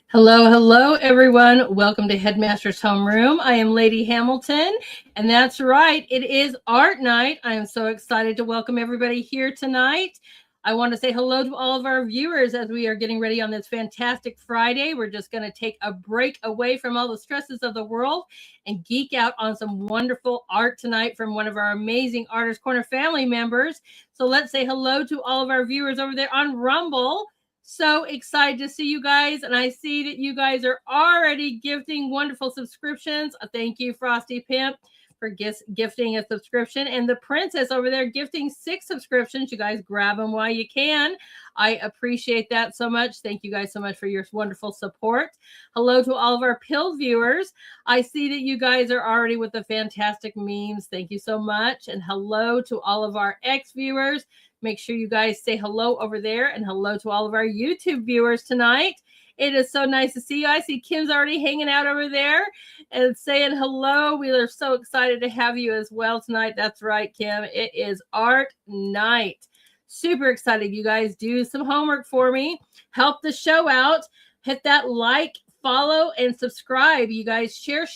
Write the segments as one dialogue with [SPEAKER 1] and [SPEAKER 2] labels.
[SPEAKER 1] Hello, hello, everyone. Welcome to Headmaster's Homeroom. I am Lady Hamilton, and that's right, it is art night. I am so excited to welcome everybody here tonight. I want to say hello to all of our viewers as we are getting ready on this fantastic Friday. We're just going to take a break away from all the stresses of the world and geek out on some wonderful art tonight from one of our amazing Artist Corner family members. So let's say hello to all of our viewers over there on Rumble. So excited to see you guys. And I see that you guys are already gifting wonderful subscriptions. Thank you, Frosty Pimp, for gifting a subscription. And the princess over there gifting 6 subscriptions. You guys grab them while you can. I appreciate that so much. Thank you guys so much for your wonderful support. Hello to all of our Pill viewers. I see that you guys are already with the fantastic memes. Thank you so much. And hello to all of our X viewers. Make sure you guys say hello over there, and hello to all of our YouTube viewers tonight. It is so nice to see you. I see Kim's already hanging out over there and saying hello. We are so excited to have you as well tonight. That's right, Kim. It is art night. Super excited. You guys do some homework for me. Help the show out. Hit that like, follow, and subscribe. You guys share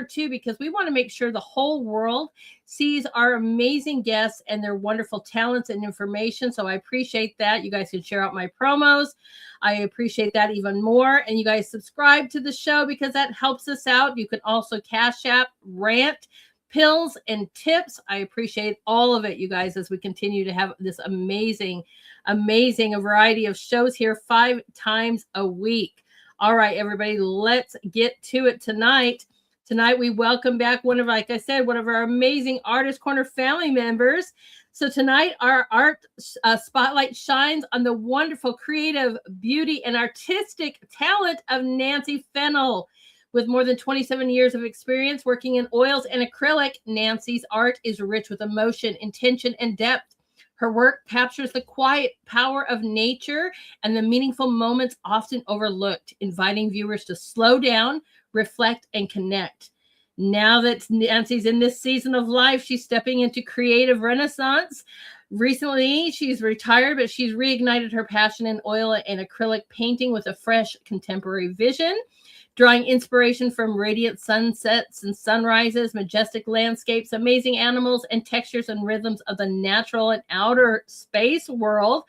[SPEAKER 1] too, because we want to make sure the whole world sees our amazing guests and their wonderful talents and information. So I appreciate that. You guys can share out my promos. I appreciate that even more. And you guys subscribe to the show because that helps us out. You can also Cash App, Rant, Pills, and Tips. I appreciate all of it, you guys, as we continue to have this amazing a variety of shows here 5 times a week. All right, everybody, let's get to it tonight. Tonight, we welcome back one of our amazing Artist Corner family members. So tonight, our art spotlight shines on the wonderful creative beauty and artistic talent of Nancy Fennell. With more than 27 years of experience working in oils and acrylic, Nancy's art is rich with emotion, intention, and depth. Her work captures the quiet power of nature and the meaningful moments often overlooked, inviting viewers to slow down, reflect, and connect. Now that Nancy's in this season of life, she's stepping into creative renaissance. Recently, she's retired, but she's reignited her passion in oil and acrylic painting with a fresh contemporary vision, drawing inspiration from radiant sunsets and sunrises, majestic landscapes, amazing animals, and textures and rhythms of the natural and outer space world.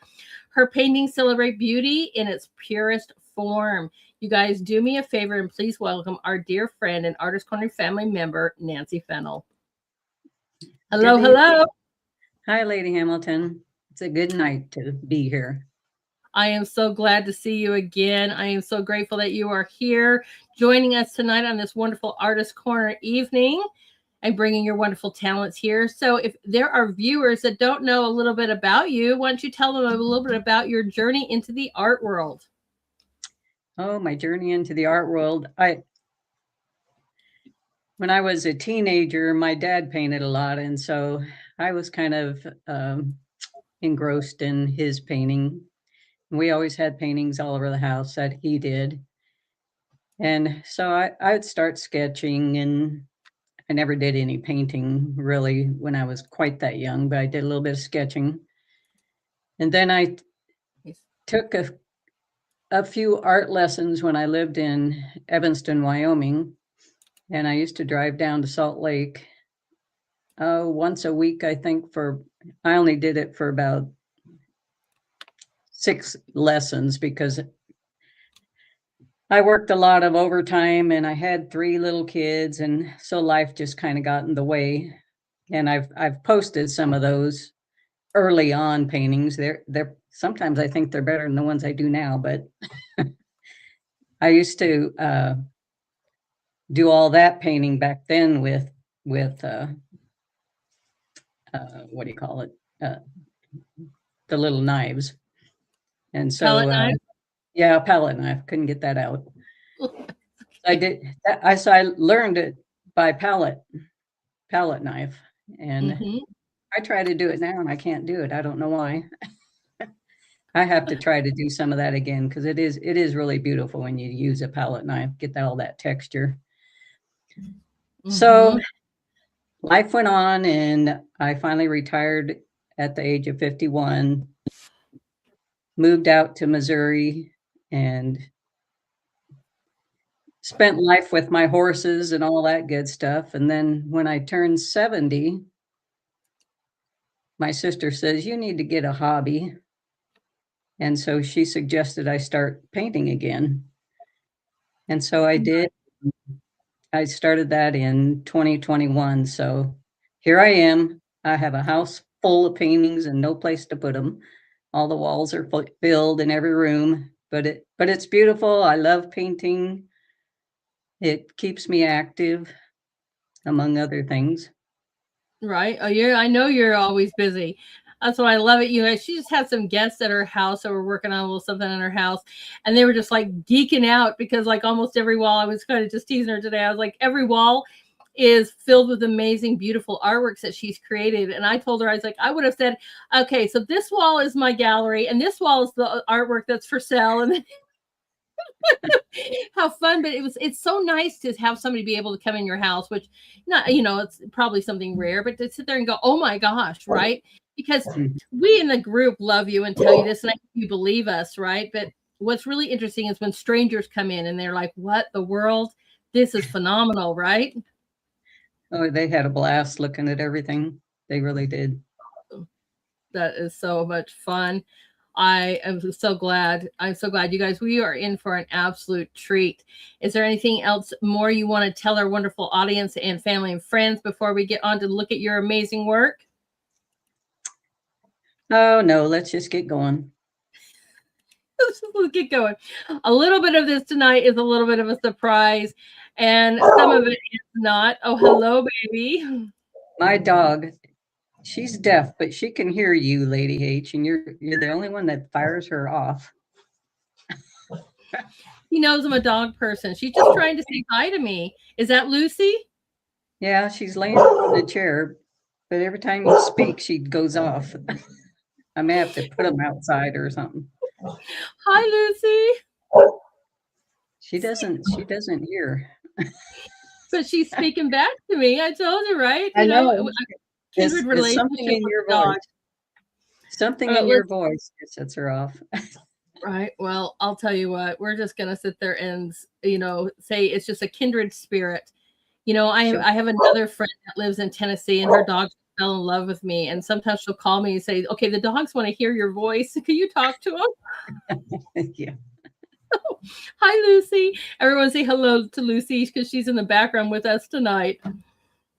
[SPEAKER 1] Her paintings celebrate beauty in its purest form. You guys do me a favor and please welcome our dear friend and Artist Corner family member, Nancy Fennell. Hello, hello.
[SPEAKER 2] Hi, Lady Hamilton. It's a good night to be here.
[SPEAKER 1] I am so glad to see you again. I am so grateful that you are here joining us tonight on this wonderful Artist Corner evening and bringing your wonderful talents here. So if there are viewers that don't know a little bit about you, why don't you tell them a little bit about your journey into the art world?
[SPEAKER 2] Oh, my journey into the art world. When I was a teenager, my dad painted a lot, and so I was kind of engrossed in his painting. We always had paintings all over the house that he did. And so I would start sketching, and I never did any painting really when I was quite that young, but I did a little bit of sketching. And then I took a few art lessons when I lived in Evanston, Wyoming. And I used to drive down to Salt Lake once a week, I think. I only did it for about 6 lessons because I worked a lot of overtime and I had 3 little kids, and so life just kind of got in the way. And I've posted some of those early on paintings. They're sometimes I think they're better than the ones I do now, but I used to do all that painting back then with what do you call it? The little knives. And so
[SPEAKER 1] Palette knife?
[SPEAKER 2] Yeah, a palette knife. Couldn't get that out. I did. I learned it by palette knife, and I try to do it now, and I can't do it. I don't know why. I have to try to do some of that again because it is really beautiful when you use a palette knife, get all that texture. So life went on, and I finally retired at the age of 51. Moved out to Missouri and spent life with my horses and all that good stuff. And then when I turned 70, my sister says, you need to get a hobby. And so she suggested I start painting again. And so I did. I started that in 2021. So here I am. I have a house full of paintings and no place to put them. All the walls are filled in every room, but it's beautiful. I love painting. It keeps me active, among other things.
[SPEAKER 1] Right. Oh, I know you're always busy. That's why I love it. You guys, she just had some guests at her house that were working on a little something in her house, and they were just like geeking out because like almost every wall, I was kind of just teasing her today. I was like, every wall is filled with amazing, beautiful artworks that she's created. And I told her, I was like, I would have said, okay, so this wall is my gallery, and this wall is the artwork that's for sale. And how fun, but it's so nice to have somebody be able to come in your house, which not, it's probably something rare, but to sit there and go, oh my gosh, right? Because we in the group love you and tell you this, and I think you believe us, right? But what's really interesting is when strangers come in and they're like, what the world? This is phenomenal, right?
[SPEAKER 2] Oh, they had a blast looking at everything. They really did.
[SPEAKER 1] That is so much fun. I am so glad. I'm so glad, you guys. We are in for an absolute treat. Is there anything else more you want to tell our wonderful audience and family and friends before we get on to look at your amazing work?
[SPEAKER 2] Oh, no, let's just get going.
[SPEAKER 1] Let's get going. A little bit of this tonight is a little bit of a surprise, and some of it is not. Oh, hello, baby.
[SPEAKER 2] My dog, she's deaf, but she can hear you, Lady H, and you're the only one that fires her off.
[SPEAKER 1] He knows I'm a dog person. She's just trying to say hi to me. Is that Lucy?
[SPEAKER 2] Yeah, she's laying in the chair, but every time you speak, she goes off. I may have to put them outside or something.
[SPEAKER 1] Hi, Lucy.
[SPEAKER 2] She doesn't hear.
[SPEAKER 1] But she's speaking back to me. I told you, right?
[SPEAKER 2] I know.
[SPEAKER 1] Kindred
[SPEAKER 2] It's something
[SPEAKER 1] relationship
[SPEAKER 2] in
[SPEAKER 1] with
[SPEAKER 2] your
[SPEAKER 1] the dog.
[SPEAKER 2] voice. Something in your voice that sets her off.
[SPEAKER 1] Right. Well, I'll tell you what, we're just gonna sit there and say it's just a kindred spirit. I have another friend that lives in Tennessee, and her dog fell in love with me. And sometimes she'll call me and say, okay, the dogs want to hear your voice. Can you talk to them?
[SPEAKER 2] Yeah.
[SPEAKER 1] Hi, Lucy. Everyone say hello to Lucy because she's in the background with us tonight.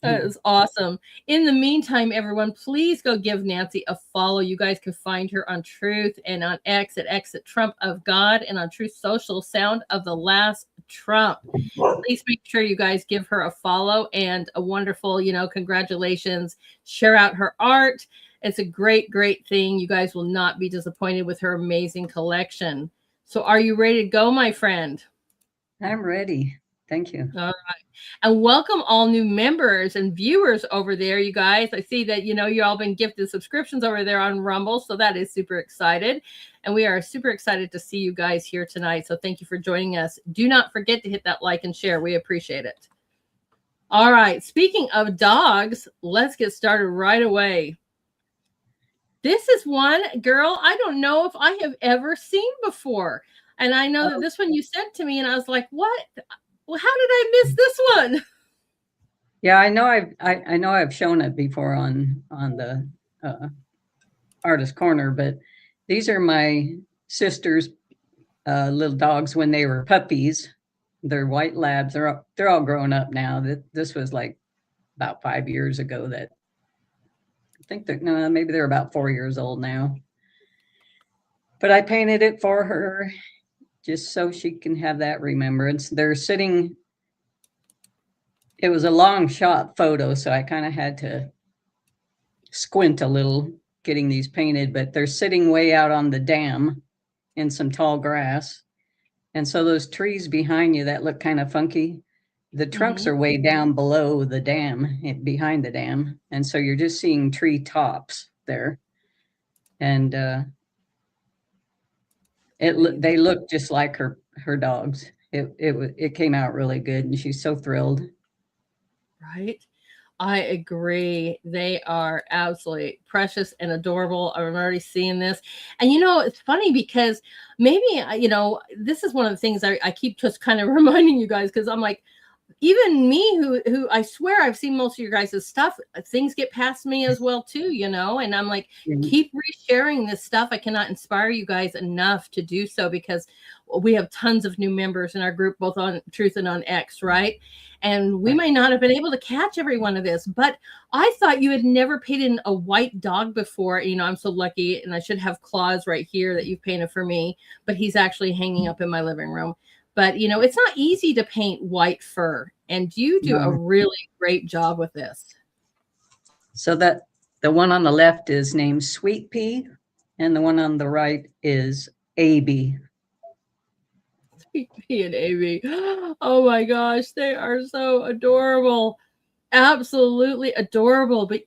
[SPEAKER 1] That is awesome. In the meantime, everyone, please go give Nancy a follow. You guys can find her on Truth and on X at Trump of God, and on Truth Social, Sound of the Last Trump. Please make sure you guys give her a follow and a wonderful, congratulations. Share out her art. It's a great, great thing. You guys will not be disappointed with her amazing collection. So are you ready to go, my friend?
[SPEAKER 2] I'm ready. Thank you.
[SPEAKER 1] All right. And welcome all new members and viewers over there, you guys. I see that, you all been gifted subscriptions over there on Rumble. So that is super excited. And we are super excited to see you guys here tonight. So thank you for joining us. Do not forget to hit that like and share. We appreciate it. All right. Speaking of dogs, let's get started right away. This is one, girl, I don't know if I have ever seen before. And I know that this one you sent to me, and I was like, what? Well, how did I miss this one?
[SPEAKER 2] Yeah, I know I've shown it before on the Artist Corner, but these are my sister's little dogs when they were puppies. They're white labs. They're all grown up now. This was like about 5 years ago. That I think that no, maybe they're about 4 years old now. But I painted it for her just so she can have that remembrance. They're sitting. It was a long shot photo, so I kind of had to squint a little getting these painted, but they're sitting way out on the dam in some tall grass. And so those trees behind you that look kind of funky, the trunks are way down below the dam, behind the dam. And so you're just seeing tree tops there. And they look just like her dogs. It came out really good, and she's so thrilled.
[SPEAKER 1] Right. I agree. They are absolutely precious and adorable. I'm already seeing this. And it's funny because maybe, this is one of the things I keep just kind of reminding you guys, because I'm like, even me who I swear I've seen most of your guys' stuff, things get past me as well too, and I'm like, keep resharing this stuff. I cannot inspire you guys enough to do so, because we have tons of new members in our group, both on Truth and on X, right? And we may not have been able to catch every one of this, but I thought you had never painted a white dog before. I'm so lucky, and I should have Claus right here that you've painted for me, but he's actually hanging up in my living room. But, it's not easy to paint white fur, and you do a really great job with this.
[SPEAKER 2] So that the one on the left is named Sweet Pea, and the one on the right is AB.
[SPEAKER 1] Sweet Pea and AB. Oh my gosh, they are so adorable. Absolutely adorable. But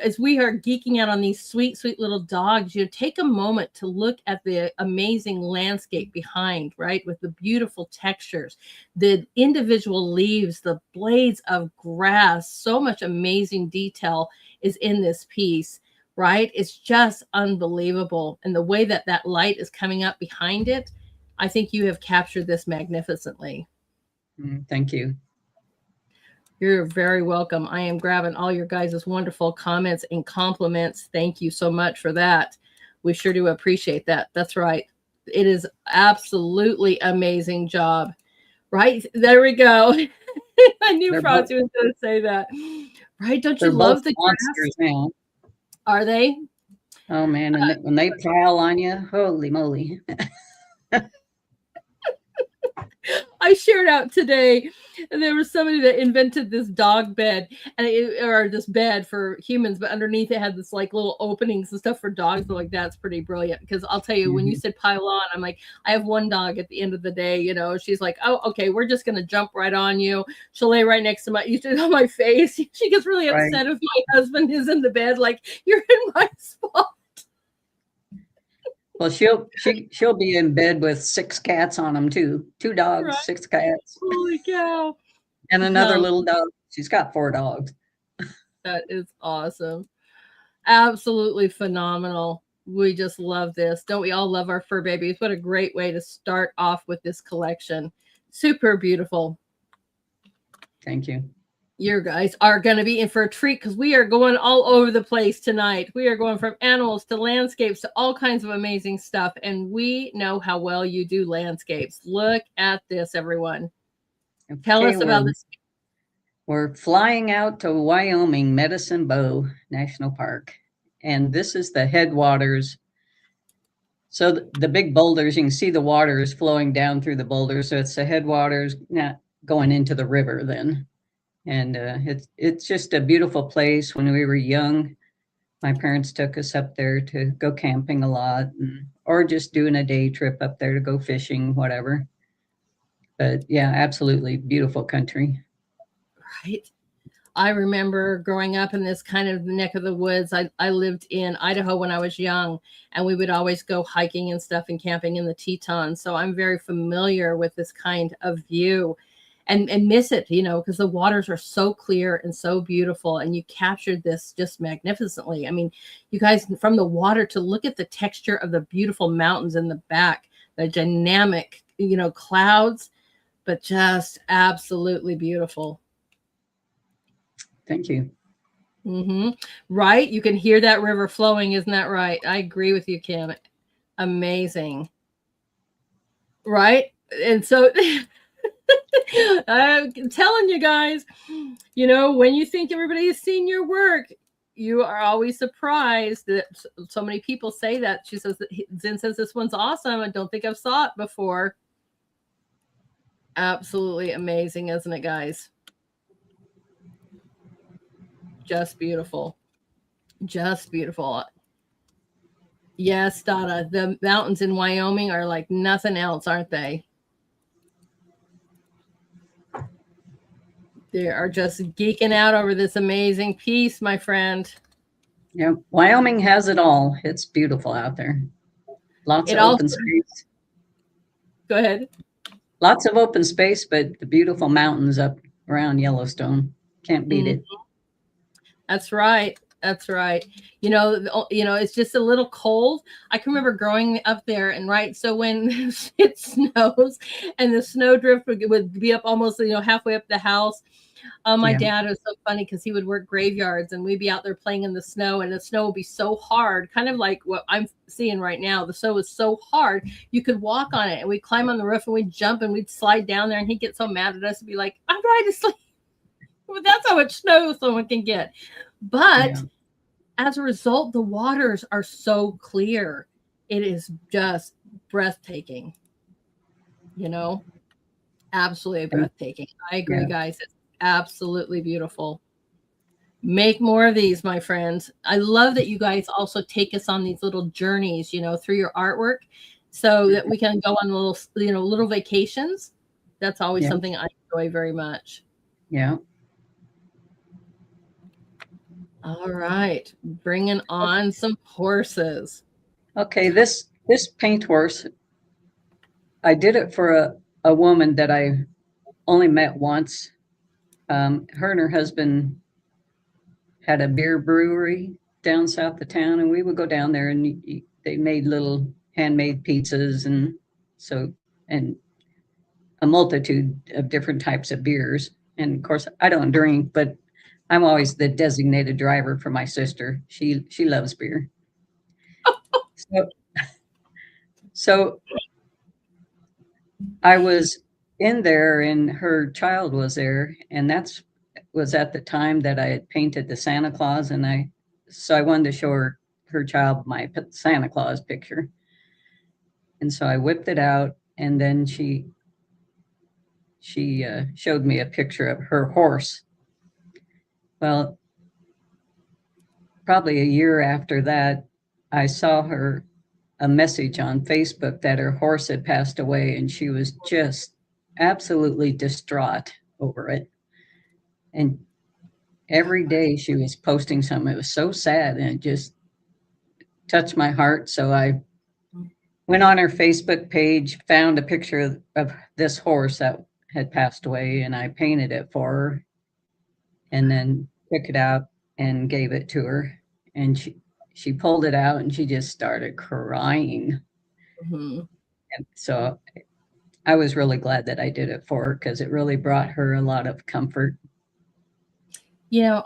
[SPEAKER 1] as we are geeking out on these sweet, sweet little dogs, take a moment to look at the amazing landscape behind, right? With the beautiful textures, the individual leaves, the blades of grass, so much amazing detail is in this piece, right? It's just unbelievable. And the way that light is coming up behind it, I think you have captured this magnificently.
[SPEAKER 2] Thank you.
[SPEAKER 1] You're very welcome. I am grabbing all your guys' wonderful comments and compliments. Thank you so much for that. We sure do appreciate that. That's right. It is absolutely amazing job. Right? There we go. I knew Frosty was going to say that. Right? Don't you love the
[SPEAKER 2] monsters now?
[SPEAKER 1] Are they?
[SPEAKER 2] Oh, man. And when they pile on you, holy moly.
[SPEAKER 1] I shared out today, and there was somebody that invented this dog bed, or this bed for humans, but underneath it had this like little openings and stuff for dogs. But like, that's pretty brilliant, because I'll tell you, when you said pile on, I'm like, I have one dog at the end of the day, she's like, oh, okay, we're just gonna jump right on you. She'll lay right next to on my face. She gets really upset if my husband is in the bed, like, you're in my spot.
[SPEAKER 2] Well, she'll be in bed with 6 cats on them too. 2 dogs, 6 cats.
[SPEAKER 1] Holy cow!
[SPEAKER 2] And another little dog. She's got 4 dogs.
[SPEAKER 1] That is awesome. Absolutely phenomenal. We just love this. Don't we all love our fur babies? What a great way to start off with this collection. Super beautiful.
[SPEAKER 2] Thank you.
[SPEAKER 1] You guys are going to be in for a treat, because we are going all over the place tonight. We are going from animals to landscapes to all kinds of amazing stuff. And we know how well you do landscapes. Look at this, everyone. Okay, tell us about this.
[SPEAKER 2] We're flying out to Wyoming, Medicine Bow National Park. And this is the headwaters. So the big boulders, you can see the water is flowing down through the boulders. So it's the headwaters not going into the river then. And it's just a beautiful place. When we were young, my parents took us up there to go camping a lot, or just doing a day trip up there to go fishing, whatever. But yeah, absolutely beautiful country.
[SPEAKER 1] Right. I remember growing up in this kind of neck of the woods. I lived in Idaho when I was young, and we would always go hiking and stuff and camping in the Tetons. So I'm very familiar with this kind of view. And miss it, because the waters are so clear and so beautiful, and you captured this just magnificently. I mean, you guys, from the water to look at the texture of the beautiful mountains in the back, the dynamic, clouds, but just absolutely beautiful.
[SPEAKER 2] Thank you.
[SPEAKER 1] Right? You can hear that river flowing. Isn't that right? I agree with you, Kim. Amazing. Right? And so... I'm telling you guys, when you think everybody has seen your work, you are always surprised that so many people say that. She says that Zen says this one's awesome. I don't think I've saw it before. Absolutely amazing, isn't it, guys? Just beautiful. Just beautiful. Yes, Dada, the mountains in Wyoming are like nothing else, aren't they? They are just geeking out over this amazing piece, my friend.
[SPEAKER 2] Yeah, Wyoming has it all. It's beautiful out there. Lots of open space.
[SPEAKER 1] Go ahead.
[SPEAKER 2] Lots of open space, but the beautiful mountains up around Yellowstone. Can't beat it.
[SPEAKER 1] That's right. That's right. It's just a little cold. I can remember growing up there, and right. So when it snows and the snow drift would be up almost, halfway up the house. My
[SPEAKER 2] Yeah.
[SPEAKER 1] dad was so funny because he would work graveyards and we'd be out there playing in the snow, and the snow would be so hard, kind of like what I'm seeing right now. The snow was so hard you could walk on it, and we'd climb on the roof and we'd jump and we'd slide down there, and he'd get so mad at us and be like, I'm trying to sleep. But that's how much snow someone can get. But
[SPEAKER 2] Yeah.
[SPEAKER 1] as a result, the waters are so clear. It is just breathtaking. Absolutely breathtaking. I agree,
[SPEAKER 2] Yeah.
[SPEAKER 1] guys. It's absolutely beautiful. Make more of these, my friends. I love that you guys also take us on these little journeys, through your artwork, so that we can go on little vacations. That's always
[SPEAKER 2] Yeah.
[SPEAKER 1] something I enjoy very much.
[SPEAKER 2] Yeah.
[SPEAKER 1] All right. Bringing on some horses.
[SPEAKER 2] Okay. This paint horse, I did it for a woman that I only met once. Her and her husband had a beer brewery down south of town, and we would go down there, and they made little handmade pizzas, and a multitude of different types of beers. And of course, I don't drink, but I'm always the designated driver for my sister. She loves beer. So, so I was in there, and her child was there, and was at the time that I had painted the Santa Claus, and I wanted to show her child my Santa Claus picture. And so I whipped it out, and then she showed me a picture of her horse. Well, probably a year after that, I saw a message on Facebook that her horse had passed away, and she was just absolutely distraught over it. And every day she was posting something. It was so sad, and it just touched my heart. So I went on her Facebook page, found a picture of this horse that had passed away, and I painted it for her, and then took it out and gave it to her. And she pulled it out, and she just started crying.
[SPEAKER 1] Mm-hmm.
[SPEAKER 2] And so I was really glad that I did it for her, because it really brought her a lot of comfort.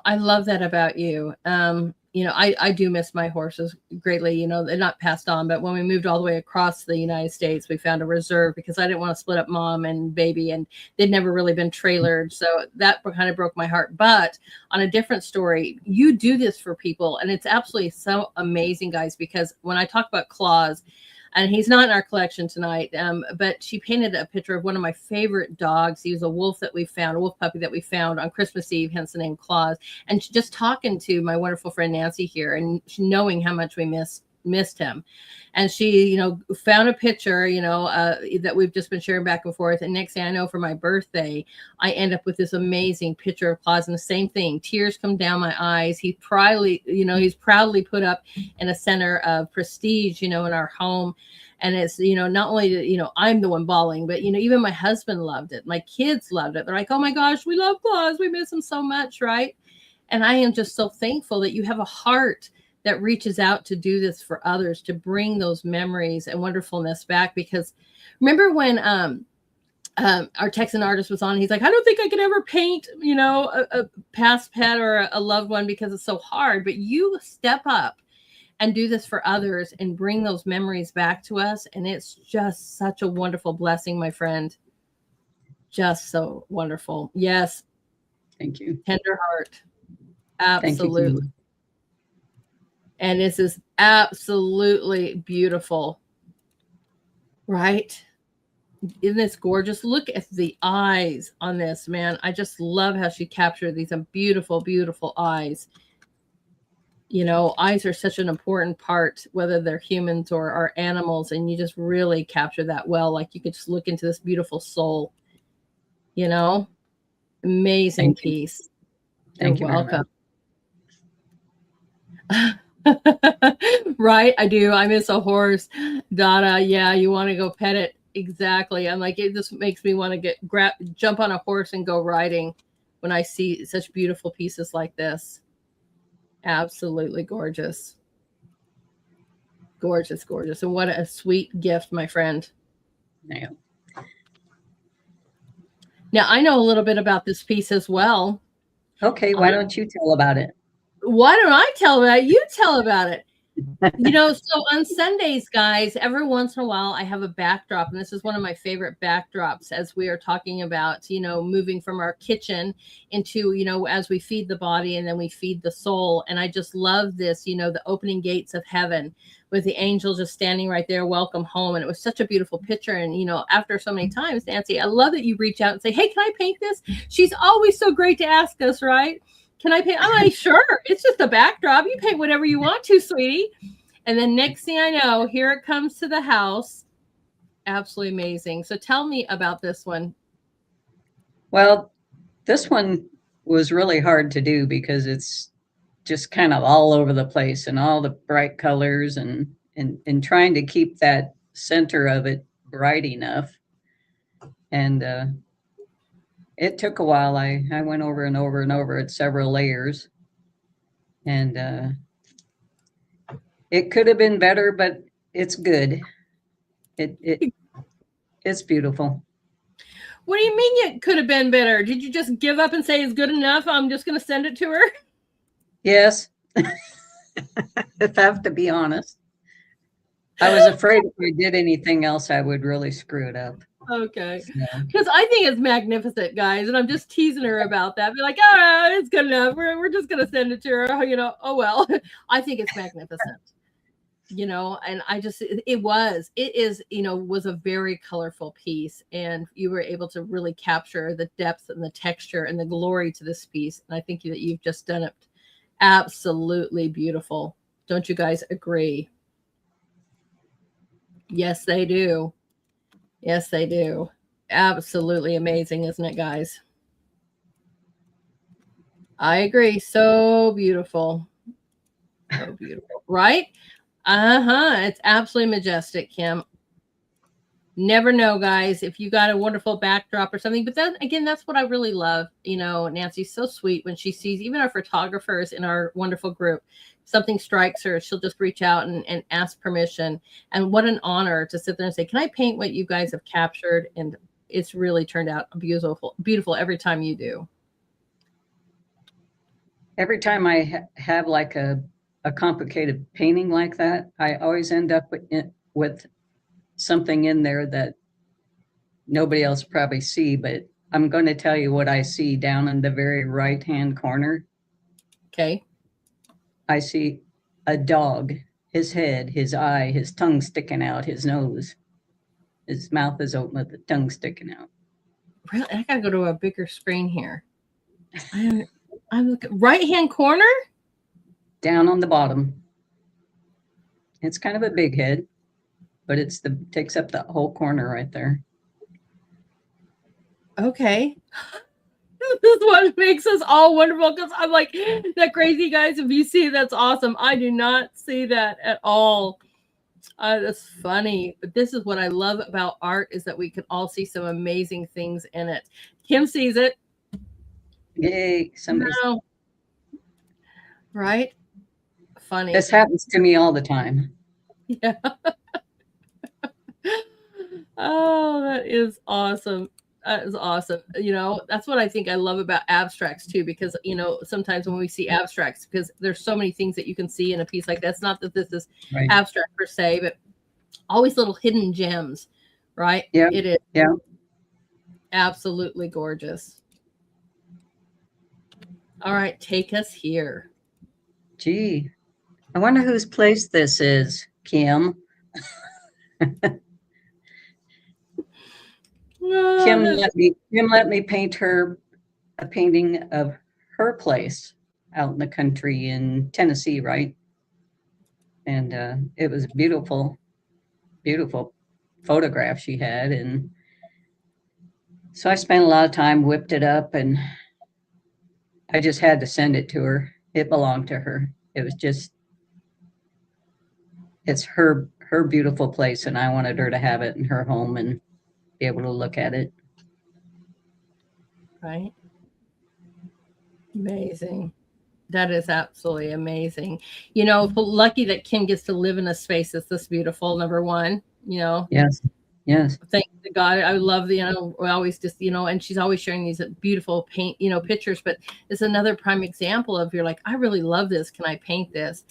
[SPEAKER 1] I love that about you. I do miss my horses greatly. They're not passed on, but when we moved all the way across the United States, we found a reserve because I didn't want to split up mom and baby, and they'd never really been trailered. So that kind of broke my heart. But on a different story, you do this for people, and it's absolutely so amazing, guys, because when I talk about Claus, and he's not in our collection tonight, but she painted a picture of one of my favorite dogs. He was a wolf puppy that we found on Christmas Eve, hence the name Claus. And just talking to my wonderful friend Nancy here, and knowing how much we missed him, and she found a picture that we've just been sharing back and forth, and next thing I know, for my birthday, I end up with this amazing picture of Claus, and the same thing, tears come down my eyes. He's proudly put up in a center of prestige in our home. And it's not only I'm the one bawling, but even my husband loved it, my kids loved it. They're like, oh my gosh, we love Claus, we miss him so much, right? And I am just so thankful that you have a heart that reaches out to do this for others, to bring those memories and wonderfulness back. Because remember when our Texan artist was on, he's like, I don't think I could ever paint, a past pet or a loved one because it's so hard. But you step up and do this for others and bring those memories back to us. And it's just such a wonderful blessing, my friend. Just so wonderful. Yes.
[SPEAKER 2] Thank you.
[SPEAKER 1] Tender heart.
[SPEAKER 2] Thank you,
[SPEAKER 1] Absolutely.
[SPEAKER 2] Kim.
[SPEAKER 1] And this is absolutely beautiful, right? Isn't this gorgeous? Look at the eyes on this, man. I just love how she captured these beautiful, beautiful eyes. Eyes are such an important part, whether they're humans or animals, and you just really capture that well. Like you could just look into this beautiful soul, amazing piece.
[SPEAKER 2] Thank you.
[SPEAKER 1] You're welcome. Right, I do. I miss a horse. Dada, yeah, you want to go pet it. Exactly. I'm like, it just makes me want to jump on a horse and go riding. when I see such beautiful pieces like this. Absolutely gorgeous. Gorgeous, gorgeous. And what a sweet gift, my friend.
[SPEAKER 2] Yeah.
[SPEAKER 1] Now, I know a little bit about this piece as well.
[SPEAKER 2] Okay, why don't you tell about it?
[SPEAKER 1] Why don't I tell about it? You tell about it. So on Sundays, guys, every once in a while, I have a backdrop, and this is one of my favorite backdrops as we are talking about, moving from our kitchen into, as we feed the body and then we feed the soul. And I just love this, the opening gates of heaven with the angel just standing right there, welcome home. And it was such a beautiful picture. And, after so many times, Nancy, I love that you reach out and say, hey, can I paint this? She's always so great to ask us, right? Can I paint? I'm like, sure. It's just a backdrop. You paint whatever you want to, sweetie. And then next thing I know, here it comes to the house. Absolutely amazing. So tell me about this one.
[SPEAKER 2] Well, this one was really hard to do because it's just kind of all over the place and all the bright colors and trying to keep that center of it bright enough. And it took a while. I went over and over and over it several layers. And it could have been better, but it's good. It's beautiful.
[SPEAKER 1] What do you mean it could have been better? Did you just give up and say it's good enough? I'm just going to send it to her?
[SPEAKER 2] Yes. If I have to be honest. I was afraid if I did anything else, I would really screw it up.
[SPEAKER 1] Okay. Because I think it's magnificent, guys. And I'm just teasing her about that. Be like, all right, it's good enough. We're just going to send it to her. Oh, well. I think it's magnificent. And it was a very colorful piece, and you were able to really capture the depth and the texture and the glory to this piece. And I think that you've just done it absolutely beautiful. Don't you guys agree? Yes, they do. Yes, they do. Absolutely amazing, isn't it, guys? I agree. So beautiful. So beautiful, right? It's absolutely majestic, Kim. Never know, guys, if you got a wonderful backdrop or something. But then again, that's what I really love. Nancy's so sweet when she sees even our photographers in our wonderful group. Something strikes her, she'll just reach out and ask permission. And what an honor to sit there and say, can I paint what you guys have captured? And it's really turned out beautiful every time you do.
[SPEAKER 2] Every time I have like a complicated painting like that, I always end up with something in there that nobody else probably see, but I'm going to tell you what I see down in the very right-hand corner.
[SPEAKER 1] Okay.
[SPEAKER 2] I see a dog, his head, his eye, his tongue sticking out, his nose. His mouth is open with the tongue sticking out.
[SPEAKER 1] Really? I gotta go to a bigger screen here. I'm looking right-hand corner?
[SPEAKER 2] Down on the bottom. It's kind of a big head, but takes up the whole corner right there.
[SPEAKER 1] Okay. This is what makes us all wonderful, because I'm like, that crazy, guys. If you see, that's awesome. I do not see that at all. That's funny. But this is what I love about art, is that we can all see some amazing things in it. Kim sees it.
[SPEAKER 2] Yay. Somebody.
[SPEAKER 1] No. Right? Funny.
[SPEAKER 2] This happens to me all the time.
[SPEAKER 1] Yeah. Oh, that is awesome. That is awesome. That's what I think I love about abstracts too, because, sometimes when we see abstracts, because there's so many things that you can see in a piece like that. It's not that this is abstract per se, but always little hidden gems, right?
[SPEAKER 2] Yeah.
[SPEAKER 1] It is.
[SPEAKER 2] Yeah.
[SPEAKER 1] Absolutely gorgeous. All right. Take us here.
[SPEAKER 2] Gee, I wonder whose place this is, Kim. Kim let me paint her a painting of her place out in the country in Tennessee, right? And it was beautiful photograph she had. And so I spent a lot of time, whipped it up, and I just had to send it to her. It belonged to her. It's her beautiful place, and I wanted her to have it in her home and be able to look at it.
[SPEAKER 1] Right. Amazing. That is absolutely amazing. You know, lucky that Kim gets to live in a space that's this beautiful, number one, you know.
[SPEAKER 2] Yes. Yes.
[SPEAKER 1] Thank to God. I love the, you know, we always just, you know, and she's always sharing these beautiful paint, you know, pictures, but it's another prime example of you're like, I really love this. Can I paint this?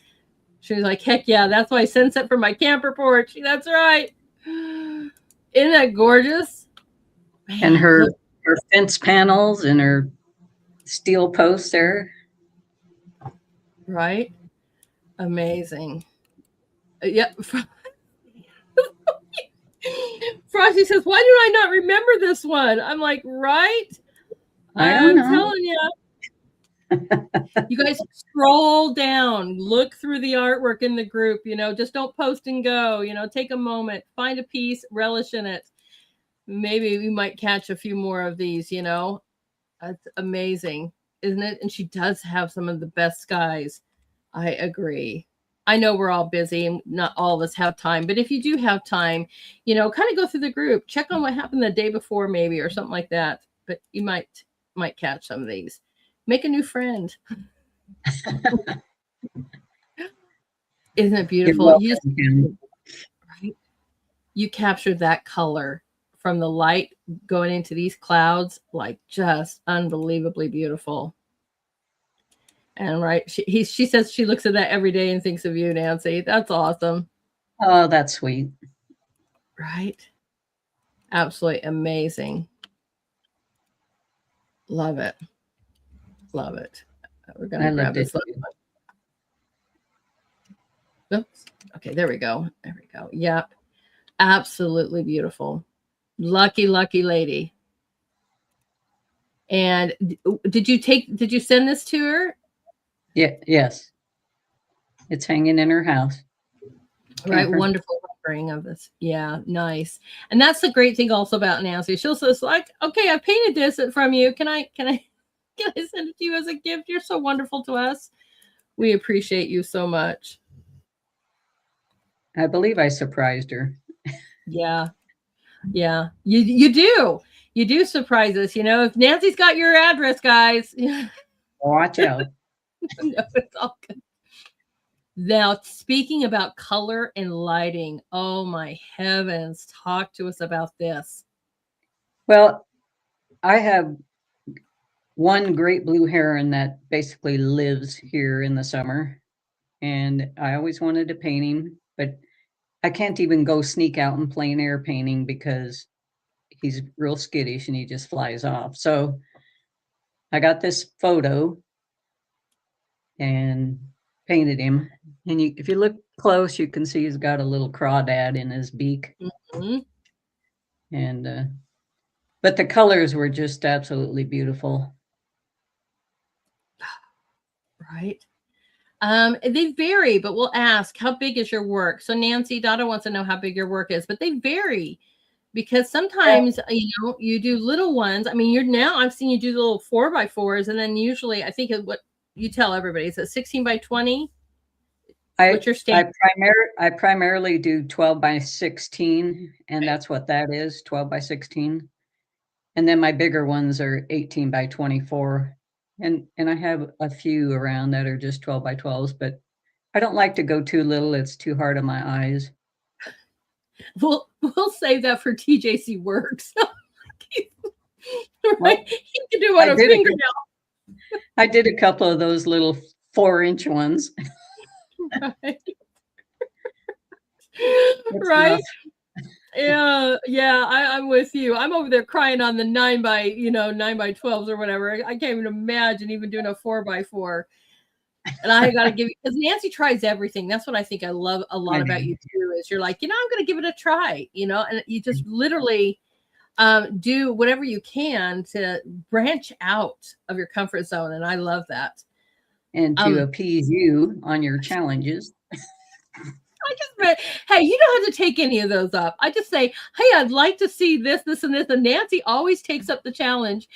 [SPEAKER 1] She was like, heck yeah, that's why sunset from my camper porch. That's right. Isn't that gorgeous?
[SPEAKER 2] And
[SPEAKER 1] Man, look,
[SPEAKER 2] her fence panels and her steel posts there.
[SPEAKER 1] right? Amazing. Yeah. Frosty says, why do I not remember this one? I'm like, right?
[SPEAKER 2] I don't
[SPEAKER 1] I'm
[SPEAKER 2] know.
[SPEAKER 1] telling you. You guys scroll down, look through the artwork in the group, you know, just don't post and go, you know, take a moment, find a piece, relish in it. Maybe we might catch a few more of these, you know. That's amazing, isn't it? And she does have some of the best skies. I agree. I know we're all busy and not all of us have time, but if you do have time, you know, kind of go through the group, check on what happened the day before maybe or something like that. But you might catch some of these. Make a new friend. Isn't it
[SPEAKER 2] You're
[SPEAKER 1] beautiful? You just
[SPEAKER 2] welcome, Kim.
[SPEAKER 1] right? You captured that color from the light going into these clouds, like just unbelievably beautiful. And right, she says she looks at that every day and thinks of you, Nancy. That's awesome.
[SPEAKER 2] Oh, that's sweet.
[SPEAKER 1] Right? Absolutely amazing. Love it. Love it. We're going
[SPEAKER 2] I
[SPEAKER 1] to grab
[SPEAKER 2] loved it
[SPEAKER 1] this.
[SPEAKER 2] too.
[SPEAKER 1] Oops. Okay, there we go. There we go. Yep. Absolutely beautiful. Lucky, lucky lady. And did you send this to her?
[SPEAKER 2] Yeah, yes. It's hanging in her house.
[SPEAKER 1] Right,
[SPEAKER 2] Camper.
[SPEAKER 1] wonderful rendering of this. Yeah, nice. And that's the great thing also about Nancy. She'll just like, okay, I painted this from you. Can I can I send it to you as a gift? You're so wonderful to us. We appreciate you so much.
[SPEAKER 2] I believe I surprised her.
[SPEAKER 1] Yeah, yeah. You do. You do surprise us. You know, if Nancy's got your address, guys.
[SPEAKER 2] Watch out.
[SPEAKER 1] No, it's all good. Now, speaking about color and lighting, oh my heavens, talk to us about this.
[SPEAKER 2] Well, I have one great blue heron that basically lives here in the summer. And I always wanted to paint him, but I can't even go sneak out and plein air painting because he's real skittish and he just flies off. So I got this photo and painted him. And if you look close, you can see he's got a little crawdad in his beak.
[SPEAKER 1] Mhm.
[SPEAKER 2] And but the colors were just absolutely beautiful.
[SPEAKER 1] Right. They vary, but we'll ask, how big is your work? So Nancy, Dada wants to know how big your work is, but they vary because
[SPEAKER 2] Yeah,
[SPEAKER 1] sometimes, you know, you do little ones. I mean, I've seen you do the little 4x4s, and then usually I think what you tell everybody is a 16 by 20.
[SPEAKER 2] I
[SPEAKER 1] What's your standard?
[SPEAKER 2] I primarily do 12 by 16, and that's what that is, 12 by 16. And then my bigger ones are 18 by 24. And I have a few around that are just 12 by 12s, but I don't like to go too little. It's too hard on my eyes.
[SPEAKER 1] We'll save that for TJC Works. Right?
[SPEAKER 2] Well,
[SPEAKER 1] You can do
[SPEAKER 2] I
[SPEAKER 1] on a
[SPEAKER 2] did a
[SPEAKER 1] fingernail.
[SPEAKER 2] I did a couple of those little 4-inch ones.
[SPEAKER 1] Right.
[SPEAKER 2] It's
[SPEAKER 1] Right.
[SPEAKER 2] rough.
[SPEAKER 1] Yeah, yeah, I'm with you. I'm over there crying on the 9x12s or whatever. I can't even imagine even doing a 4x4. And I got to give you, because Nancy tries everything. That's what I think I love a lot
[SPEAKER 2] I
[SPEAKER 1] about
[SPEAKER 2] do.
[SPEAKER 1] you too. Is you're like, I'm going to give it a try, and you just literally do whatever you can to branch out of your comfort zone. And I love that.
[SPEAKER 2] And to
[SPEAKER 1] Um,
[SPEAKER 2] appease you on your challenges.
[SPEAKER 1] I just hey, you don't have to take any of those up. I just say, hey, I'd like to see this, this, and this. And Nancy always takes up the challenge,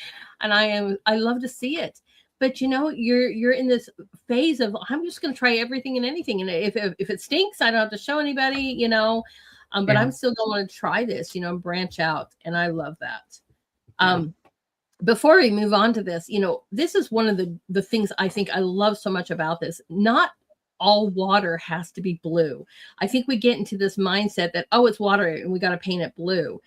[SPEAKER 1] and I love to see it. But you're in this phase of I'm just going to try everything and anything, and if it stinks, I don't have to show anybody, but
[SPEAKER 2] Yeah.
[SPEAKER 1] I'm still going to try this, branch out, and I love that. Um, before we move on to this, this is one of the things I think I love so much about this. Not all water has to be blue. I think we get into this mindset that, oh, it's water and we got to paint it blue.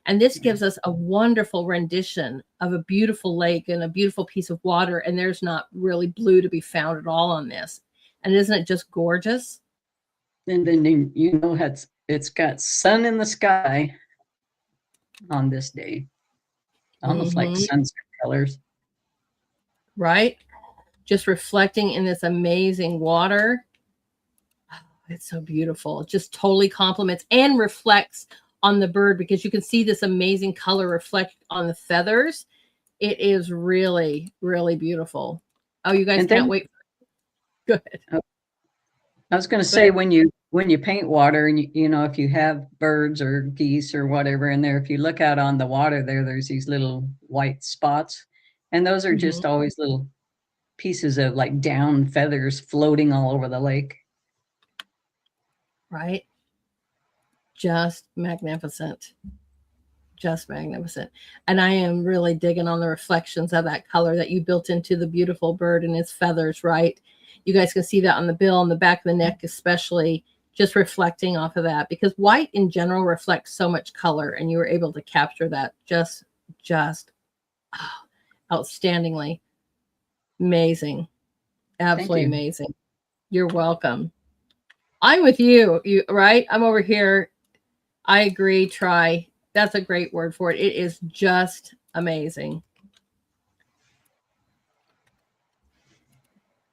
[SPEAKER 1] And this gives us a wonderful rendition of a beautiful lake and a beautiful piece of water. And there's not really blue to be found at all on this. And isn't it just gorgeous?
[SPEAKER 2] And then, it's got sun in the sky on this day, almost like sunset colors.
[SPEAKER 1] Right? Just reflecting in this amazing water. Oh, it's so beautiful. It just totally complements and reflects on the bird, because you can see this amazing color reflect on the feathers. It is really, really beautiful. Oh, you guys can't wait. Go ahead.
[SPEAKER 2] I was going to say, when you paint water, and if you have birds or geese or whatever in there, if you look out on the water there's these little white spots, and those are just always little pieces of like down feathers floating all over the lake.
[SPEAKER 1] Right? Just magnificent. Just magnificent. And I am really digging on the reflections of that color that you built into the beautiful bird and its feathers, right? You guys can see that on the bill, on the back of the neck, especially, just reflecting off of that, because white in general reflects so much color, and you were able to capture that just outstandingly. Amazing. Absolutely amazing. You're welcome. I'm with you, right? I'm over here. I agree. Try. That's a great word for it. It is just amazing.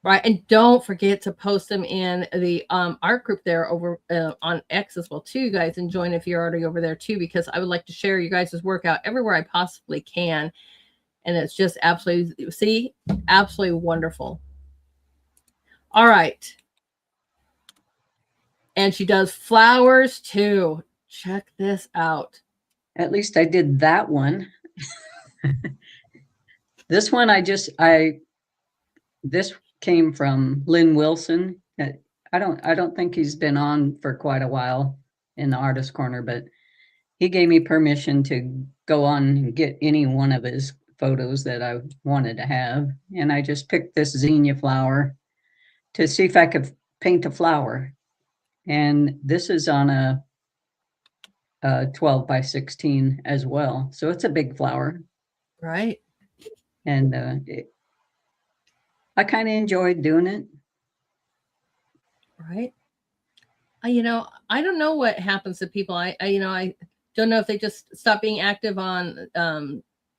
[SPEAKER 1] Right. And don't forget to post them in the art group there over on X as well, too, guys. And join if you're already over there, too, because I would like to share you guys' workout everywhere I possibly can. And it's just absolutely wonderful. All right. And she does flowers, too. Check this out.
[SPEAKER 2] At least I did that one. This one, this came from Lynn Wilson. I don't think he's been on for quite a while in the Artist Corner, but he gave me permission to go on and get any one of his photos that I wanted to have. And I just picked this zinnia flower to see if I could paint a flower. And this is on a 12 by 16 as well. So it's a big flower.
[SPEAKER 1] Right.
[SPEAKER 2] And I kind of enjoyed doing it.
[SPEAKER 1] Right. I don't know what happens to people. I don't know if they just stop being active on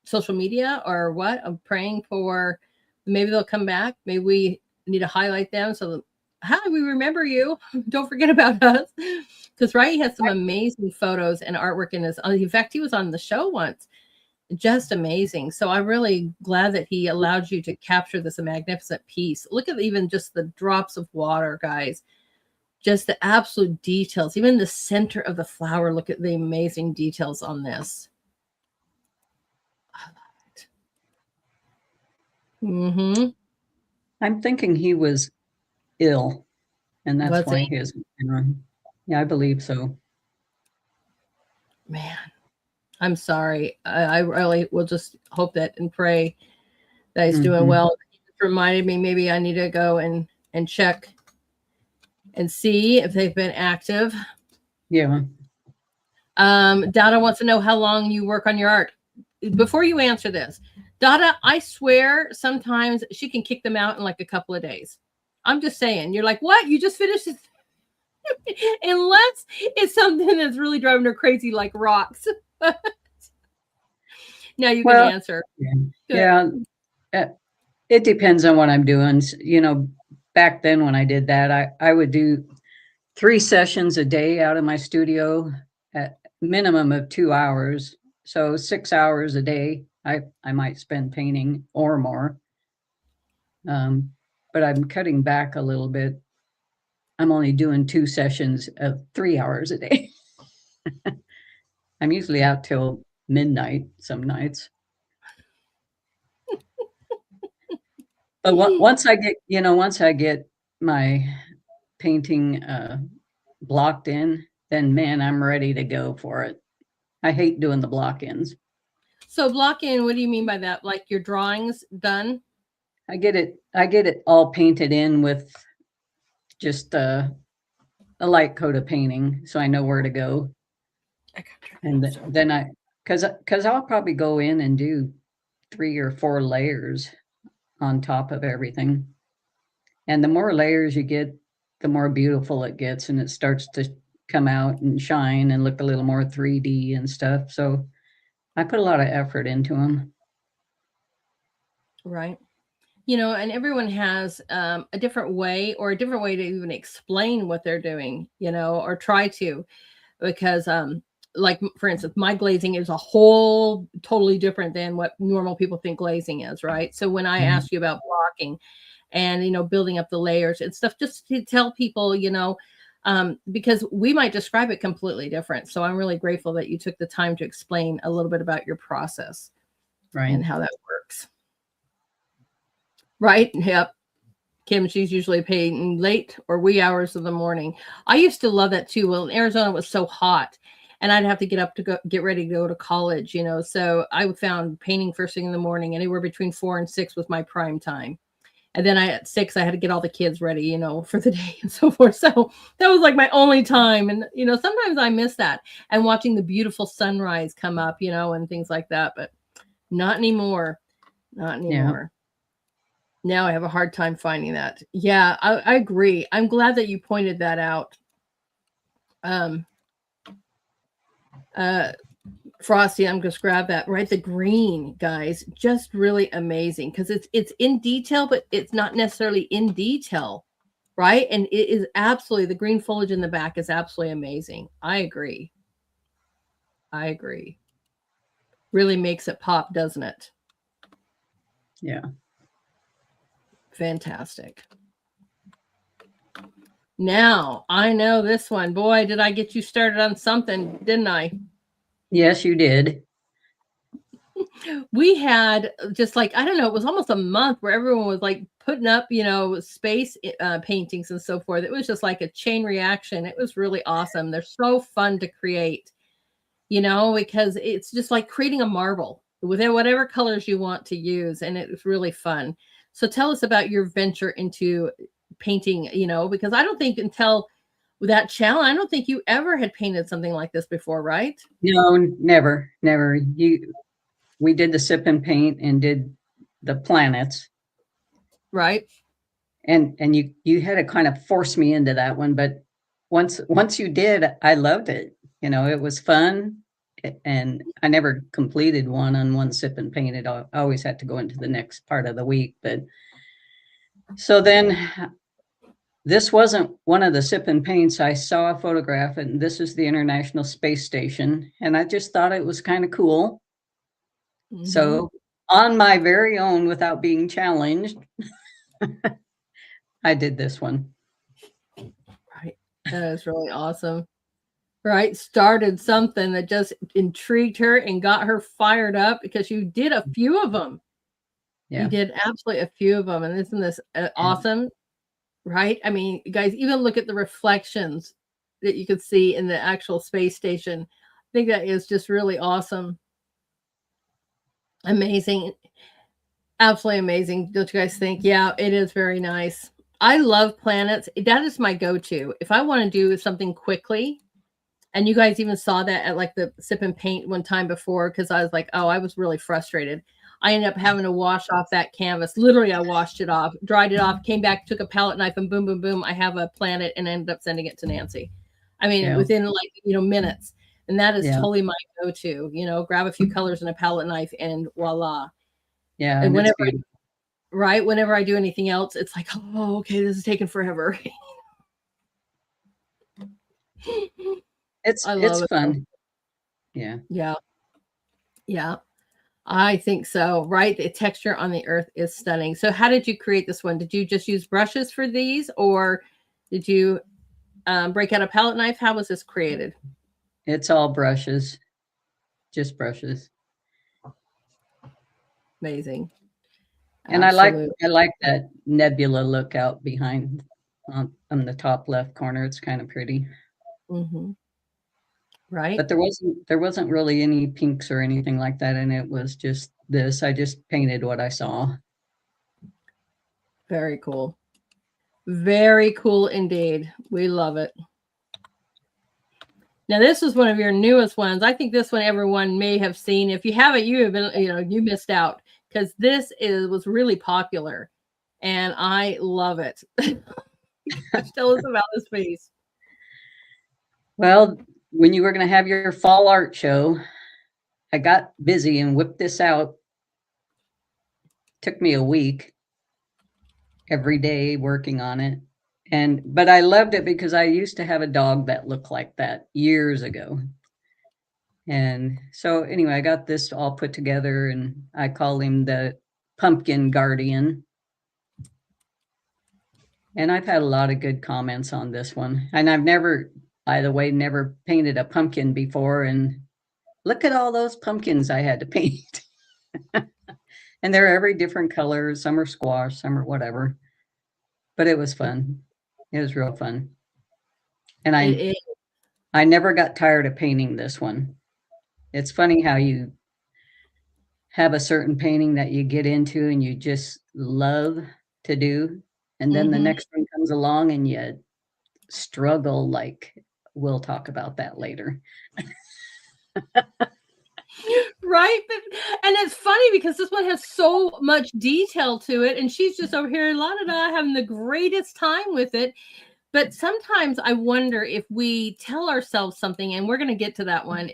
[SPEAKER 1] social media or what. I'm praying for, maybe they'll come back. Maybe we need to highlight them. So, hi, we remember you. Don't forget about us. Because, right, he has some amazing photos and artwork in his. In fact, he was on the show once. Just amazing. So I'm really glad that he allowed you to capture this magnificent piece. Look at even just the drops of water, guys. Just the absolute details. Even the center of the flower. Look at the amazing details on this. I love it.
[SPEAKER 2] I'm thinking he was ill, and that's why he isn't. Yeah, I believe so.
[SPEAKER 1] Man. I'm sorry. I really will just hope that and pray that he's doing well. He just reminded me maybe I need to go and check and see if they've been active.
[SPEAKER 2] Yeah.
[SPEAKER 1] Dada wants to know how long you work on your art. Before you answer this, Dada, I swear sometimes she can kick them out in like a couple of days. I'm just saying. You're like, what? You just finished it? Unless it's something that's really driving her crazy, like rocks. Now you can answer.
[SPEAKER 2] Yeah. It depends on what I'm doing. Back then when I did that, I would do 3 sessions a day out of my studio at minimum of 2 hours. So 6 hours a day, I might spend painting or more. But I'm cutting back a little bit. I'm only doing 2 sessions of 3 hours a day. I'm usually out till midnight some nights. But once I get my painting blocked in, then man, I'm ready to go for it. I hate doing the block ins.
[SPEAKER 1] So block in, what do you mean by that? Like your drawings done?
[SPEAKER 2] I get it all painted in with just a light coat of painting, so I know where to go. And then because I'll probably go in and do 3 or 4 layers on top of everything. And the more layers you get, the more beautiful it gets, and it starts to come out and shine and look a little more 3D and stuff. So I put a lot of effort into them.
[SPEAKER 1] Right. You know, and everyone has a different way or a different way to even explain what they're doing, you know, or try to, because like for instance, my glazing is a whole totally different than what normal people think glazing is, right? So when I asked you about blocking and, you know, building up the layers and stuff, just to tell people, you know, because we might describe it completely different. So I'm really grateful that you took the time to explain a little bit about your process
[SPEAKER 2] Right.
[SPEAKER 1] and how that works. Right. Yep. Kim, she's usually painting late or wee hours of the morning. I used to love that too. Well, in Arizona, it was so hot and I'd have to get up to go get ready to go to college, you know. So I found painting first thing in the morning, anywhere between 4 and 6 was my prime time. And then at 6, I had to get all the kids ready, you know, for the day and so forth. So that was like my only time. And, you know, sometimes I miss that and watching the beautiful sunrise come up, you know, and things like that. But not anymore. Not anymore. Now I have a hard time finding that. Yeah, I agree. I'm glad that you pointed that out. Frosty, I'm just grab that, right? The green, guys, just really amazing because it's in detail, but it's not necessarily in detail, right? And it is absolutely, the green foliage in the back is absolutely amazing. I agree. Really makes it pop, doesn't it?
[SPEAKER 2] Yeah.
[SPEAKER 1] Fantastic. Now, I know this one. Boy, did I get you started on something, didn't I?
[SPEAKER 2] Yes, you did.
[SPEAKER 1] We had just like, I don't know, it was almost a month where everyone was like putting up, you know, space paintings and so forth. It was just like a chain reaction. It was really awesome. They're so fun to create, you know, because it's just like creating a marble with whatever colors you want to use. And it was really fun. So tell us about your venture into painting, you know, because I don't think until that challenge, I don't think you ever had painted something like this before, right?
[SPEAKER 2] No, never. We did the sip and paint and did the planets.
[SPEAKER 1] Right.
[SPEAKER 2] And you had to kind of force me into that one, but once you did, I loved it. You know, it was fun, and I never completed one on one sip and paint. I always had to go into the next part of the week. But so then this wasn't one of the sip and paints. I saw a photograph, and this is the International Space Station, and I just thought it was kind of cool. So on my very own, without being challenged, I did this one.
[SPEAKER 1] Right. That is really awesome. Right. Started something that just intrigued her and got her fired up because you did a few of them.
[SPEAKER 2] Yeah.
[SPEAKER 1] You did absolutely a few of them. And isn't this awesome? Right. I mean, you guys, even look at the reflections that you could see in the actual space station. I think that is just really awesome. Amazing. Absolutely amazing. Don't you guys think? Yeah, it is very nice. I love planets. That is my go-to. If I want to do something quickly, and you guys even saw that at like the sip and paint one time before, because I was like, oh, I was really frustrated. I ended up having to wash off that canvas. Literally, I washed it off, dried it off, came back, took a palette knife, and boom, boom, boom, I have a planet and ended up sending it to Nancy. I mean, within like, you know, minutes. And that is totally my go-to, you know, grab a few colors and a palette knife and voila.
[SPEAKER 2] Yeah.
[SPEAKER 1] And whenever I do anything else, it's like, oh, okay, this is taking forever.
[SPEAKER 2] It's fun. Yeah.
[SPEAKER 1] Yeah. Yeah. I think so. Right. The texture on the earth is stunning. So how did you create this one? Did you just use brushes for these or did you break out a palette knife? How was this created?
[SPEAKER 2] It's all brushes, just brushes.
[SPEAKER 1] Amazing.
[SPEAKER 2] And I like that nebula look out behind on the top left corner. It's kind of pretty.
[SPEAKER 1] Mm-hmm. Right?
[SPEAKER 2] But there wasn't really any pinks or anything like that, and it was just this. I just painted what I saw.
[SPEAKER 1] Very cool. Very cool indeed. We love it. Now, this is one of your newest ones. I think this one everyone may have seen. If you haven't, you have been, you missed out, because this was really popular, and I love it. Tell us about this piece.
[SPEAKER 2] Well, when you were going to have your fall art show, I got busy and whipped this out. Took me a week every day working on it. But I loved it because I used to have a dog that looked like that years ago. And so anyway, I got this all put together and I call him the pumpkin guardian. And I've had a lot of good comments on this one. And I've never, by the way, never painted a pumpkin before. And look at all those pumpkins I had to paint. And they're every different color. Some are squash, some are whatever. But it was fun. It was real fun. And I never got tired of painting this one. It's funny how you have a certain painting that you get into and you just love to do. And then the next one comes along and you struggle, like we'll talk about that later.
[SPEAKER 1] Right? And it's funny because this one has so much detail to it, and she's just over here, la da da, having the greatest time with it. But sometimes I wonder if we tell ourselves something, and we're going to get to that one,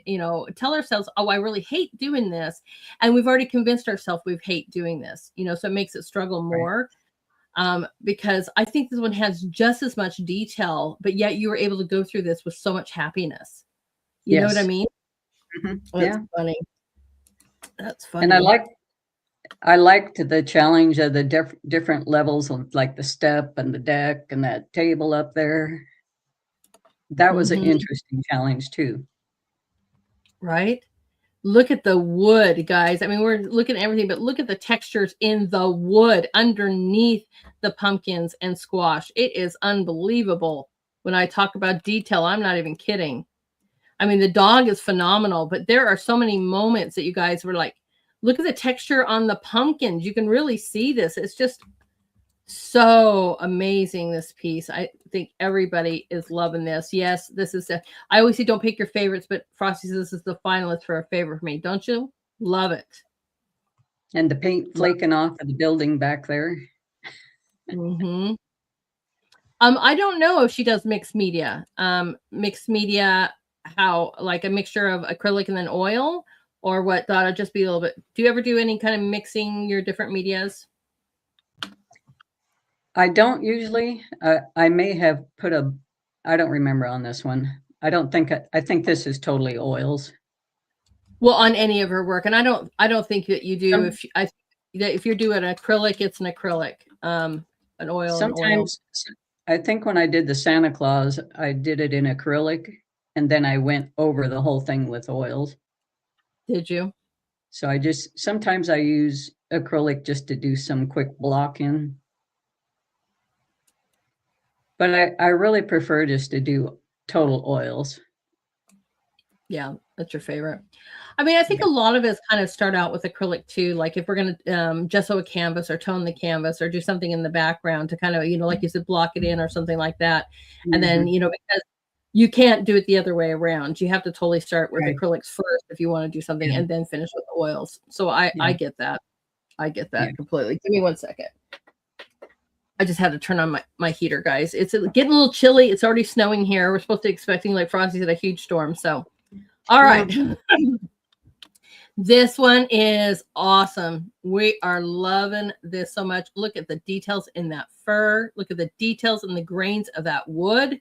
[SPEAKER 1] tell ourselves, oh, I really hate doing this. And we've already convinced ourselves we hate doing this, so it makes it struggle more. Right. Because I think this one has just as much detail, but yet you were able to go through this with so much happiness. You know what I mean?
[SPEAKER 2] Mm-hmm.
[SPEAKER 1] That's funny. That's funny.
[SPEAKER 2] And I liked the challenge of the different levels of like the step and the deck and that table up there. That was an interesting challenge too.
[SPEAKER 1] Right? Look at the wood, guys. I mean, we're looking at everything, but look at the textures in the wood underneath the pumpkins and squash. It is unbelievable. When I talk about detail, I'm not even kidding. I mean, the dog is phenomenal, but there are so many moments that you guys were like, look at the texture on the pumpkins. You can really see this. It's just so amazing, this piece. I think everybody is loving this. Yes, this is I always say don't pick your favorites, but Frosty says this is the finalist for a favorite for me. Don't you? Love it.
[SPEAKER 2] And the paint flaking off of the building back there.
[SPEAKER 1] I don't know if she does mixed media. Mixed media, how, like a mixture of acrylic and then oil, or what? That'll just be a little bit. Do you ever do any kind of mixing your different medias?
[SPEAKER 2] I don't usually. I may have put I don't remember on this one. I don't think, I think this is totally oils.
[SPEAKER 1] Well, on any of her work. And I don't think that you do. If you're doing an acrylic, it's an acrylic, an oil.
[SPEAKER 2] Sometimes, I think when I did the Santa Claus, I did it in acrylic and then I went over the whole thing with oils.
[SPEAKER 1] Did you?
[SPEAKER 2] So sometimes I use acrylic just to do some quick blocking. But I really prefer just to do total oils.
[SPEAKER 1] Yeah, that's your favorite. I mean, I think a lot of us kind of start out with acrylic too. Like if we're going to gesso a canvas or tone the canvas or do something in the background to kind of, like you said, block it in or something like that. And then, because you can't do it the other way around. You have to totally start with acrylics first if you want to do something and then finish with the oils. So I get that. I get that completely. Give me 1 second. I just had to turn on my heater, guys. It's getting a little chilly. It's already snowing here. We're supposed to be expecting, like Frosty said, a huge storm. So, all right. This one is awesome. We are loving this so much. Look at the details in that fur. Look at the details in the grains of that wood.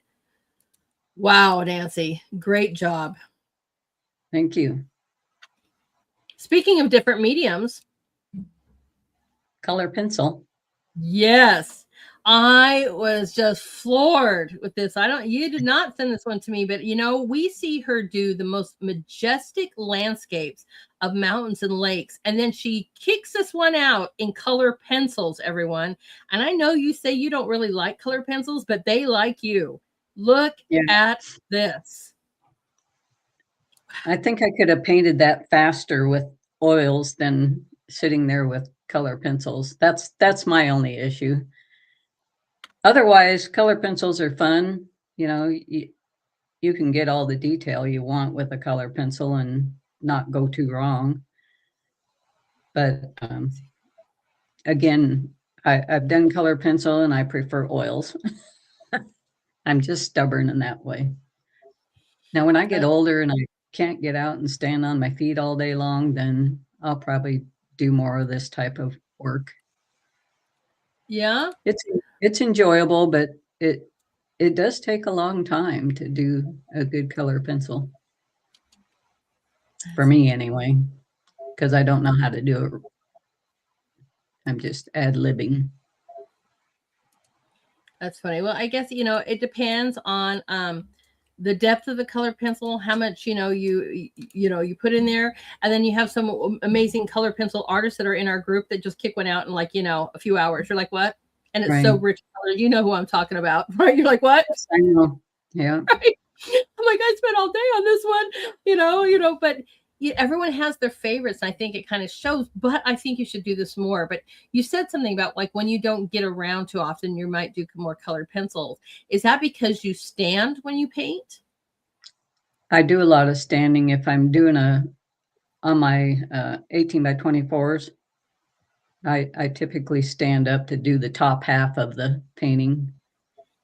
[SPEAKER 1] Wow, Nancy, great job.
[SPEAKER 2] Thank you.
[SPEAKER 1] Speaking of different mediums.
[SPEAKER 2] Color pencil.
[SPEAKER 1] Yes. I was just floored with this. You did not send this one to me, but we see her do the most majestic landscapes of mountains and lakes. And then she kicks this one out in color pencils, everyone. And I know you say you don't really like color pencils, but they like you. Look at this.
[SPEAKER 2] I think I could have painted that faster with oils than sitting there with color pencils. That's my only issue. Otherwise, color pencils are fun. You know, you can get all the detail you want with a color pencil and not go too wrong. But again, I've done color pencil and I prefer oils. I'm just stubborn in that way. Now, when I get older and I can't get out and stand on my feet all day long, then I'll probably do more of this type of work.
[SPEAKER 1] Yeah.
[SPEAKER 2] It's enjoyable, but it does take a long time to do a good color pencil. For me anyway, because I don't know how to do it. I'm just ad-libbing.
[SPEAKER 1] That's funny. Well, I guess, it depends on the depth of the color pencil, how much, you put in there. And then you have some amazing color pencil artists that are in our group that just kick one out in like, a few hours. You're like, what? And it's so
[SPEAKER 2] Right.
[SPEAKER 1] rich color. You know who I'm talking about, right? You're like, what?
[SPEAKER 2] Yes, I know. Yeah.
[SPEAKER 1] Right? I'm like, I spent all day on this one, but everyone has their favorites. And I think it kind of shows, but I think you should do this more. But you said something about like when you don't get around too often, you might do more colored pencils. Is that because you stand when you paint?
[SPEAKER 2] I do a lot of standing if I'm doing on my 18 by 24s. I typically stand up to do the top half of the painting.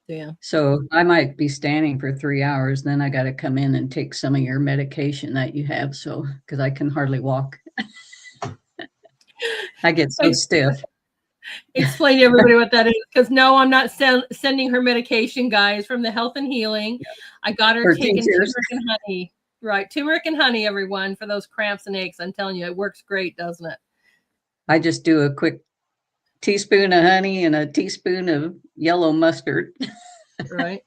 [SPEAKER 1] Yeah.
[SPEAKER 2] So I might be standing for 3 hours, then I got to come in and take some of your medication that you have. So, because I can hardly walk, I get so stiff.
[SPEAKER 1] Explain to everybody what that is, because no, I'm not sending her medication, guys, from the Health and Healing. I got her taking turmeric and honey. Right, turmeric and honey, everyone, for those cramps and aches. I'm telling you, it works great, doesn't it?
[SPEAKER 2] I just do a quick teaspoon of honey and a teaspoon of yellow mustard.
[SPEAKER 1] Right.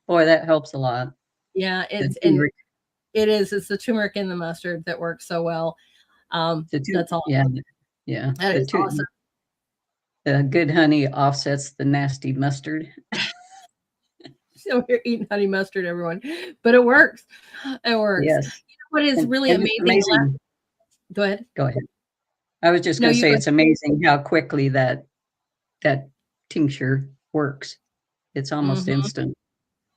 [SPEAKER 2] Boy, that helps a lot.
[SPEAKER 1] Yeah, it is. It's the turmeric and the mustard that works so well. That's all.
[SPEAKER 2] Yeah.
[SPEAKER 1] That is awesome.
[SPEAKER 2] The good honey offsets the nasty mustard.
[SPEAKER 1] So we're eating honey mustard, everyone, but it works. It works.
[SPEAKER 2] Yes.
[SPEAKER 1] You know what is really amazing? Go ahead.
[SPEAKER 2] Go ahead. I was just going to say it's amazing how quickly that tincture works. It's almost instant.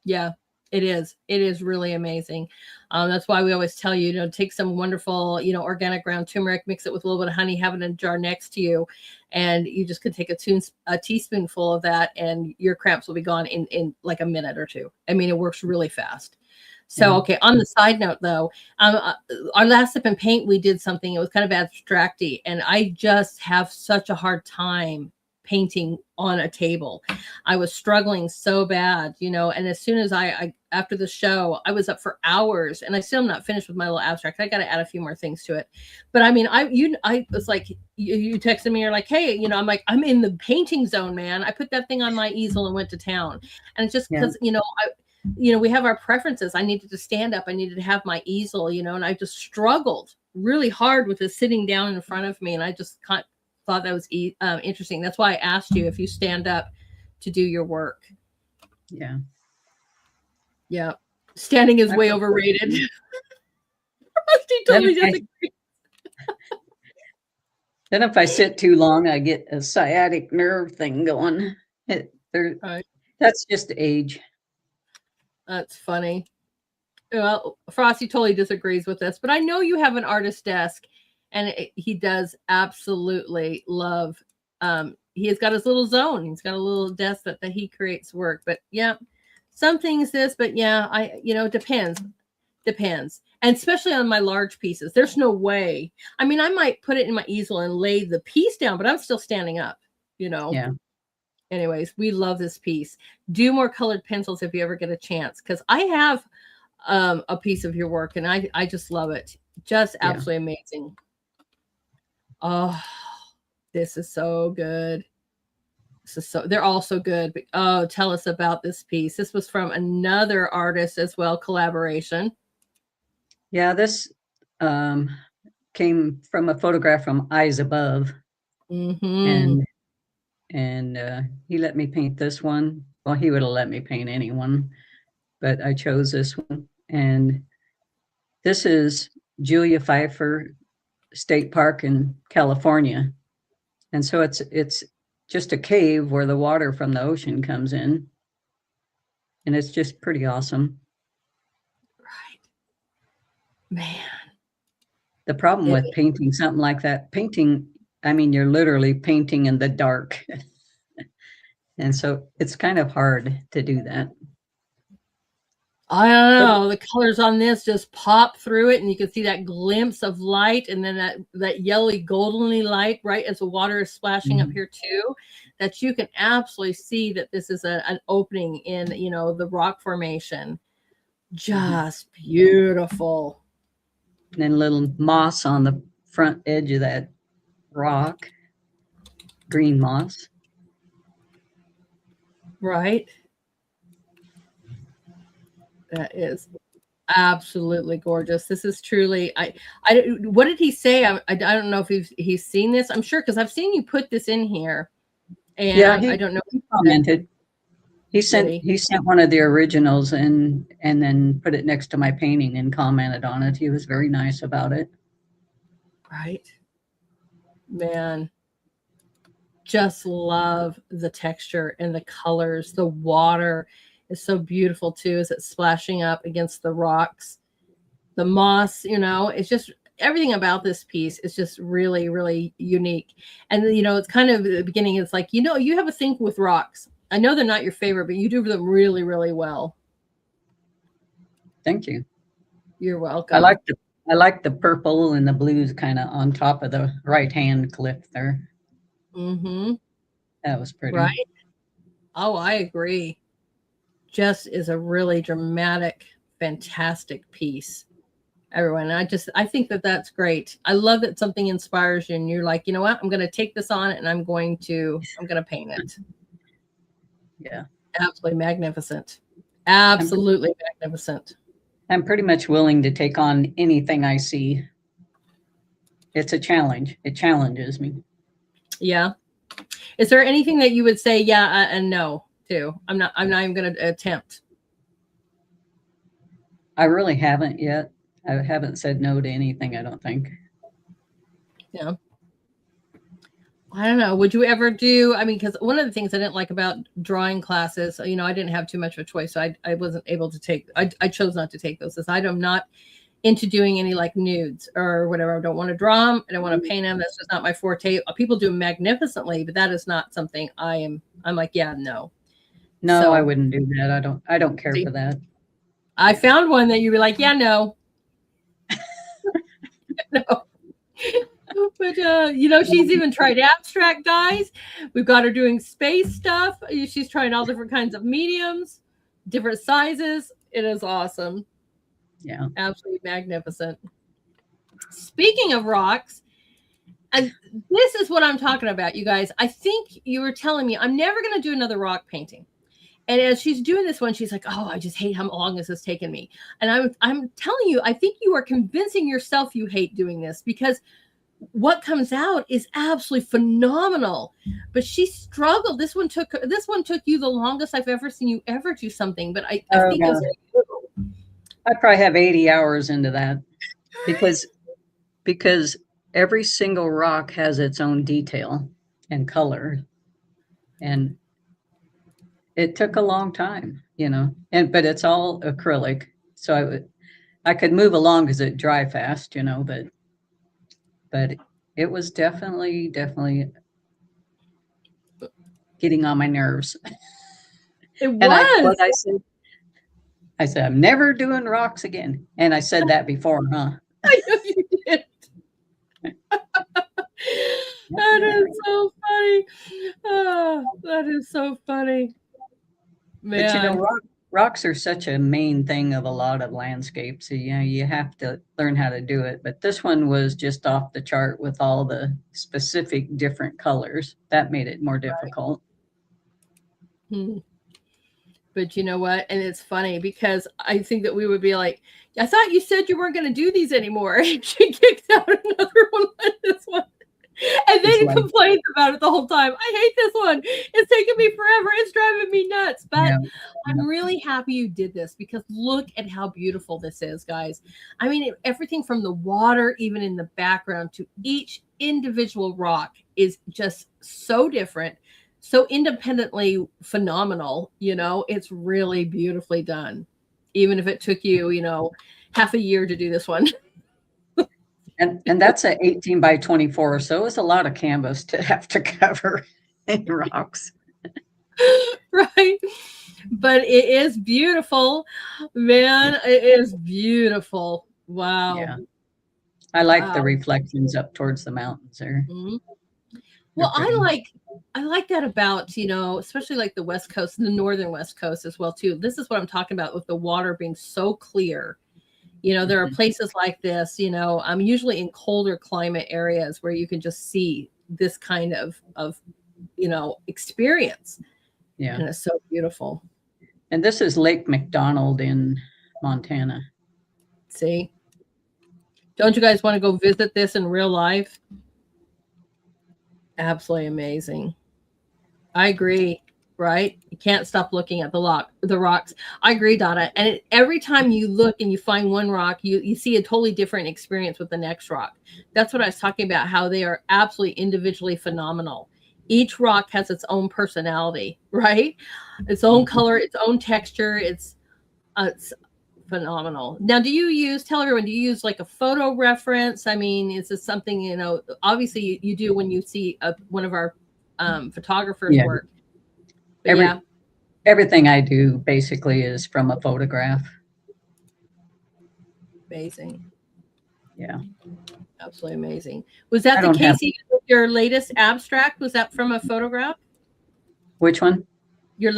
[SPEAKER 1] Yeah, it is. It is really amazing. That's why we always tell you, take some wonderful, organic ground turmeric, mix it with a little bit of honey, have it in a jar next to you. And you just could take a teaspoonful of that and your cramps will be gone in like a minute or two. I mean, it works really fast. So, okay. On the side note, though, our last sip and paint, we did something. It was kind of abstracty, and I just have such a hard time painting on a table. I was struggling so bad, and as soon as I after the show, I was up for hours, and I still am not finished with my little abstract. I got to add a few more things to it. But I mean, I was like, you texted me, you're like, hey, I'm like, I'm in the painting zone, man. I put that thing on my easel and went to town, and it's just because we have our preferences. I needed to stand up. I needed to have my easel, and I just struggled really hard with it sitting down in front of me. And I just thought that was interesting. That's why I asked you if you stand up to do your work.
[SPEAKER 2] Yeah.
[SPEAKER 1] Yeah. Standing is way overrated. She totally disagrees.
[SPEAKER 2] Then if I sit too long, I get a sciatic nerve thing going. That's just age.
[SPEAKER 1] That's funny. Well, Frosty totally disagrees with this, but I know you have an artist desk, and he does absolutely love. He has got his little zone. He's got a little desk that he creates work. But yeah, some things but yeah, depends, and especially on my large pieces. There's no way. I mean, I might put it in my easel and lay the piece down, but I'm still standing up.
[SPEAKER 2] Yeah.
[SPEAKER 1] Anyways, we love this piece. Do more colored pencils if you ever get a chance, because I have a piece of your work, and I just love it. Just absolutely amazing. Oh, this is so good. They're all so good. But, tell us about this piece. This was from another artist as well, collaboration.
[SPEAKER 2] Yeah, this came from a photograph from Eyes Above.
[SPEAKER 1] Mm-hmm.
[SPEAKER 2] And he let me paint this one. Well, he would have let me paint anyone, but I chose this one. And This is Julia Pfeiffer State Park in California. And so it's just a cave where the water from the ocean comes in. And it's just pretty awesome.
[SPEAKER 1] Right. Man.
[SPEAKER 2] The problem with painting something like that, I mean, you're literally painting in the dark. And so it's kind of hard to do that.
[SPEAKER 1] I don't know. The colors on this just pop through it, and you can see that glimpse of light, and then that yellowy, goldenly light right as the water is splashing up here too. That you can absolutely see that this is an opening in the rock formation. Just beautiful.
[SPEAKER 2] And then little moss on the front edge of that rock, green moss.
[SPEAKER 1] Right. That is absolutely gorgeous. This is truly, what did he say? I don't know if he's seen this. I'm sure, because I've seen you put this in here, and
[SPEAKER 2] yeah,
[SPEAKER 1] I don't know.
[SPEAKER 2] He commented. He sent one of the originals and then put it next to my painting and commented on it. He was very nice about it.
[SPEAKER 1] Right. Man. Just love the texture and the colors. The water is so beautiful too, as it's splashing up against the rocks. The moss, it's just everything about this piece is just really, really unique. And it's kind of the beginning. It's like, you have a thing with rocks. I know they're not your favorite, but you do them really, really well.
[SPEAKER 2] Thank you.
[SPEAKER 1] You're welcome.
[SPEAKER 2] I like the purple and the blues kind of on top of the right hand cliff there.
[SPEAKER 1] Mm-hmm.
[SPEAKER 2] That was pretty.
[SPEAKER 1] Right. Oh, I agree. Just is a really dramatic, fantastic piece. Everyone, I think that's great. I love that something inspires you and you're like, you know what, I'm going to take this on and I'm going to paint it.
[SPEAKER 2] Yeah.
[SPEAKER 1] Absolutely magnificent. Absolutely magnificent.
[SPEAKER 2] I'm pretty much willing to take on anything I see. It's a challenge. It challenges me.
[SPEAKER 1] Yeah. Is there anything that you would say yeah and no to? I'm not even going to attempt.
[SPEAKER 2] I really haven't yet. I haven't said no to anything, I don't think.
[SPEAKER 1] Yeah. I don't know. Would you ever do, because one of the things I didn't like about drawing classes, I didn't have too much of a choice. So I wasn't able to take, I chose not to take those. As I'm not into doing any like nudes or whatever. I don't want to draw them. I don't want to paint them. That's just not my forte. People do them magnificently, but that is not something I'm like, yeah, no.
[SPEAKER 2] No, so, I wouldn't do that. I don't care for that.
[SPEAKER 1] I found one that you'd be like, yeah, no. No. But she's even tried abstract dyes. We've got her doing space stuff. She's trying all different kinds of mediums, different sizes. It is awesome.
[SPEAKER 2] Yeah,
[SPEAKER 1] absolutely magnificent. Speaking of rocks, and this is what I'm talking about, you guys. I think you were telling me I'm never going to do another rock painting. And as she's doing this one, she's like, oh, I just hate how long this has taken me. And I'm telling you, I think you are convincing yourself you hate doing this, because what comes out is absolutely phenomenal. But she struggled. This one took you the longest I've ever seen you ever do something. But I think it was
[SPEAKER 2] I probably have 80 hours into that, because every single rock has its own detail and color, and it took a long time, but it's all acrylic, so I could move along because it dry fast, but it was definitely getting on my nerves.
[SPEAKER 1] It was.
[SPEAKER 2] I said, I'm never doing rocks again. And I said that before, huh?
[SPEAKER 1] I know you did. That is so funny. Oh, that is so funny. Man.
[SPEAKER 2] But rocks are such a main thing of a lot of landscapes. So, you have to learn how to do it. But this one was just off the chart with all the specific different colors. That made it more difficult.
[SPEAKER 1] Right. But you know what? And it's funny because I think that we would be like, I thought you said you weren't going to do these anymore. She kicked out another one like this one. And then
[SPEAKER 2] It's
[SPEAKER 1] he
[SPEAKER 2] like,
[SPEAKER 1] complains about it the whole time. I hate this one. It's taking me forever. It's driving me nuts. But
[SPEAKER 2] yeah,
[SPEAKER 1] I'm
[SPEAKER 2] yeah.
[SPEAKER 1] really happy you did this because look at how beautiful this is, guys. I mean, everything from the water, even in the background, to each individual rock is just so different, so independently phenomenal. It's really beautifully done. Even if it took you, half a year to do this one.
[SPEAKER 2] And that's a 18 by 24, so it's a lot of canvas to have to cover in rocks.
[SPEAKER 1] Right? But it is beautiful, man. It is beautiful. Wow.
[SPEAKER 2] Yeah. I like the
[SPEAKER 1] Wow.
[SPEAKER 2] reflections up towards the mountains there.
[SPEAKER 1] Mhm.
[SPEAKER 2] They're
[SPEAKER 1] Well, I
[SPEAKER 2] pretty.
[SPEAKER 1] like that about, especially like the West Coast, the northern West Coast as well too. This is what I'm talking about with the water being so clear. There are
[SPEAKER 2] Mhm.
[SPEAKER 1] places like this, I'm usually in colder climate areas where you can just see this kind of experience.
[SPEAKER 2] Yeah.
[SPEAKER 1] And it's so beautiful.
[SPEAKER 2] And this is Lake McDonald in Montana.
[SPEAKER 1] See? Don't you guys want to go visit this in real life? Absolutely amazing. I agree. Right? You can't stop looking at the rocks. I agree, Donna. And every time you look and you find one rock, you see a totally different experience with the next rock. That's what I was talking about, how they are absolutely individually phenomenal. Each rock has its own personality, right? Its own
[SPEAKER 2] Mhm.
[SPEAKER 1] color, its own texture. It's phenomenal. Now, tell everyone, do you use like a photo reference? I mean, is this something, obviously you do when you see one of our photographers
[SPEAKER 2] Yeah.
[SPEAKER 1] work, but
[SPEAKER 2] Every
[SPEAKER 1] yeah,
[SPEAKER 2] everything I do basically is from a photograph.
[SPEAKER 1] amazing.
[SPEAKER 2] Yeah.
[SPEAKER 1] Absolutely amazing. Was that
[SPEAKER 2] I
[SPEAKER 1] the
[SPEAKER 2] don't have
[SPEAKER 1] case even with your latest abstract? Was that from a photograph?
[SPEAKER 2] which one?
[SPEAKER 1] Your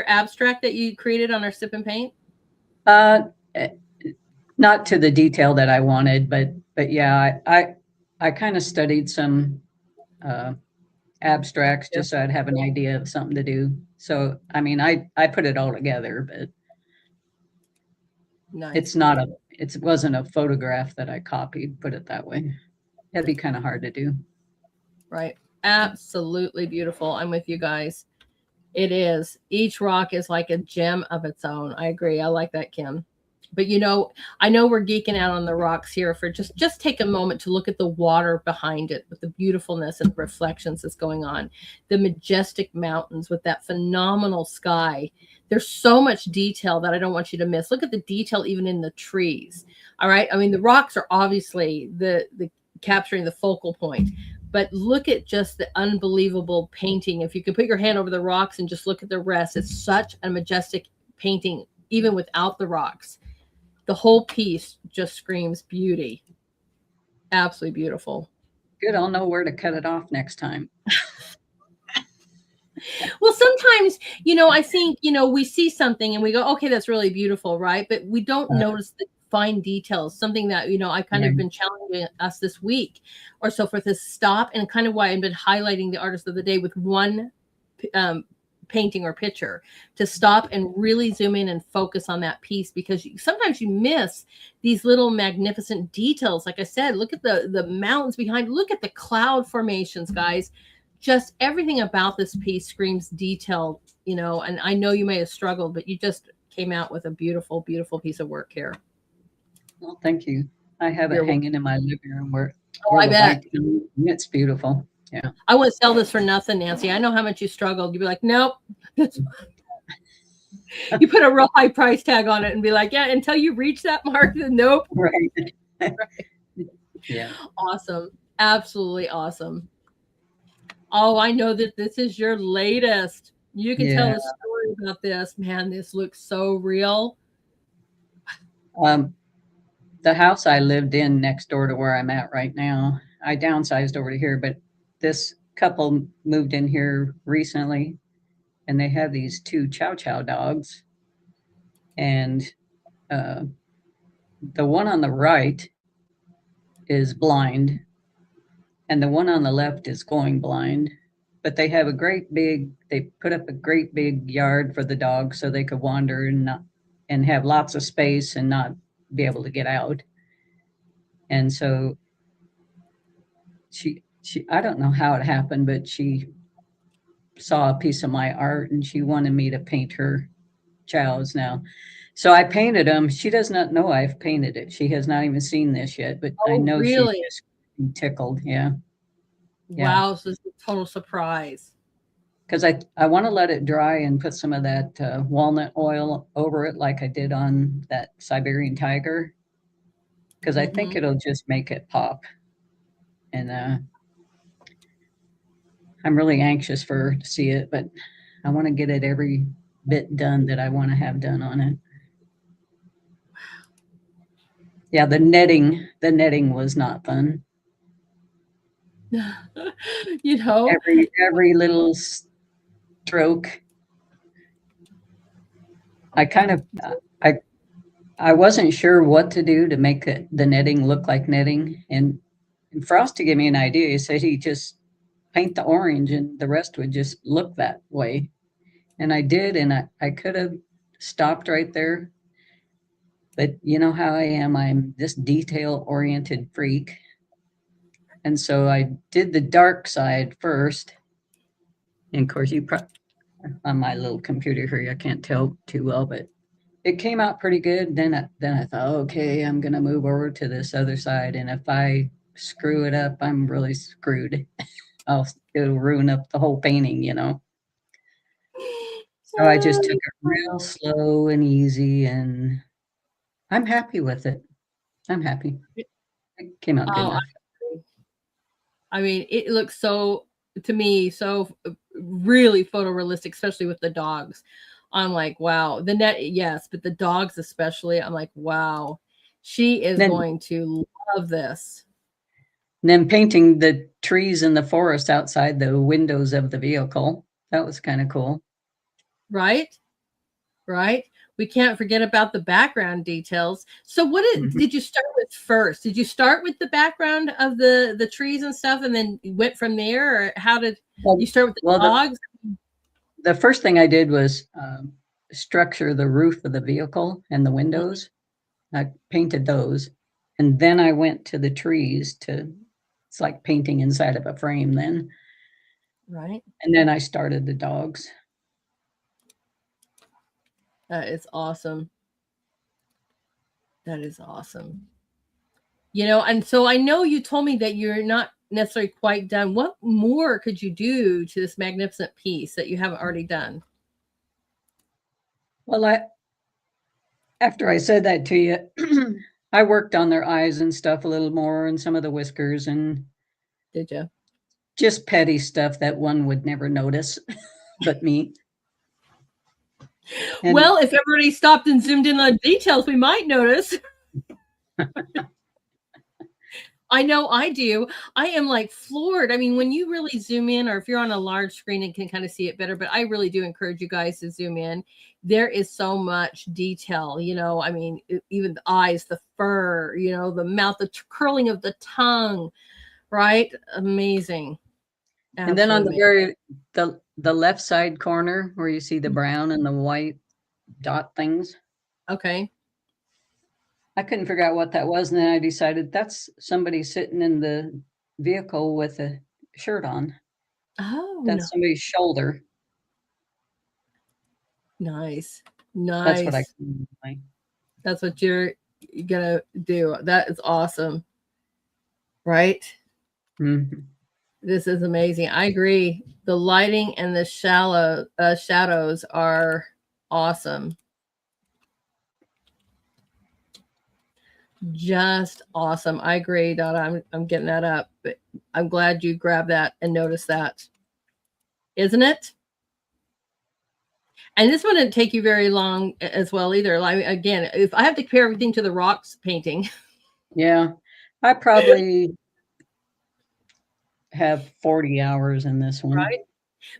[SPEAKER 1] abstract that you created on our sip and paint?
[SPEAKER 2] Uh eh, not to the detail that I wanted, but yeah, I kind of studied some uh abstracts
[SPEAKER 1] Yeah.
[SPEAKER 2] just so I'd have an idea of something to do. So I mean I put it all together, but
[SPEAKER 1] Nice.
[SPEAKER 2] it's not a it wasn't a photograph that I copied, put it that way. That'd be kind of hard to do.
[SPEAKER 1] Right. Absolutely beautiful. I'm with you guys. It is. Each rock is like a gem of its own. I agree. I like that, Kim. But I know we're geeking out on the rocks here for just take a moment to look at the water behind it with the beautifulness and reflections that's going on. The majestic mountains with that phenomenal sky. There's so much detail that I don't want you to miss. Look at the detail even in the trees. All right. I mean, the rocks are obviously the capturing the focal point, but look at just the unbelievable painting. If you can put your hand over the rocks and just look at the rest, it's such a majestic painting, even without the rocks. The whole piece just screams beauty. Absolutely beautiful.
[SPEAKER 2] Good, I'll know where to cut it off next time.
[SPEAKER 1] Well, sometimes, I think, we see something and we go, okay, that's really beautiful, right? But we don't
[SPEAKER 2] Uh,
[SPEAKER 1] notice the fine details, something that, I kind of
[SPEAKER 2] right.
[SPEAKER 1] been challenging us this week or so forth is stop, and kind of why I've been highlighting the artist of the day with one um, painting or picture, to stop and really zoom in and focus on that piece, because sometimes you miss these little magnificent details. Like I said, look at the mountains behind, look at the cloud formations, guys. Just everything about this piece screams detail, and I know you may have struggled, but you just came out with a beautiful, beautiful piece of work here.
[SPEAKER 2] Well, thank you. I have it
[SPEAKER 1] You're welcome.
[SPEAKER 2] hanging in my living room
[SPEAKER 1] Oh,
[SPEAKER 2] where
[SPEAKER 1] I
[SPEAKER 2] the
[SPEAKER 1] bet.
[SPEAKER 2] light comes, and it's beautiful. Yeah.
[SPEAKER 1] I wouldn't sell this for nothing, Nancy. I know how much you struggled. You'd be like, nope. You put a real high price tag on it and be like, yeah, until you reach that mark, then nope.
[SPEAKER 2] Right. Yeah.
[SPEAKER 1] Awesome. Absolutely awesome. Oh, I know that this is your latest. You can tell
[SPEAKER 2] Yeah.
[SPEAKER 1] the story about this. Man, this looks so real.
[SPEAKER 2] Um, the house I lived in next door to where I'm at right now, I downsized over to here, but this couple moved in here recently and they have these two chow chow dogs. And uh, the one on the right is blind and the one on the left is going blind. But they put up a great big yard for the dogs so they could wander and have lots of space and not be able to get out. And so I don't know how it happened, but she saw a piece of my art and she wanted me to paint her chows now. So I painted them. She does not know I've painted it. She has not even seen this yet, but I
[SPEAKER 1] Oh,
[SPEAKER 2] know she's
[SPEAKER 1] really?
[SPEAKER 2] just tickled. Yeah. Yeah.
[SPEAKER 1] Wow. So it's a total surprise.
[SPEAKER 2] Because I want to let it dry and put some of that walnut oil over it like I did on that Siberian tiger. Because I think
[SPEAKER 1] Mm-hmm.
[SPEAKER 2] it'll just make it pop. And I'm really anxious for her to see it, but I want to get it every bit done that I want to have done on it. Yeah, the netting was not fun.
[SPEAKER 1] You know,
[SPEAKER 2] Every little stroke, I kind of I I wasn't sure what to do to make the netting look like netting, and Frosty gave me an idea. He said he just paint the orange and the rest would just look that way. And I did, and I could have stopped right there. But you know how I am. I'm this detail oriented freak. And so I did the dark side first. And of course, on my little computer here, I can't tell too well, but it came out pretty good. Then I thought, okay, I'm gonna move over to this other side, and if I screw it up, I'm really screwed. It'll ruin up the whole painting, you know. So I just took it real slow and easy, and I'm happy with it. I'm happy. It came out good
[SPEAKER 1] oh,
[SPEAKER 2] enough.
[SPEAKER 1] I mean, it looks so, to me, so really photorealistic, especially with the dogs. I'm like, wow. The net, yes, but the dogs especially, I'm like, wow, she is
[SPEAKER 2] Then
[SPEAKER 1] going to love this.
[SPEAKER 2] then painting the trees in the forest outside the windows of the vehicle. That was kind of cool.
[SPEAKER 1] Right? Right? We can't forget about the background details. So
[SPEAKER 2] Mhm.
[SPEAKER 1] did you start with first? Did you start with the background of the trees and stuff and then you went from there, or how did you
[SPEAKER 2] Well,
[SPEAKER 1] start with the
[SPEAKER 2] well,
[SPEAKER 1] dogs?
[SPEAKER 2] the first thing I did was structure the roof of the vehicle and the windows. I painted those, and then I went to the trees to. It's like painting inside of a frame then,
[SPEAKER 1] Right?
[SPEAKER 2] and then I started the dogs.
[SPEAKER 1] That is awesome. That is awesome. You know, and so I know you told me that you're not necessarily quite done. What more could you do to this magnificent piece that you haven't already done?
[SPEAKER 2] Well, after I said that to you, I worked on their eyes and stuff a little more, and some of the whiskers, and
[SPEAKER 1] Did you?
[SPEAKER 2] just petty stuff that one would never notice, but me. And
[SPEAKER 1] Well, if everybody stopped and zoomed in on details, we might notice. I know I do. I am like floored. I mean, when you really zoom in, or if you're on a large screen and can kind of see it better, but I really do encourage you guys to zoom in. There is so much detail, you know. I mean, even the eyes, the fur, you know, the mouth, the curling of the tongue, right? Amazing.
[SPEAKER 2] and then on
[SPEAKER 1] Absolutely
[SPEAKER 2] the
[SPEAKER 1] amazing.
[SPEAKER 2] the left side corner where you see the brown and the white dot things,
[SPEAKER 1] Okay.
[SPEAKER 2] I couldn't figure out what that was, and then I decided that's somebody sitting in the vehicle with a shirt on.
[SPEAKER 1] Oh, no.
[SPEAKER 2] That's somebody's shoulder.
[SPEAKER 1] Nice.
[SPEAKER 2] That's what I
[SPEAKER 1] Nice.
[SPEAKER 2] like.
[SPEAKER 1] That's what you're gonna do. That is awesome. Right?
[SPEAKER 2] Mhm.
[SPEAKER 1] This is amazing. I agree. The lighting and the shallow shadows are awesome. Just awesome. I agree, Donna. I'm getting that up, but I'm glad you grabbed that and noticed that. Isn't it? And this one didn't take you very long as well either. Like again, if I have to compare everything to the rocks painting,
[SPEAKER 2] Yeah. I probably have 40 hours in this one.
[SPEAKER 1] right?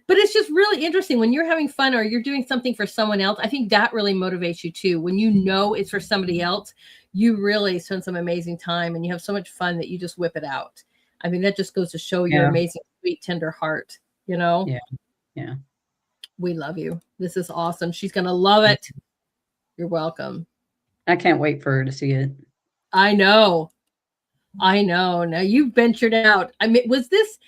[SPEAKER 1] But it's just really interesting when you're having fun or you're doing something for someone else. I think that really motivates you too. When you know it's for somebody else, you really spend some amazing time and you have so much fun that you just whip it out. I mean, that just goes to show your
[SPEAKER 2] Yeah.
[SPEAKER 1] amazing, sweet, tender heart. You know,
[SPEAKER 2] Yeah. Yeah.
[SPEAKER 1] we love you. This is awesome. She's going to love it. You're welcome.
[SPEAKER 2] I can't wait for her to see it.
[SPEAKER 1] I know. I know. Now you've ventured out. I mean, was this,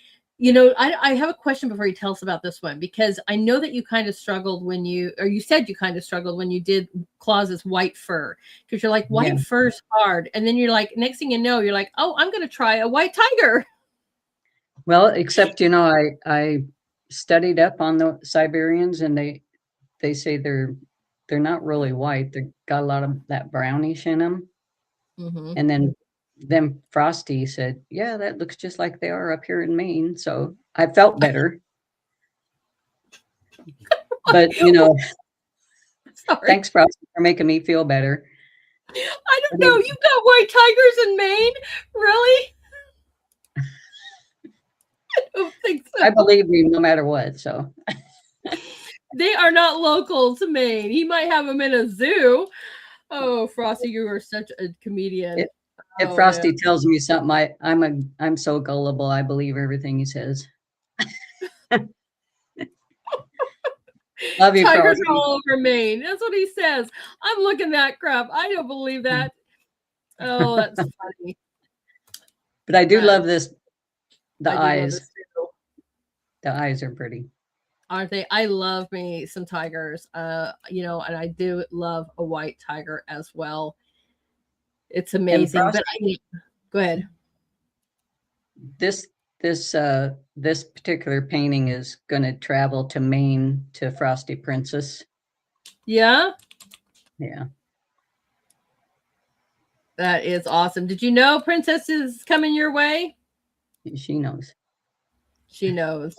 [SPEAKER 1] I have a question before you tell us about this one, because I know that you kind of struggled when you said you kind of struggled when you did Claus's white fur, because you're like,
[SPEAKER 2] Yeah.
[SPEAKER 1] white fur's hard. And then you're like, next thing you know, you're like, oh, I'm going to try a white tiger.
[SPEAKER 2] Well, except, I studied up on the Siberians, and they say they're not really white. They got a lot of that brownish in them.
[SPEAKER 1] Mm-hmm.
[SPEAKER 2] And then Frosty said, "Yeah, that looks just like they are up here in Maine." So I felt better. But,
[SPEAKER 1] Sorry.
[SPEAKER 2] thanks, Frosty, for making me feel better.
[SPEAKER 1] I
[SPEAKER 2] I
[SPEAKER 1] don't know.
[SPEAKER 2] mean,
[SPEAKER 1] You've got white tigers in Maine? Really? I don't think
[SPEAKER 2] I
[SPEAKER 1] so.
[SPEAKER 2] believe you no matter what. So
[SPEAKER 1] They are not local to Maine. He might have them in a zoo. Oh, Frosty, you are such a comedian.
[SPEAKER 2] if, if
[SPEAKER 1] Oh man.
[SPEAKER 2] Frosty tells me something, I'm so gullible. I believe everything he says. Love you,
[SPEAKER 1] Tigers are
[SPEAKER 2] Frosty.
[SPEAKER 1] all over Maine. That's what he says. I'm looking that crap. I don't believe that. Oh, that's funny.
[SPEAKER 2] But I do
[SPEAKER 1] That
[SPEAKER 2] love this. The
[SPEAKER 1] I do love this
[SPEAKER 2] eyes.
[SPEAKER 1] too.
[SPEAKER 2] The eyes are pretty.
[SPEAKER 1] Aren't they? I love me some tigers. And I do love a white tiger as well. It's
[SPEAKER 2] And
[SPEAKER 1] amazing. But
[SPEAKER 2] Frosty,
[SPEAKER 1] go ahead.
[SPEAKER 2] this this particular painting is going to travel to Maine to Frosty Princess.
[SPEAKER 1] Yeah,
[SPEAKER 2] Yeah.
[SPEAKER 1] that is awesome. Did you know Princess is coming your way?
[SPEAKER 2] She knows.
[SPEAKER 1] She knows.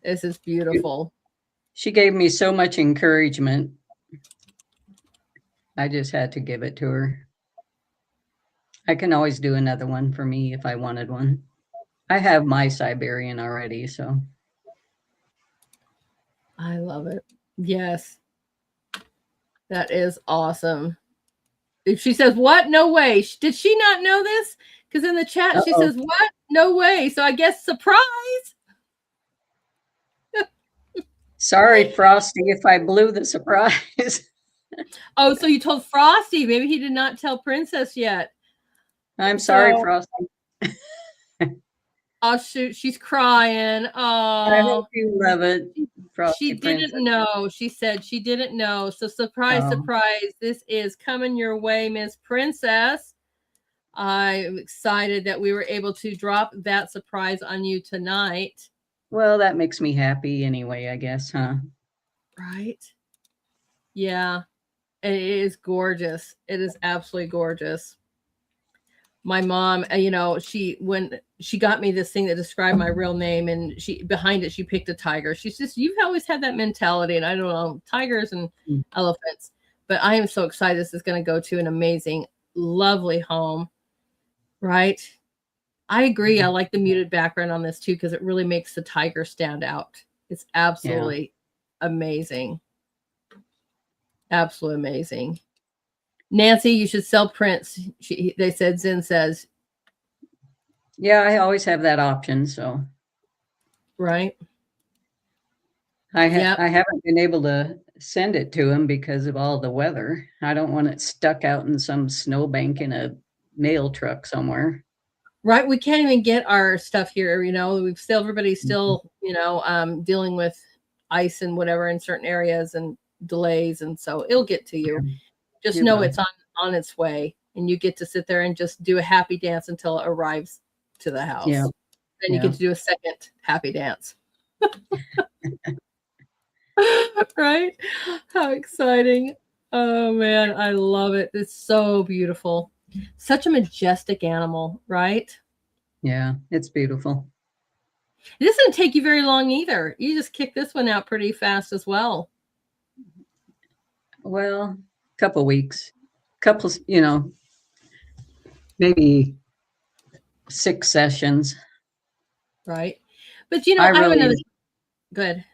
[SPEAKER 1] This is beautiful.
[SPEAKER 2] She gave me so much encouragement. I just had to give it to her. I can always do another one for me if I wanted one. I have my Siberian already, so
[SPEAKER 1] I love it. Yes, that is awesome. If she says, "What? No way." Did she not know this? Because in the chat she
[SPEAKER 2] uh-oh.
[SPEAKER 1] says, "What? No way." So I guess surprise.
[SPEAKER 2] Sorry, Frosty, if I blew the surprise.
[SPEAKER 1] Oh, so you told Frosty. Maybe he did not tell Princess yet.
[SPEAKER 2] I'm sorry,
[SPEAKER 1] So,
[SPEAKER 2] Frosty.
[SPEAKER 1] oh shoot, she's crying.
[SPEAKER 2] I hope
[SPEAKER 1] Oh,
[SPEAKER 2] you love it,
[SPEAKER 1] she
[SPEAKER 2] Frosty
[SPEAKER 1] didn't
[SPEAKER 2] Princess.
[SPEAKER 1] know. She said she didn't know. So surprise,
[SPEAKER 2] Oh,
[SPEAKER 1] surprise. This is coming your way, Miss Princess. I'm excited that we were able to drop that surprise on you tonight.
[SPEAKER 2] well, that makes me happy anyway, I guess, huh?
[SPEAKER 1] Right? Yeah. It is gorgeous. It is absolutely gorgeous. My mom, when she got me this thing that described my real name, and she behind it she picked a tiger. She's just, you've always had that mentality, and I don't know, tigers and
[SPEAKER 2] Mm.
[SPEAKER 1] elephants. But I am so excited this is going to go to an amazing, lovely home. Right? I agree. I like the muted background on this too, because it really makes the tiger stand out. It's
[SPEAKER 2] Yeah.
[SPEAKER 1] absolutely amazing. Absolutely amazing. Nancy, you should sell prints. They said, Zen says,
[SPEAKER 2] Yeah, I always have that option, so
[SPEAKER 1] right?
[SPEAKER 2] I
[SPEAKER 1] Yep.
[SPEAKER 2] haven't been able to send it to him because of all the weather. I don't want it stuck out in some snowbank in a mail truck somewhere.
[SPEAKER 1] Right. We can't even get our stuff here. We've still, everybody's
[SPEAKER 2] Mhm.
[SPEAKER 1] still, dealing with ice and whatever in certain areas and delays. And so it'll get to you. Just
[SPEAKER 2] It
[SPEAKER 1] know
[SPEAKER 2] will.
[SPEAKER 1] it's on its way, and you get to sit there and just do a happy dance until it arrives to the
[SPEAKER 2] Yeah,
[SPEAKER 1] house. Then you
[SPEAKER 2] yeah.
[SPEAKER 1] get to do a second happy dance. Right? How exciting. Oh man, I love it. It's so beautiful. Such a majestic animal, right?
[SPEAKER 2] Yeah, it's beautiful.
[SPEAKER 1] It doesn't take you very long either. You just kick this one out pretty fast as well.
[SPEAKER 2] Well, couple weeks, couples, maybe 6 sessions.
[SPEAKER 1] Right? But
[SPEAKER 2] I
[SPEAKER 1] I have another
[SPEAKER 2] really
[SPEAKER 1] good.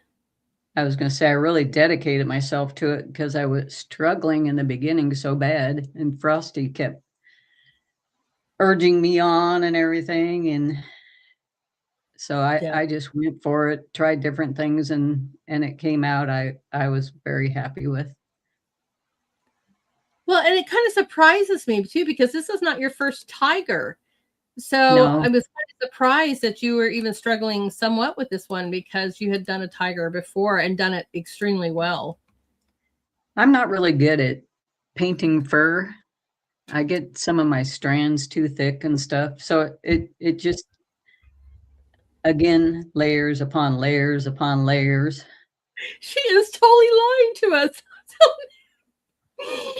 [SPEAKER 2] I was gonna say I really dedicated myself to it because I was struggling in the beginning so bad, and Frosty kept urging me on and everything, and so
[SPEAKER 1] Yeah.
[SPEAKER 2] I just went for it, tried different things, and it came out I was very happy with.
[SPEAKER 1] Well, and it kind of surprises me too, because this is not your first tiger. So I
[SPEAKER 2] No,
[SPEAKER 1] was kind of surprised that you were even struggling somewhat with this one because you had done a tiger before and done it extremely well.
[SPEAKER 2] I'm not really good at painting fur. I get some of my strands too thick and stuff. So it just, again, layers upon layers upon layers.
[SPEAKER 1] She is totally lying to us.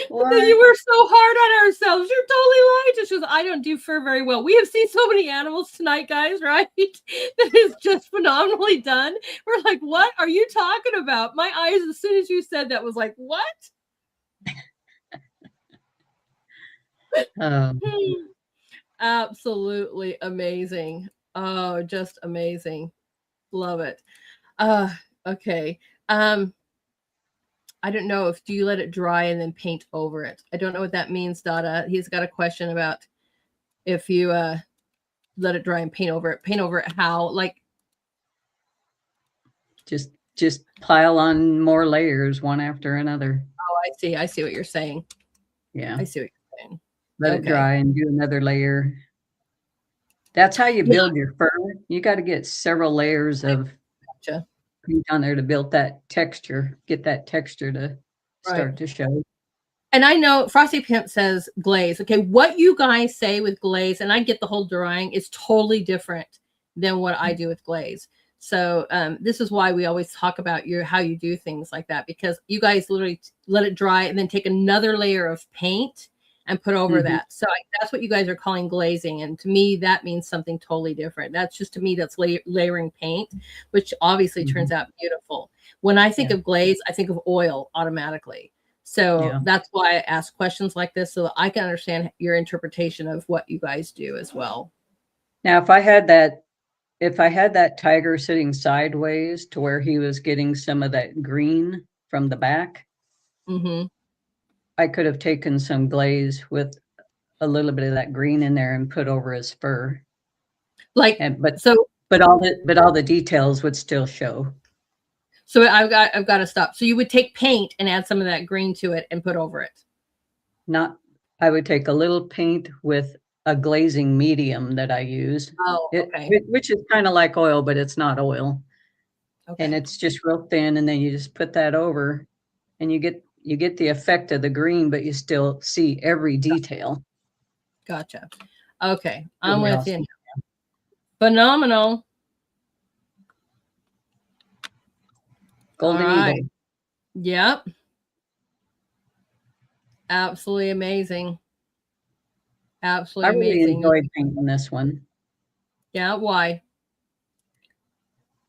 [SPEAKER 2] What?
[SPEAKER 1] You were so hard on ourselves. You're totally lying to us. She goes, I don't do fur very well. We have seen so many animals tonight, guys, right? That is just phenomenally done. We're like, what are you talking about? My eyes, as soon as you said that, was like, what?
[SPEAKER 2] Um,
[SPEAKER 1] Absolutely amazing. Oh, just amazing. Love it. Okay. I don't know if do you let it dry and then paint over it. I don't know what that means, Dada. He's got a question about if you let it dry and paint over it. Paint over it how? Like,
[SPEAKER 2] just pile on more layers one after another.
[SPEAKER 1] oh, I see. I see what you're saying.
[SPEAKER 2] Yeah.
[SPEAKER 1] I see what you're saying.
[SPEAKER 2] Let it
[SPEAKER 1] Okay.
[SPEAKER 2] dry and do another layer. That's how you
[SPEAKER 1] Yeah,
[SPEAKER 2] build your fur. You got to get several layers of
[SPEAKER 1] gotcha.
[SPEAKER 2] paint on there to build that texture, get that texture to
[SPEAKER 1] Right.
[SPEAKER 2] start to show.
[SPEAKER 1] And I know Frosty Pimp says glaze. Okay, what you guys say with glaze, and I get the whole drying, is totally different than what I do with glaze. So this is why we always talk about your how you do things like that, because you guys literally let it dry and then take another layer of paint and put over
[SPEAKER 2] Mhm.
[SPEAKER 1] that. So that's what you guys are calling glazing, and to me that means something totally different. That's just to me that's layering paint, which obviously turns
[SPEAKER 2] Mhm.
[SPEAKER 1] out beautiful. When I think
[SPEAKER 2] Yeah.
[SPEAKER 1] of glaze, I think of oil automatically. So
[SPEAKER 2] Yeah.
[SPEAKER 1] that's why I ask questions like this so that I can understand your interpretation of what you guys do as well.
[SPEAKER 2] Now, if I had that tiger sitting sideways to where he was getting some of that green from the back,
[SPEAKER 1] Mm-hmm.
[SPEAKER 2] I could have taken some glaze with a little bit of that green in there and put over his fur.
[SPEAKER 1] Like
[SPEAKER 2] And
[SPEAKER 1] so.
[SPEAKER 2] but all the details would still show.
[SPEAKER 1] So I've got to stop. So you would take paint and add some of that green to it and put over it.
[SPEAKER 2] Not I would take a little paint with a glazing medium that I use.
[SPEAKER 1] Oh, okay.
[SPEAKER 2] Which is kind of like oil, but it's not oil. And
[SPEAKER 1] Okay.
[SPEAKER 2] it's just real thin, and then you just put that over and you get the effect of the green, but you still see every detail.
[SPEAKER 1] Gotcha. Okay. I'm
[SPEAKER 2] Really
[SPEAKER 1] with you.
[SPEAKER 2] awesome.
[SPEAKER 1] Phenomenal. All
[SPEAKER 2] Golden
[SPEAKER 1] right.
[SPEAKER 2] Eagle.
[SPEAKER 1] Yep. Absolutely amazing.
[SPEAKER 2] I
[SPEAKER 1] Absolutely
[SPEAKER 2] really
[SPEAKER 1] amazing.
[SPEAKER 2] enjoyed painting this one.
[SPEAKER 1] Yeah. Why?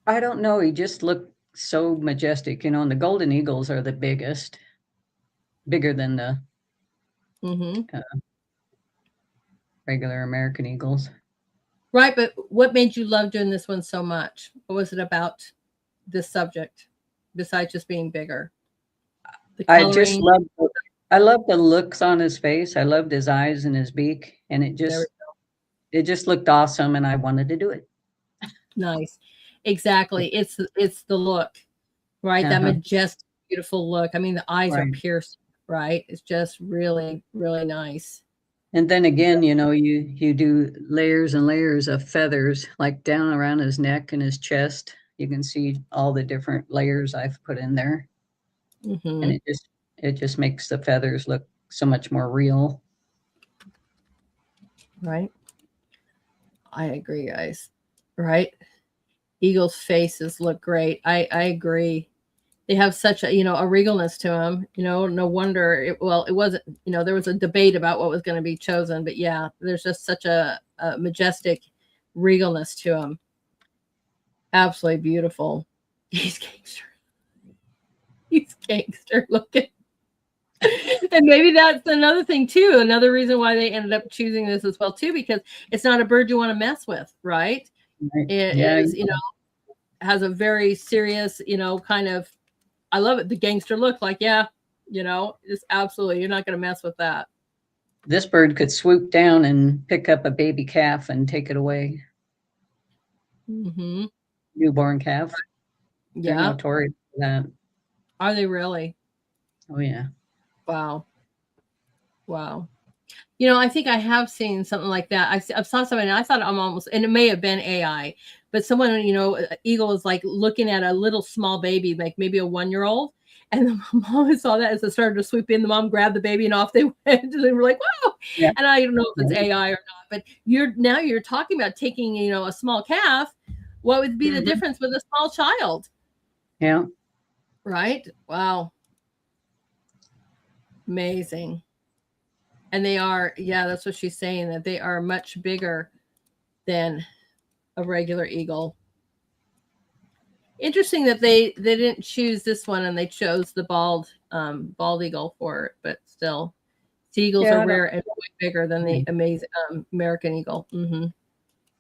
[SPEAKER 2] I don't know, he just looked so majestic, and the golden eagles are the biggest, bigger than the
[SPEAKER 1] Mm-hmm.
[SPEAKER 2] uh, regular American eagles.
[SPEAKER 1] Right. But what made you love doing this one so much? What was it about this subject besides just being bigger? The
[SPEAKER 2] I just
[SPEAKER 1] coloring.
[SPEAKER 2] I love the looks on his face. I loved his eyes and his beak, and
[SPEAKER 1] There we
[SPEAKER 2] it just looked awesome, and I wanted to do it.
[SPEAKER 1] Nice. Exactly. It's the look, right? That
[SPEAKER 2] Uh-huh.
[SPEAKER 1] majestic, beautiful look. I mean, the eyes are
[SPEAKER 2] Right.
[SPEAKER 1] pierced, right? It's just really, really nice.
[SPEAKER 2] And then again, you do layers and layers of feathers, like down around his neck and his chest. You can see all the different layers I've put in there, and
[SPEAKER 1] Mm-hmm.
[SPEAKER 2] it just makes the feathers look so much more real.
[SPEAKER 1] Right. I agree, guys. Right. Eagles' faces look great. I agree. They have such a regalness to them. No wonder it wasn't, there was a debate about what was going to be chosen, but yeah, there's just such a majestic regalness to them. Absolutely beautiful. He's gangster. He's gangster looking. And maybe that's another thing too. Another reason why they ended up choosing this as well too, because it's not a bird you want to mess with, right?
[SPEAKER 2] Right.
[SPEAKER 1] It
[SPEAKER 2] Yeah.
[SPEAKER 1] is, has a very serious, kind of. I love it. The gangster look, like, yeah, it's absolutely. You're not going to mess with that.
[SPEAKER 2] This bird could swoop down and pick up a baby calf and take it away.
[SPEAKER 1] Mm-hmm.
[SPEAKER 2] Newborn calf. They're
[SPEAKER 1] Yeah.
[SPEAKER 2] notorious for that.
[SPEAKER 1] Are they really?
[SPEAKER 2] Oh yeah.
[SPEAKER 1] Wow. Wow. You know, I think I have seen something like that. I saw something and I thought I'm almost, and it may have been AI, but someone, you know, eagle is like looking at a little small baby, like maybe a 1-year-old. And the mom saw that as it started to sweep in, the mom grabbed the baby and off they went. And they were like, wow.
[SPEAKER 2] Yeah.
[SPEAKER 1] And I don't know if it's
[SPEAKER 2] Right.
[SPEAKER 1] AI or not, but you're talking about taking, you know, a small calf. What would be the
[SPEAKER 2] Mhm.
[SPEAKER 1] difference with a small child?
[SPEAKER 2] Yeah.
[SPEAKER 1] Right? Wow. Amazing. And they are, yeah, that's what she's saying, that they are much bigger than a regular eagle. Interesting that they didn't choose this one and they chose the bald eagle for it, but still, seagulls
[SPEAKER 2] Yeah.
[SPEAKER 1] are
[SPEAKER 2] I don't,
[SPEAKER 1] rare and way bigger than the amazing American eagle.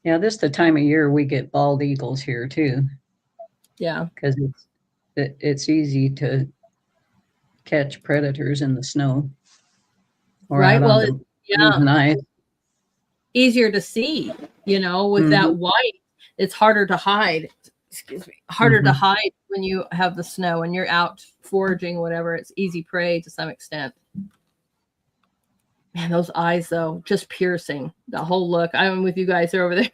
[SPEAKER 2] yeah. This is the time of year we get bald eagles here too,
[SPEAKER 1] Yeah,
[SPEAKER 2] because it's easy to catch predators in the snow or
[SPEAKER 1] right.
[SPEAKER 2] out
[SPEAKER 1] Well,
[SPEAKER 2] on the
[SPEAKER 1] yeah,
[SPEAKER 2] frozen ice.
[SPEAKER 1] easier to see. You know, with that
[SPEAKER 2] Hmm.
[SPEAKER 1] white, it's harder to hide. Excuse me, harder to
[SPEAKER 2] Hmm.
[SPEAKER 1] hide when you have the snow and you're out foraging, whatever. It's easy prey to some extent. Man, those eyes though, just piercing. The whole look. I'm with you guys. They're over there.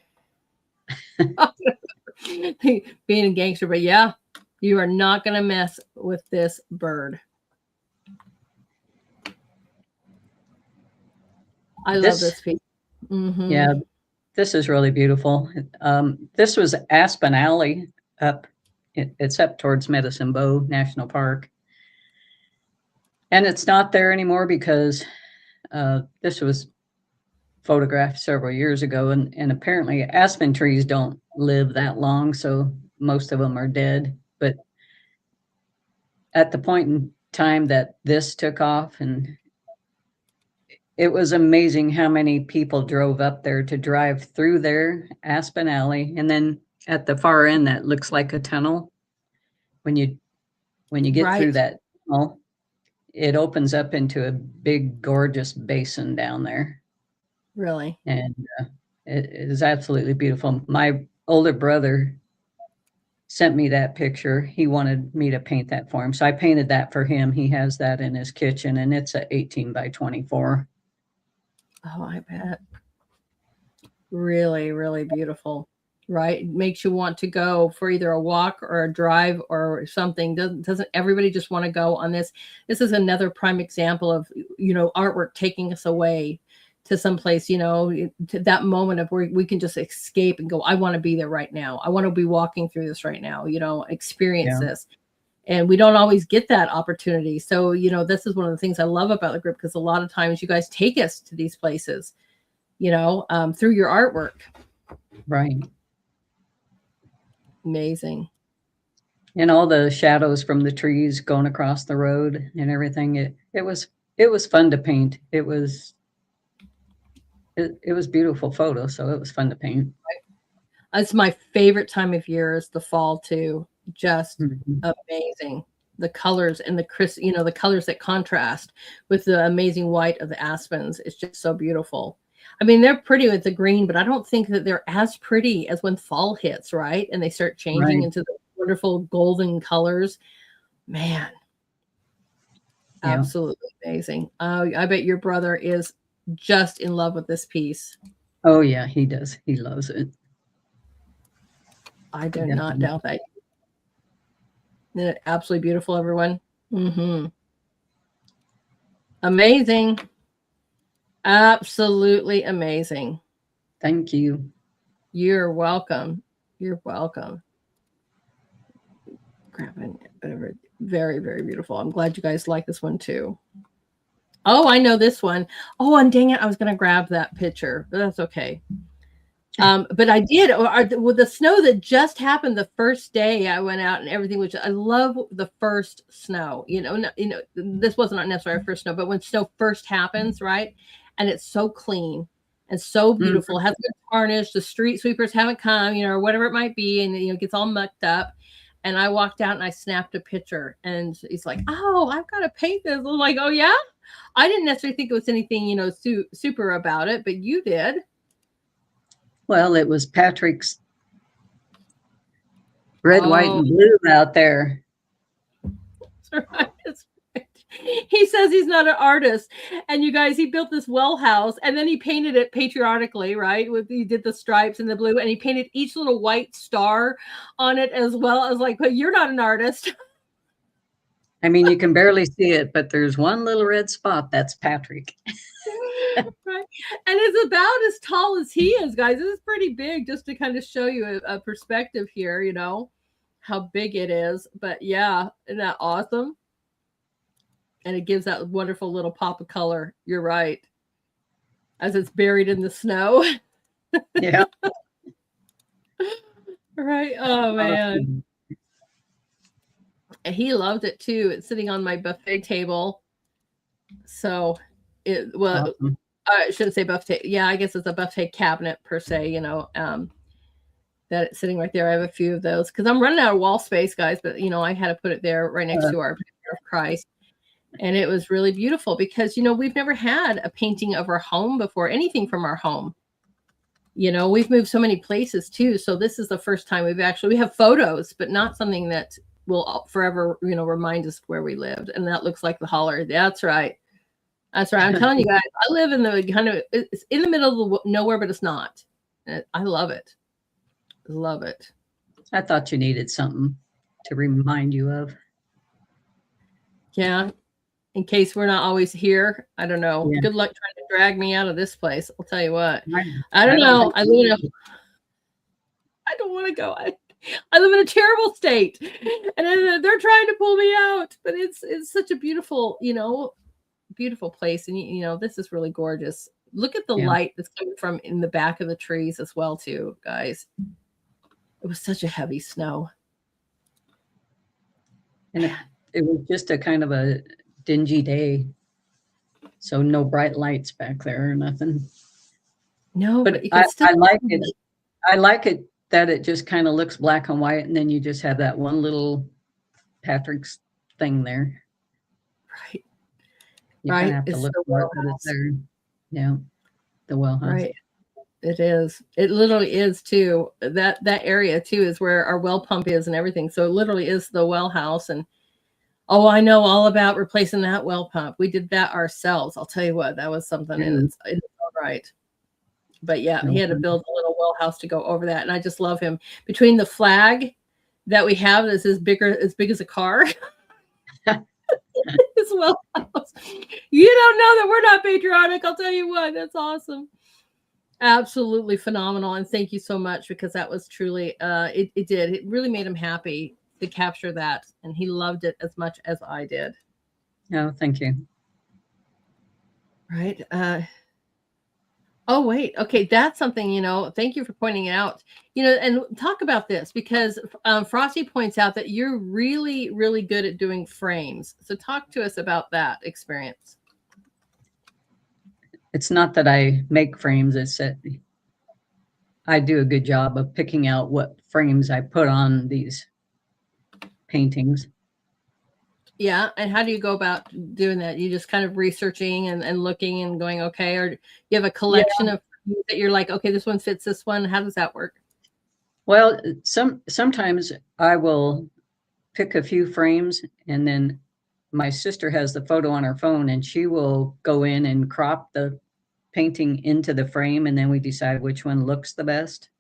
[SPEAKER 1] Being a gangster, but yeah, you are not going to mess with this bird. I love
[SPEAKER 2] This,
[SPEAKER 1] this piece. Mm-hmm.
[SPEAKER 2] yeah, this is really beautiful. This was Aspen Alley up. It's up towards Medicine Bow National Park, and it's not there anymore because this was photographed several years ago, and apparently aspen trees don't live that long, so most of them are dead. But at the point in time that this took off, and it was amazing how many people drove up there to drive through there, Aspen Alley, and then at the far end that looks like a tunnel. When you get through
[SPEAKER 1] Right.
[SPEAKER 2] that tunnel, it opens up into a big gorgeous basin down there,
[SPEAKER 1] Really.
[SPEAKER 2] and it is absolutely beautiful. My older brother sent me that picture. He wanted me to paint that for him, so I painted that for him. He has that in his kitchen, and it's a 18 by 24.
[SPEAKER 1] Oh, I bet. Really, really beautiful. Right. It makes you want to go for either a walk or a drive or something. Doesn't everybody just want to go on this? This is another prime example of, you know, artwork taking us away to some place, you know, to that moment of where we can just escape and go, I want to be there right now. I want to be walking through this right now, you know, experience
[SPEAKER 2] Yeah,
[SPEAKER 1] this. And we don't always get that opportunity. So, you know, this is one of the things I love about the group, because a lot of times you guys take us to these places, you know, through your artwork.
[SPEAKER 2] right.
[SPEAKER 1] Amazing.
[SPEAKER 2] And all the shadows from the trees going across the road and everything. It was fun to paint. It was beautiful photo, so it was fun to paint.
[SPEAKER 1] It's my favorite time of year is the fall too. Just
[SPEAKER 2] Mhm.
[SPEAKER 1] amazing. The colors and the crisp, you know, the colors that contrast with the amazing white of the aspens. It's just so beautiful. I mean, they're pretty with the green, but I don't think that they're as pretty as when fall hits, right? And they start changing
[SPEAKER 2] Right.
[SPEAKER 1] into the wonderful golden colors. Man,
[SPEAKER 2] Yeah.
[SPEAKER 1] absolutely amazing. I bet your brother is just in love with this piece.
[SPEAKER 2] Oh yeah, he does. He loves it.
[SPEAKER 1] I do not
[SPEAKER 2] Definitely.
[SPEAKER 1] doubt that. Isn't it absolutely beautiful, everyone? Mm-hmm. Amazing. Absolutely amazing.
[SPEAKER 2] Thank you.
[SPEAKER 1] You're welcome. You're welcome. Grabbing whatever. Very, very beautiful. I'm glad you guys like this one too. Oh, I know this one. Oh, and dang it, I was going to grab that picture, but that's okay. But I did. With the snow that just happened the first day I went out and everything, which I love the first snow. This wasn't necessarily first snow, but when snow first happens, right? And it's so clean and so
[SPEAKER 2] Mhm.
[SPEAKER 1] beautiful, hasn't been tarnished. The street sweepers haven't come, or whatever it might be, and it gets all mucked up. And I walked out and I snapped a picture, and he's like, "Oh, I've got to paint this." I'm like, "Oh yeah." I didn't necessarily think it was anything, super about it, but you did.
[SPEAKER 2] Well, it was Patrick's red, white,
[SPEAKER 1] Oh,
[SPEAKER 2] and blue out there.
[SPEAKER 1] right. That's right. He says he's not an artist. And you guys, he built this well house and then he painted it patriotically, right? He did the stripes and the blue and he painted each little white star on it as well as like, but you're not an artist.
[SPEAKER 2] I mean, you can barely see it, but there's one little red spot. That's Patrick.
[SPEAKER 1] Right. And it's about as tall as he is, guys. This is pretty big just to kind of show you a perspective here, you know, how big it is. But yeah, isn't that awesome? And it gives that wonderful little pop of color. You're right. As it's buried in the snow.
[SPEAKER 2] Yeah.
[SPEAKER 1] Right. Oh, man. And he loved it too. It's sitting on my buffet table. So awesome. I shouldn't say buffet. Yeah, I guess it's a buffet cabinet per se, you know, that it's sitting right there. I have a few of those because I'm running out of wall space, guys. But, you know, I had to put it there right next to our picture of Christ. And it was really beautiful because, you know, we've never had a painting of our home before, anything from our home. You know, we've moved so many places too. So this is the first time we have photos, but not something that will forever, you know, remind us where we lived. And that looks like the holler. That's right. That's right. I'm telling you guys, I live in the kind of, it's in the middle of nowhere, but it's not. I love it. Love it.
[SPEAKER 2] I thought you needed something to remind you of.
[SPEAKER 1] Yeah. In case we're not always here. I don't know. Yeah. Good luck trying to drag me out of this place. I'll tell you what. I don't know. I don't want to go. I live in a terrible state. And they're trying to pull me out. But it's such a beautiful, you know, beautiful place. And, you know, this is really gorgeous. Look at the light that's coming from in the back of the trees as well, too, guys. It was such a heavy snow.
[SPEAKER 2] And it was just a kind of a dingy day, so no bright lights back there or nothing.
[SPEAKER 1] No,
[SPEAKER 2] but I like it. I like it that it just kind of looks black and white, and then you just have that one little Patrick's thing there.
[SPEAKER 1] Right.
[SPEAKER 2] You
[SPEAKER 1] right.
[SPEAKER 2] have to look for it, but it's there. Yeah, the well house.
[SPEAKER 1] Right. It is. It literally is too. That area too is where our well pump is and everything. So it literally is the well house. And oh, I know all about replacing that well pump. We did that ourselves. I'll tell you what, that was something. And it's all right. But yeah, he had to build a little well house to go over that. And I just love him. Between the flag that we have that's as big as a car. His well house. You don't know that we're not patriotic. I'll tell you what, that's awesome. Absolutely phenomenal. And thank you so much, because that was truly, it really made him happy to capture that. And he loved it as much as I did.
[SPEAKER 2] Oh, thank you.
[SPEAKER 1] Right. Oh, wait. Okay. That's something, you know, thank you for pointing it out, you know, and talk about this, because Frosty points out that you're really, really good at doing frames. So talk to us about that experience.
[SPEAKER 2] It's not that I make frames, it's that I do a good job of picking out what frames I put on these paintings.
[SPEAKER 1] Yeah. And how do you go about doing that? You just kind of researching and looking and going, okay, or you have a collection of frames that you're like, okay, this one fits this one. How does that work?
[SPEAKER 2] Well, sometimes I will pick a few frames, and then my sister has the photo on her phone, and she will go in and crop the painting into the frame, and then we decide which one looks the best.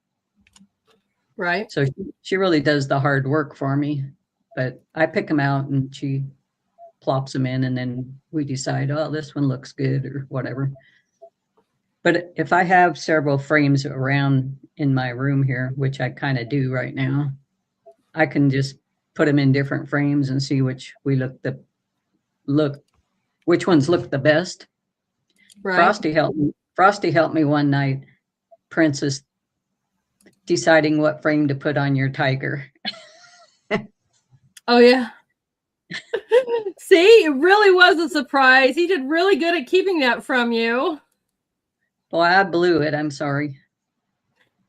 [SPEAKER 1] Right.
[SPEAKER 2] So she really does the hard work for me, but I pick them out and she plops them in, and then we decide, oh, this one looks good or whatever. But if I have several frames around in my room here, which I kind of do right now, I can just put them in different frames and see which which ones look the best. Right. Frosty helped me one night, Princess, deciding what frame to put on your tiger.
[SPEAKER 1] Oh, yeah. See, it really was a surprise. He did really good at keeping that from you.
[SPEAKER 2] Well, I blew it. I'm sorry.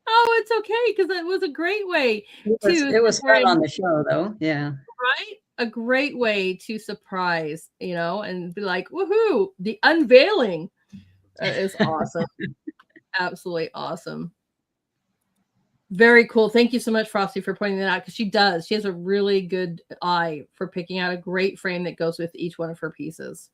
[SPEAKER 1] Oh, it's okay, because it was a great way
[SPEAKER 2] It was fun on the show, though. Yeah.
[SPEAKER 1] Right? A great way to surprise, you know, and be like, woohoo, the unveiling. That is awesome. Absolutely awesome. Very cool. Thank you so much, Frosty, for pointing that out, because she does. She has a really good eye for picking out a great frame that goes with each one of her pieces.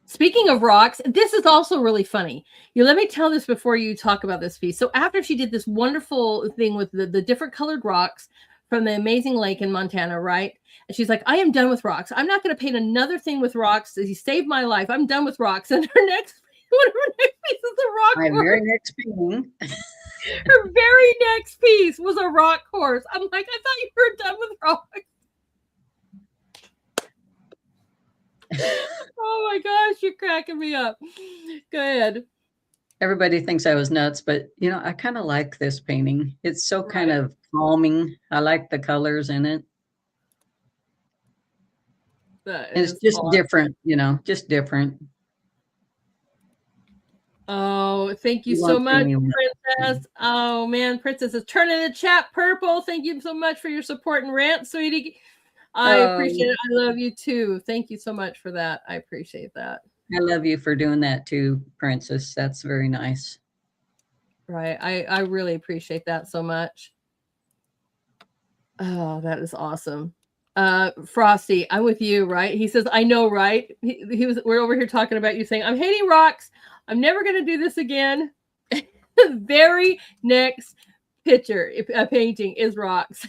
[SPEAKER 1] Speaking of rocks, this is also really funny. Let me tell this before you talk about this piece. So after she did this wonderful thing with the different colored rocks from the amazing lake in Montana, right? And she's like, I am done with rocks. I'm not going to paint another thing with rocks. He saved my life. I'm done with rocks. And her next one of her next pieces is a rock
[SPEAKER 2] My
[SPEAKER 1] horse.
[SPEAKER 2] very next painting.
[SPEAKER 1] Her very next piece was a rock horse. I'm like, I thought you were done with rocks. Oh my gosh, you're cracking me up. Go ahead.
[SPEAKER 2] Everybody thinks I was nuts, but I kind of like this painting. It's so kind of calming. I like the colors in it. It's just
[SPEAKER 1] awesome.
[SPEAKER 2] different, just different.
[SPEAKER 1] Oh, thank you so much, Princess. Oh man, Princess is turning the chat purple. Thank you so much for your support and rant, sweetie. I appreciate it. I love you too. Thank you so much for that. I appreciate that.
[SPEAKER 2] I love you for doing that too, Princess. That's very nice.
[SPEAKER 1] Right. I really appreciate that so much. Oh, that is awesome. Frosty, I'm with you, right? He says, I know, right? We're over here talking about you saying, I'm hating rocks. I'm never going to do this again. The very next picture, a painting, is rocks.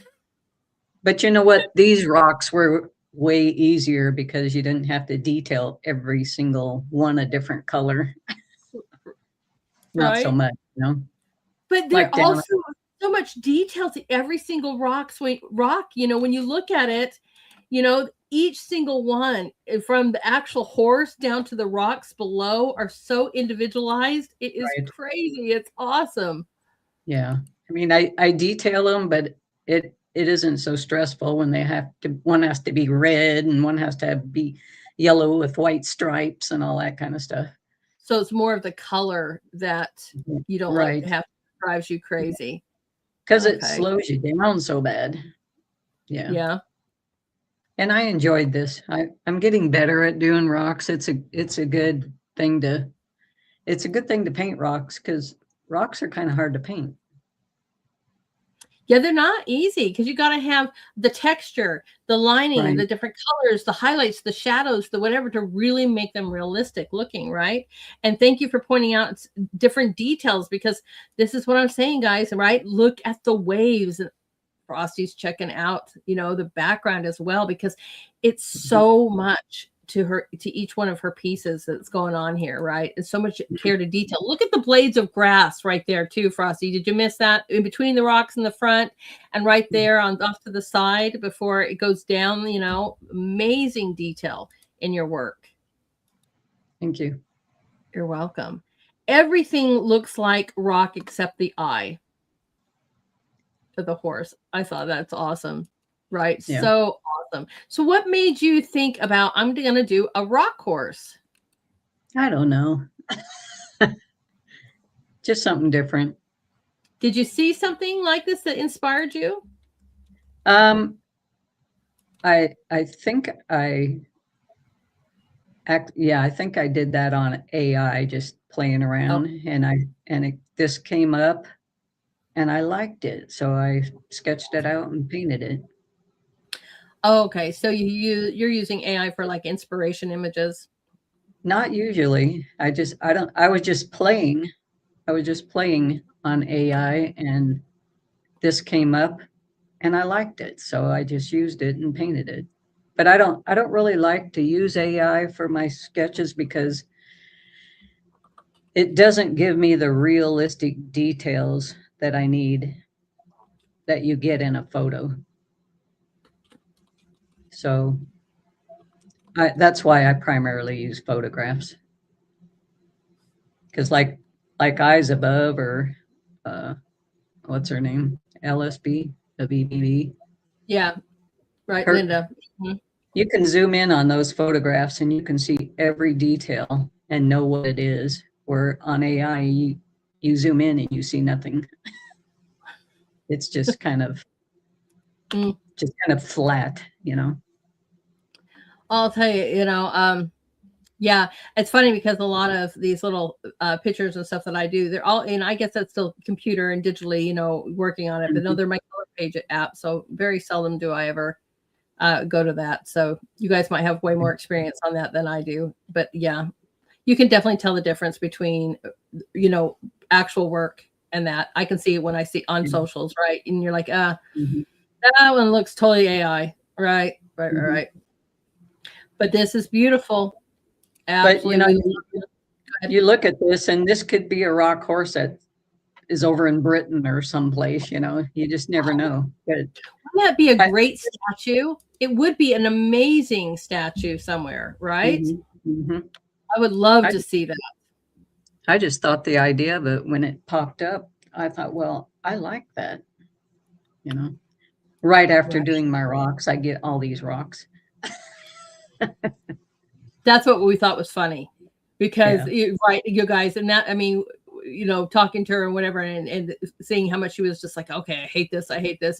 [SPEAKER 2] But you know what? These rocks were way easier because you didn't have to detail every single one a different color. Not so much,
[SPEAKER 1] But there also so much detail to every single rock. When you look at it, each single one, from the actual horse down to the rocks below, are so individualized. It is crazy. It's awesome.
[SPEAKER 2] Yeah. I mean, I detail them, but it isn't so stressful when one has to be red and one has to be yellow with white stripes and all that kind of stuff.
[SPEAKER 1] So it's more of the color that you don't like to have, drives you crazy.
[SPEAKER 2] Because it slows you down so bad. Yeah.
[SPEAKER 1] Yeah.
[SPEAKER 2] And I enjoyed this. I'm getting better at doing rocks. It's a good thing to paint rocks, because rocks are kind of hard to paint.
[SPEAKER 1] Yeah, they're not easy, because you got to have the texture, the lining, the different colors, the highlights, the shadows, the whatever, to really make them realistic looking, right? And thank you for pointing out different details, because this is what I'm saying, guys, right? Look at the waves. Frosty's checking out, the background as well, because it's so much to each one of her pieces that's going on here, right? And so much care to detail. Look at the blades of grass right there too, Frosty. Did you miss that? In between the rocks in the front and right there off to the side before it goes down, amazing detail in your work.
[SPEAKER 2] Thank you.
[SPEAKER 1] You're welcome. Everything looks like rock except the eye of the horse. I thought that's awesome. Right. Yeah. So awesome. So what made you think about, I'm going to do a rock horse?
[SPEAKER 2] I don't know. Just something different.
[SPEAKER 1] Did you see something like this that inspired you?
[SPEAKER 2] I think I did that on AI, just playing around, and this came up and I liked it. So I sketched it out and painted it.
[SPEAKER 1] Oh, okay. So you're using AI for like inspiration images?
[SPEAKER 2] Not usually. I was just playing on AI, and this came up and I liked it. So I just used it and painted it. But I don't really like to use AI for my sketches, because it doesn't give me the realistic details that I need, that you get in a photo. So that's why I primarily use photographs. Because like Eyes Above, or what's her name? LSB, WBB.
[SPEAKER 1] Yeah, right, Linda.
[SPEAKER 2] Mm-hmm. You can zoom in on those photographs and you can see every detail and know what it is. Where on AI, you zoom in and you see nothing. It's just kind of flat,
[SPEAKER 1] I'll tell you, Yeah, it's funny because a lot of these little pictures and stuff that I do, they're all, and I guess that's still computer and digitally, working on it. But no,
[SPEAKER 2] Mhm.
[SPEAKER 1] they're my color page app, so very seldom do I ever go to that. So you guys might have way more experience on that than I do. But yeah, you can definitely tell the difference between, you know, actual work and that. I can see it when I see on
[SPEAKER 2] Yeah.
[SPEAKER 1] socials, right? And you're like,
[SPEAKER 2] Mhm.
[SPEAKER 1] that one looks totally AI, right? Right, right,
[SPEAKER 2] Mhm.
[SPEAKER 1] right. But this is beautiful.
[SPEAKER 2] But
[SPEAKER 1] Absolutely, we love it. Go ahead.
[SPEAKER 2] you look at this, and this could be a rock horse that is over in Britain or someplace. You just never know. But
[SPEAKER 1] Wouldn't that be a
[SPEAKER 2] I,
[SPEAKER 1] great statue? It would be an amazing statue somewhere, right?
[SPEAKER 2] mhm, mhm.
[SPEAKER 1] I would love
[SPEAKER 2] I
[SPEAKER 1] to see that.
[SPEAKER 2] I just thought the idea of it when it popped up, I thought, well, I like that. You know, right after
[SPEAKER 1] Right.
[SPEAKER 2] doing my rocks, I get all these rocks.
[SPEAKER 1] That's what we thought was funny because,
[SPEAKER 2] Yeah.
[SPEAKER 1] right, you guys, and that, I mean, talking to her and whatever, and seeing how much she was just like, okay, I hate this,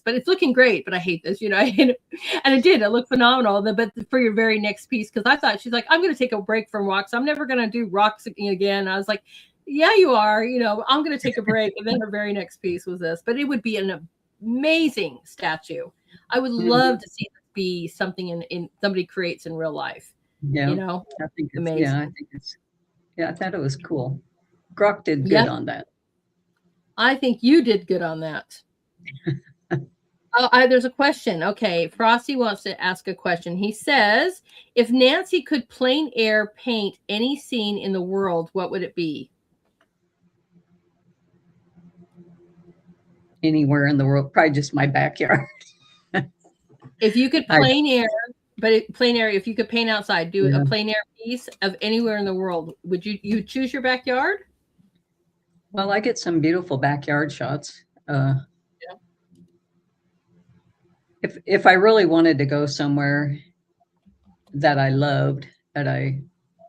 [SPEAKER 1] but it's looking great, but I hate this, and it looked phenomenal. But for your very next piece, because I thought she's like, I'm going to take a break from rocks. I'm never going to do rocks again. I was like, yeah, you are, I'm going to take a break. And then her very next piece was this, but it would be an amazing statue. I would love
[SPEAKER 2] Mhm.
[SPEAKER 1] to see this be something in somebody creates in real life,
[SPEAKER 2] Yeah.
[SPEAKER 1] you know,
[SPEAKER 2] I think it's, yeah, I
[SPEAKER 1] amazing.
[SPEAKER 2] think it's, yeah, I thought it was cool. Grok did
[SPEAKER 1] Yeah,
[SPEAKER 2] good on that.
[SPEAKER 1] I think you did good on that. Oh, there's a question. Okay, Frosty wants to ask a question. He says, if Nancy could plein air paint any scene in the world, what would it be?
[SPEAKER 2] Anywhere in the world, probably just my backyard.
[SPEAKER 1] If you could
[SPEAKER 2] I,
[SPEAKER 1] plein air, plein air, if you could paint outside, do a
[SPEAKER 2] yeah.
[SPEAKER 1] plein air piece of anywhere in the world, would you choose your backyard?
[SPEAKER 2] Well, I get some beautiful backyard shots.
[SPEAKER 1] Yeah.
[SPEAKER 2] If I really wanted to go somewhere that I loved, that I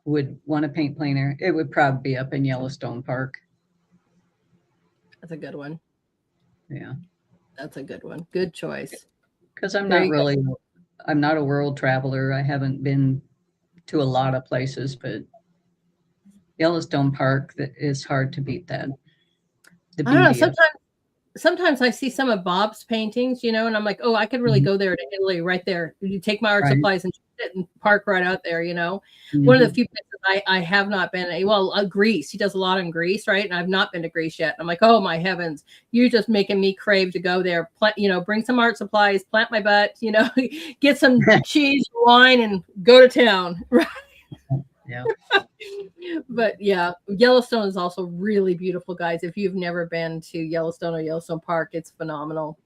[SPEAKER 2] would want to paint plein air, it would probably be up in Yellowstone Park.
[SPEAKER 1] That's a good one.
[SPEAKER 2] Yeah,
[SPEAKER 1] That's a good one. Good choice.
[SPEAKER 2] because
[SPEAKER 1] There you go.
[SPEAKER 2] I'm not a world traveler. I haven't been to a lot of places, but Yellowstone Park, that is hard to beat that. The
[SPEAKER 1] I don't know.
[SPEAKER 2] beauty of.
[SPEAKER 1] Sometimes I see some of Bob's paintings, and I'm like, oh, I could really
[SPEAKER 2] Mhm.
[SPEAKER 1] go there to Italy right there. You take my art
[SPEAKER 2] Right.
[SPEAKER 1] supplies and sit and park right out there. One of the
[SPEAKER 2] Mhm.
[SPEAKER 1] few places I have not been. Well, Greece. He does a lot in Greece, right? And I've not been to Greece yet. I'm like, oh my heavens, you're just making me crave to go there. Bring some art supplies, plant my butt, get some cheese, wine, and go to town.
[SPEAKER 2] Yeah.
[SPEAKER 1] But yeah, Yellowstone is also really beautiful, guys. If you've never been to Yellowstone or Yellowstone Park, it's phenomenal.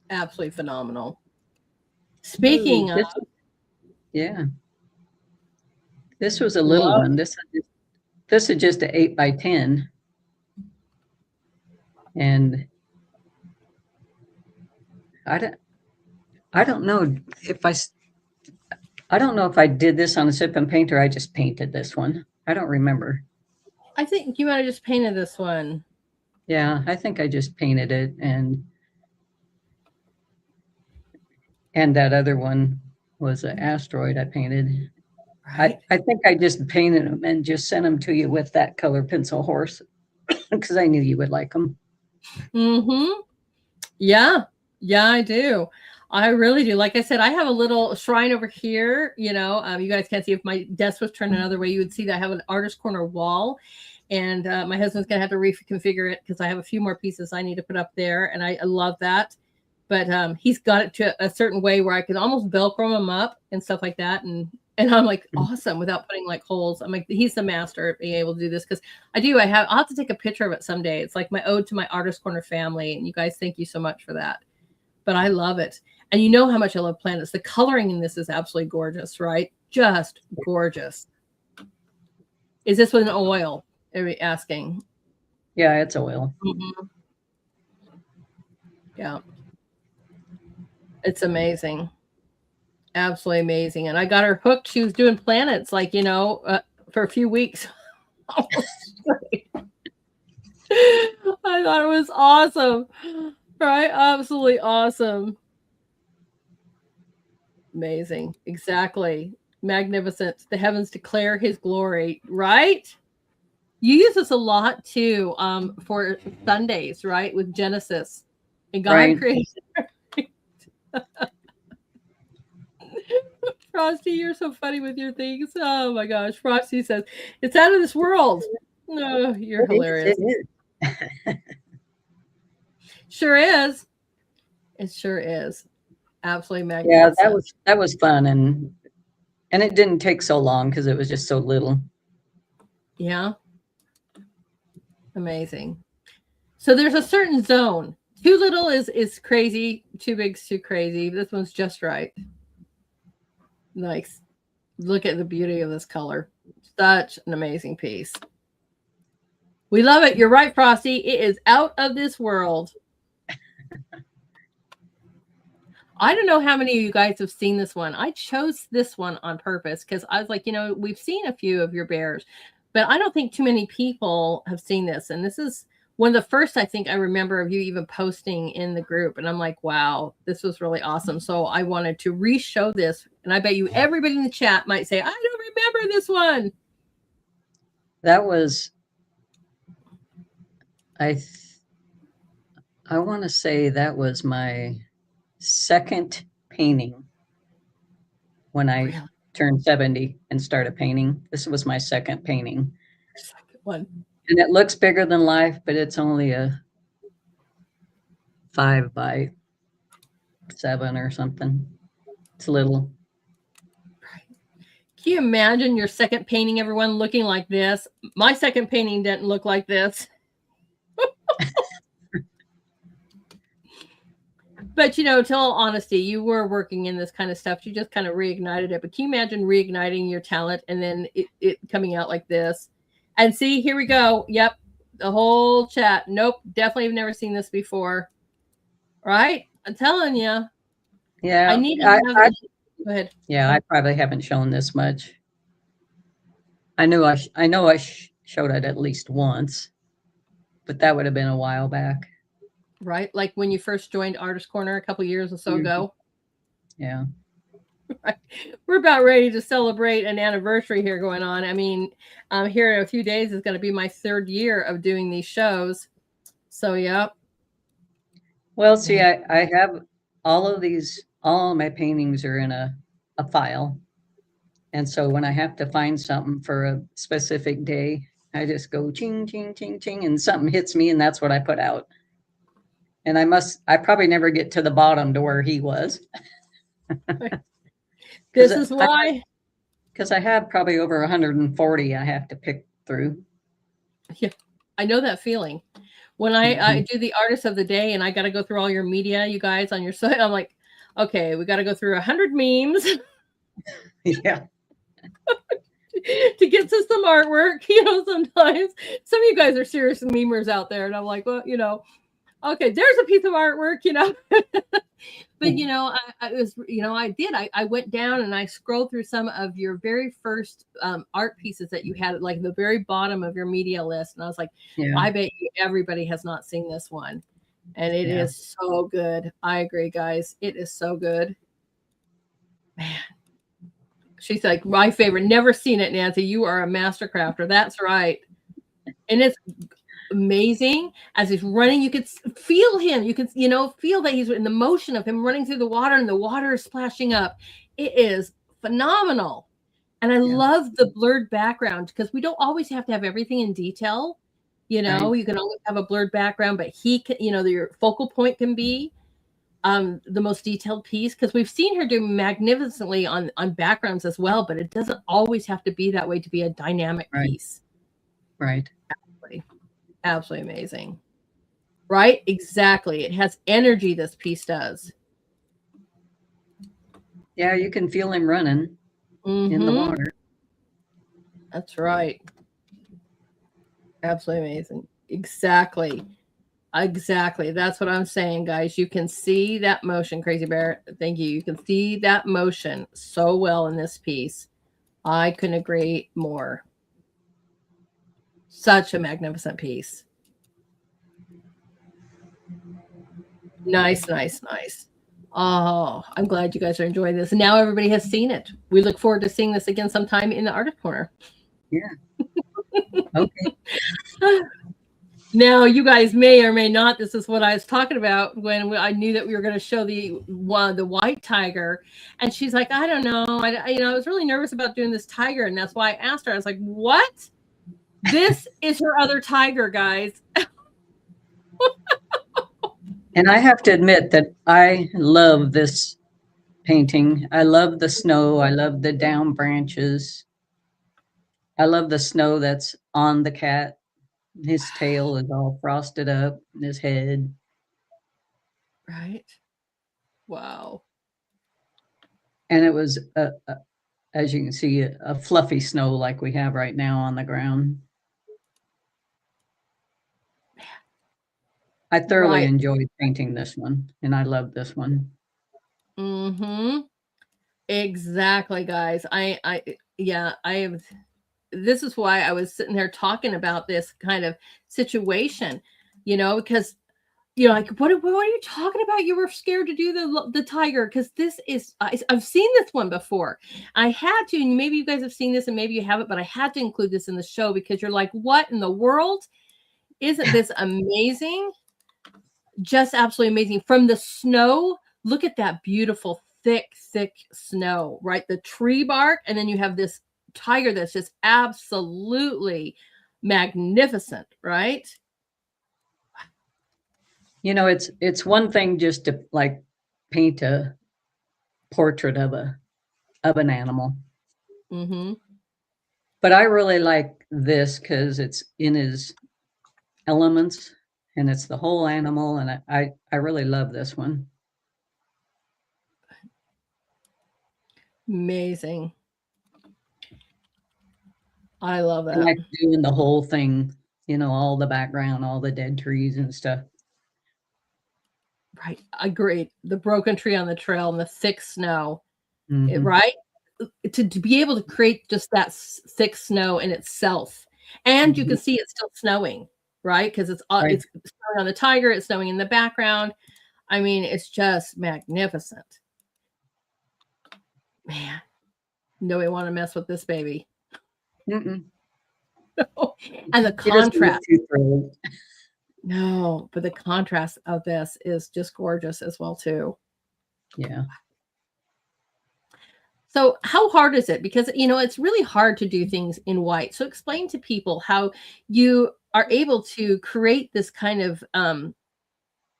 [SPEAKER 1] Absolutely phenomenal.
[SPEAKER 2] Ooh,
[SPEAKER 1] Speaking of,
[SPEAKER 2] yeah, this was a little
[SPEAKER 1] love,
[SPEAKER 2] one. This is just an 8 by 10, and I don't I don't know if I don't know if I did this on a sip and paint or I just painted this one. I don't remember.
[SPEAKER 1] I think you might have just painted this one.
[SPEAKER 2] Yeah, I think I just painted it, and that other one was an asteroid I painted. I,
[SPEAKER 1] Right?
[SPEAKER 2] I think I just painted them and just sent them to you with that color pencil horse because I knew you would like them.
[SPEAKER 1] Mm-hmm. Yeah. Yeah, I do. I really do. Like I said, I have a little shrine over here. You guys can't see if my desk was turned another way. You would see that I have an artist corner wall. And my husband's going to have to reconfigure it because I have a few more pieces I need to put up there. And I love that. But he's got it to a certain way where I can almost Velcro him up and stuff like that. And I'm like, awesome, without putting like holes. I'm like, he's the master at being able to do this because I'll have to take a picture of it someday. It's like my ode to my artist corner family. And you guys, thank you so much for that. But I love it. And you know how much I love planets. The coloring in this is absolutely gorgeous, right? Just gorgeous. Is this with an oil? Are we asking?
[SPEAKER 2] Yeah, it's oil.
[SPEAKER 1] Mhm. Yeah. It's amazing. Absolutely amazing. And I got her hooked. She was doing planets, like, for a few weeks. I thought it was awesome. Right? Absolutely awesome. Amazing. Exactly. Magnificent. The heavens declare his glory, right? You use this a lot too, for Sundays, right? With Genesis. And God
[SPEAKER 2] Right.
[SPEAKER 1] created. Frosty, you're so funny with your things. Oh my gosh. Frosty says, it's out of this world. No, you're hilarious.
[SPEAKER 2] It is.
[SPEAKER 1] Sure is. It sure is. Absolutely
[SPEAKER 2] Yeah,
[SPEAKER 1] magnificent.
[SPEAKER 2] that was fun, and it didn't take so long because it was just so little.
[SPEAKER 1] Yeah. Amazing. So there's a certain zone. Too little is crazy. Too big's too crazy. This one's just right. Nice. Look at the beauty of this color. Such an amazing piece. We love it. You're right, Frosty. It is out of this world. I don't know how many of you guys have seen this one. I chose this one on purpose because I was like, we've seen a few of your bears, but I don't think too many people have seen this. And this is one of the first I think I remember of you even posting in the group. And I'm like, wow, this was really awesome. So I wanted to re-show this. And I bet you everybody in the chat might say, I don't remember this one.
[SPEAKER 2] That was, I want to say that was my second painting when I turned 70 and started painting. This was my second painting.
[SPEAKER 1] Second one.
[SPEAKER 2] And it looks bigger than life, but it's only a 5 by 7 or something. It's little.
[SPEAKER 1] Can you imagine your second painting, everyone, looking like this? My second painting didn't look like this. But, to all honesty, you were working in this kind of stuff. You just kind of reignited it. But can you imagine reigniting your talent and then it coming out like this? And see, here we go. Yep. The whole chat. Nope. Definitely have never seen this before. Right? I'm telling you.
[SPEAKER 2] Yeah.
[SPEAKER 1] I need to have go ahead.
[SPEAKER 2] Yeah, I probably haven't shown this much. I know I showed it at least once, but that would have been a while back.
[SPEAKER 1] Right? Like when you first joined Artist Corner a couple years or so ago.
[SPEAKER 2] Yeah.
[SPEAKER 1] Right. We're about ready to celebrate an anniversary here going on. I mean, here in a few days is going to be my 3rd year of doing these shows. So, yep.
[SPEAKER 2] Well, see, I have all of my paintings are in a file. And so when I have to find something for a specific day, I just go ching, ching, ching, ching, and something hits me, and that's what I put out. And I probably never get to the bottom to where he was.
[SPEAKER 1] This is why.
[SPEAKER 2] Because I have probably over 140 I have to pick through.
[SPEAKER 1] Yeah, I know that feeling. When I do the artist of the day and I got to go through all your media, you guys on your site, I'm like, okay, we got to go through 100 memes.
[SPEAKER 2] Yeah.
[SPEAKER 1] To get to some artwork, sometimes some of you guys are serious memers out there. And I'm like, well, okay, there's a piece of artwork, But I was, I went down and I scrolled through some of your very first art pieces that you had, like the very bottom of your media list, and I was like, I bet you everybody has not seen this one, and it is so good. I agree, guys. It is so good, man. She's like, my favorite. Never seen it, Nancy. You are a master crafter. That's right, and it's amazing. As he's running, you could feel him. You could, feel that he's in the motion of him running through the water, and the water is splashing up. It is phenomenal. And I love the blurred background because we don't always have to have everything in detail. You can always have a blurred background, but he can, your focal point can be the most detailed piece, because we've seen her do magnificently on backgrounds as well, but it doesn't always have to be that way to be a dynamic piece.
[SPEAKER 2] Right.
[SPEAKER 1] Absolutely amazing. Right? Exactly. It has energy, this piece does.
[SPEAKER 2] Yeah, you can feel him running in the water.
[SPEAKER 1] That's right. Absolutely amazing. Exactly. That's what I'm saying, guys. You can see that motion, Crazy Bear. Thank you. You can see that motion so well in this piece. I couldn't agree more. Such a magnificent piece. Nice. Oh, I'm glad you guys are enjoying this. And now everybody has seen it. We look forward to seeing this again sometime in the Artist Corner.
[SPEAKER 2] Yeah. Okay.
[SPEAKER 1] Now, you guys may or may not. This is what I was talking about when I knew that we were going to show the white tiger, and she's like, "I don't know. I was really nervous about doing this tiger, and that's why I asked her. I was like, "What? This is her other tiger, guys."
[SPEAKER 2] And I have to admit that I love this painting. I love the snow. I love the down branches. I love the snow that's on the cat. His tail is all frosted up, and his head.
[SPEAKER 1] Right? Wow.
[SPEAKER 2] And it was, as you can see, a fluffy snow like we have right now on the ground. I thoroughly
[SPEAKER 1] Right.
[SPEAKER 2] enjoyed painting this one, and I love this one.
[SPEAKER 1] Mm-hmm. Exactly, guys. Yeah, this is why I was sitting there talking about this kind of situation, because like, what are you talking about? You were scared to do the tiger because this is I've seen this one before. I had to, and maybe you guys have seen this, and maybe you haven't, but I had to include this in the show because you're like, what in the world? Isn't this amazing? Just absolutely amazing. From the snow, look at that beautiful thick snow, right? The tree bark, and then you have this tiger that's just absolutely magnificent, right?
[SPEAKER 2] It's one thing just to like paint a portrait of an animal,
[SPEAKER 1] Mm-hmm.
[SPEAKER 2] but I really like this because it's in his elements and it's the whole animal, and I really love this one.
[SPEAKER 1] Amazing. I love
[SPEAKER 2] I
[SPEAKER 1] that.
[SPEAKER 2] like doing the whole thing, all the background, all the dead trees and stuff.
[SPEAKER 1] Right. Agreed. The broken tree on the trail and the thick snow.
[SPEAKER 2] Hmm.
[SPEAKER 1] Right? To be able to create just that thick snow in itself. And you
[SPEAKER 2] Hmm.
[SPEAKER 1] can see it's still snowing, right? Because
[SPEAKER 2] Right.
[SPEAKER 1] it's snowing on the tiger, it's snowing in the background. I mean, it's just magnificent. Man, nobody want to mess with this baby.
[SPEAKER 2] Mm-mm.
[SPEAKER 1] And the
[SPEAKER 2] He doesn't look
[SPEAKER 1] contrast.
[SPEAKER 2] too thrilled.
[SPEAKER 1] No, but the contrast of this is just gorgeous as well, too.
[SPEAKER 2] Yeah.
[SPEAKER 1] So how hard is it? Because it's really hard to do things in white. So explain to people how you are able to create this kind of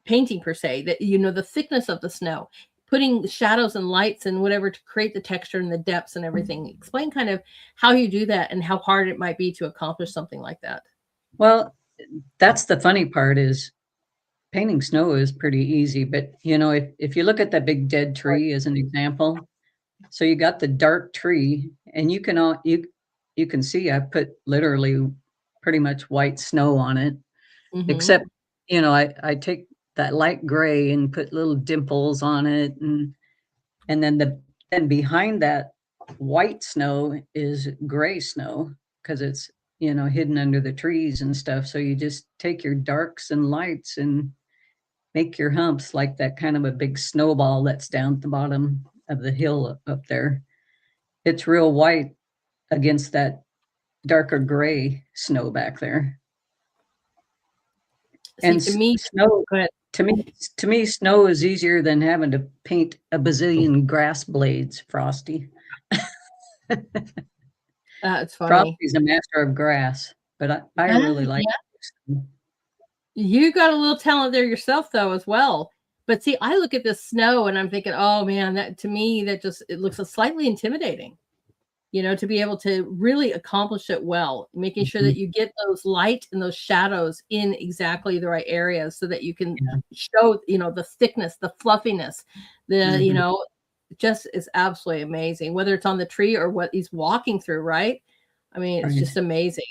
[SPEAKER 1] painting per se, that the thickness of the snow, putting shadows and lights and whatever to create the texture and the depths and everything. Explain kind of how you do that and how hard it might be to accomplish something like that.
[SPEAKER 2] Well, that's the funny part is painting snow is pretty easy, but if you look at that big dead tree as an example, so you got the dark tree, and you can see I put literally pretty much white snow on it,
[SPEAKER 1] Mm-hmm.
[SPEAKER 2] except I take that light gray and put little dimples on it, and then behind that white snow is gray snow because it's hidden under the trees and stuff. So you just take your darks and lights and make your humps like that kind of a big snowball that's down at the bottom of the hill up there. It's real white against that darker gray snow back there.
[SPEAKER 1] See,
[SPEAKER 2] And
[SPEAKER 1] to me,
[SPEAKER 2] snow
[SPEAKER 1] go ahead.
[SPEAKER 2] to me, snow is easier than having to paint a bazillion grass blades, Frosty.
[SPEAKER 1] It's funny.
[SPEAKER 2] Frosty's a master of grass, but I really like
[SPEAKER 1] Yeah,
[SPEAKER 2] it.
[SPEAKER 1] you got a little talent there yourself, though, as well. But see, I look at this snow and I'm thinking, oh man, that to me, it looks slightly intimidating. To be able to really accomplish it well, making sure
[SPEAKER 2] Mhm.
[SPEAKER 1] that you get those light and those shadows in exactly the right areas so that you can
[SPEAKER 2] Yeah.
[SPEAKER 1] show, the thickness, the fluffiness,
[SPEAKER 2] Mhm.
[SPEAKER 1] just is absolutely amazing, whether it's on the tree or what he's walking through, right? I mean, it's
[SPEAKER 2] Right.
[SPEAKER 1] just amazing.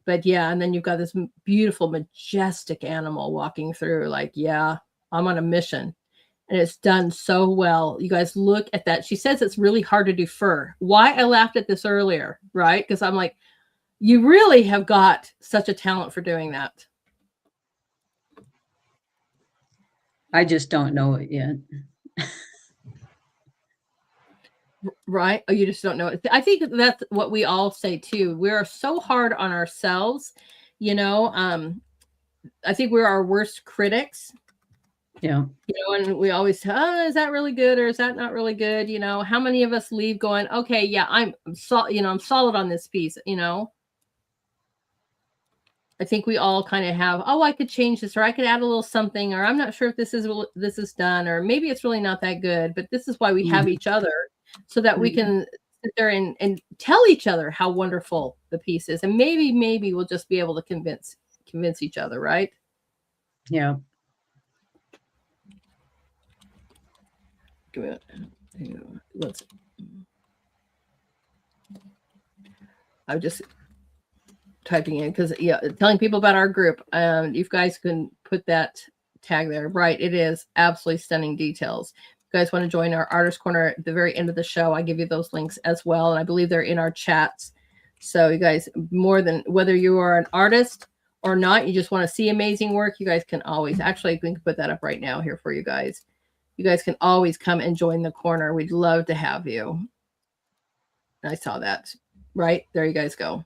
[SPEAKER 1] But yeah, and then you've got this beautiful, majestic animal walking through, like, yeah, I'm on a mission. And it's done so well. You guys look at that. She says it's really hard to do fur. Why I laughed at this earlier, right? Because I'm like, you really have got such a talent for doing that.
[SPEAKER 2] I just don't know it yet.
[SPEAKER 1] Right? Oh, you just don't know it. I think that's what we all say too. We're so hard on ourselves, you know. I think we're our worst critics.
[SPEAKER 2] Yeah.
[SPEAKER 1] And we always, oh, is that really good or is that not really good? How many of us leave going, okay, yeah, I'm solid on this piece. I think we all kind of have, oh, I could change this, or I could add a little something, or I'm not sure if this is done, or maybe it's really not that good. But this is why we have each other, so that we can sit there and tell each other how wonderful the piece is, and maybe we'll just be able to convince each other, right?
[SPEAKER 2] Yeah.
[SPEAKER 1] Let's. I'm just typing in because telling people about our group. You guys can put that tag there, right? It is absolutely stunning details. If you guys want to join our artist corner at the very end of the show, I give you those links as well, and I believe they're in our chats. So you guys, more than whether you are an artist or not, you just want to see amazing work, you guys can always, actually, we can put that up right now here for you guys. You guys can always come and join the corner. We'd love to have you. I saw that. Right there, you guys go.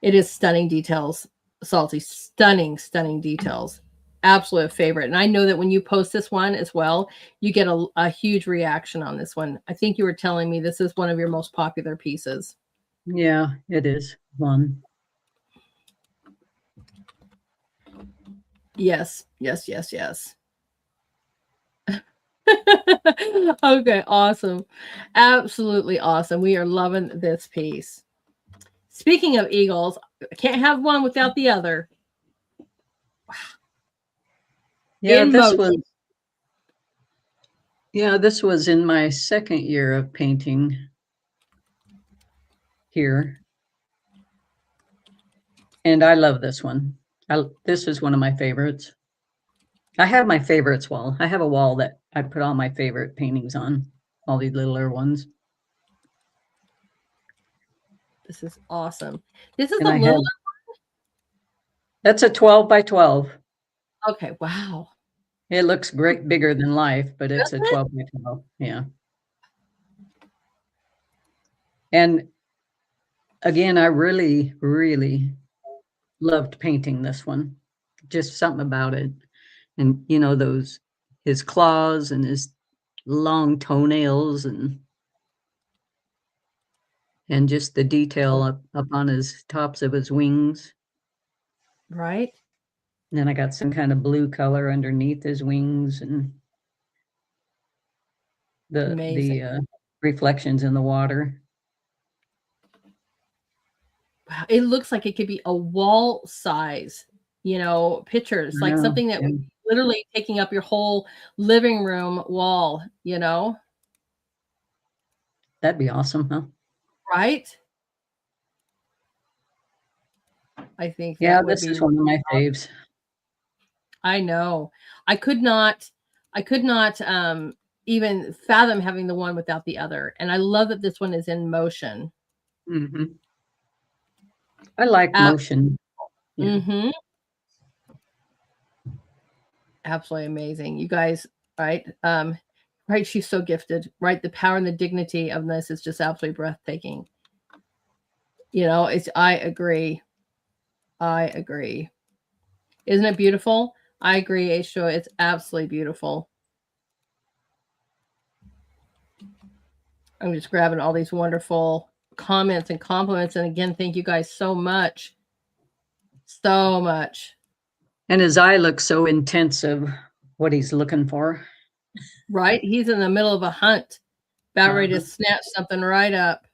[SPEAKER 1] It is stunning details, Salty. Stunning details. Absolute favorite. And I know that when you post this one as well, you get a huge reaction on this one. I think you were telling me this is one of your most popular pieces.
[SPEAKER 2] Yeah, it is one.
[SPEAKER 1] Yes. Okay, awesome. Absolutely awesome. We are loving this piece. Speaking of eagles, I can't have one without the other. Wow.
[SPEAKER 2] Yeah, this was in my second year of painting here. And I love this one. This is one of my favorites. I have my favorites wall. I have a wall that I put all my favorite paintings on, all these littler ones.
[SPEAKER 1] This is awesome. This is
[SPEAKER 2] And
[SPEAKER 1] a little.
[SPEAKER 2] That's a 12 by 12.
[SPEAKER 1] Okay, wow.
[SPEAKER 2] It looks great, bigger than life, but it's a 12 by 12. Yeah. And again, I really, really loved painting this one. Just something about it. And, his claws and his long toenails and just the detail up on his tops of his wings.
[SPEAKER 1] Right.
[SPEAKER 2] And then I got some kind of blue color underneath his wings and the reflections in the water.
[SPEAKER 1] Wow. It looks like it could be a wall size, pictures, like something that would be literally taking up your whole living room wall,
[SPEAKER 2] That'd be awesome, huh?
[SPEAKER 1] Right? I think
[SPEAKER 2] this is one of my faves.
[SPEAKER 1] I know. I could not even fathom having the one without the other. And I love that this one is in motion.
[SPEAKER 2] Mm-hmm. I like motion.
[SPEAKER 1] Yeah. Mm-hmm. Absolutely amazing. You guys, right? Right. She's so gifted, right? The power and the dignity of this is just absolutely breathtaking. I agree. Isn't it beautiful? I agree, Aisha. It's absolutely beautiful. I'm just grabbing all these wonderful comments and compliments. And again, thank you guys so much. So much.
[SPEAKER 2] And his eye looks so intense of what he's looking for.
[SPEAKER 1] Right? He's in the middle of a hunt, about ready to snatch something right up.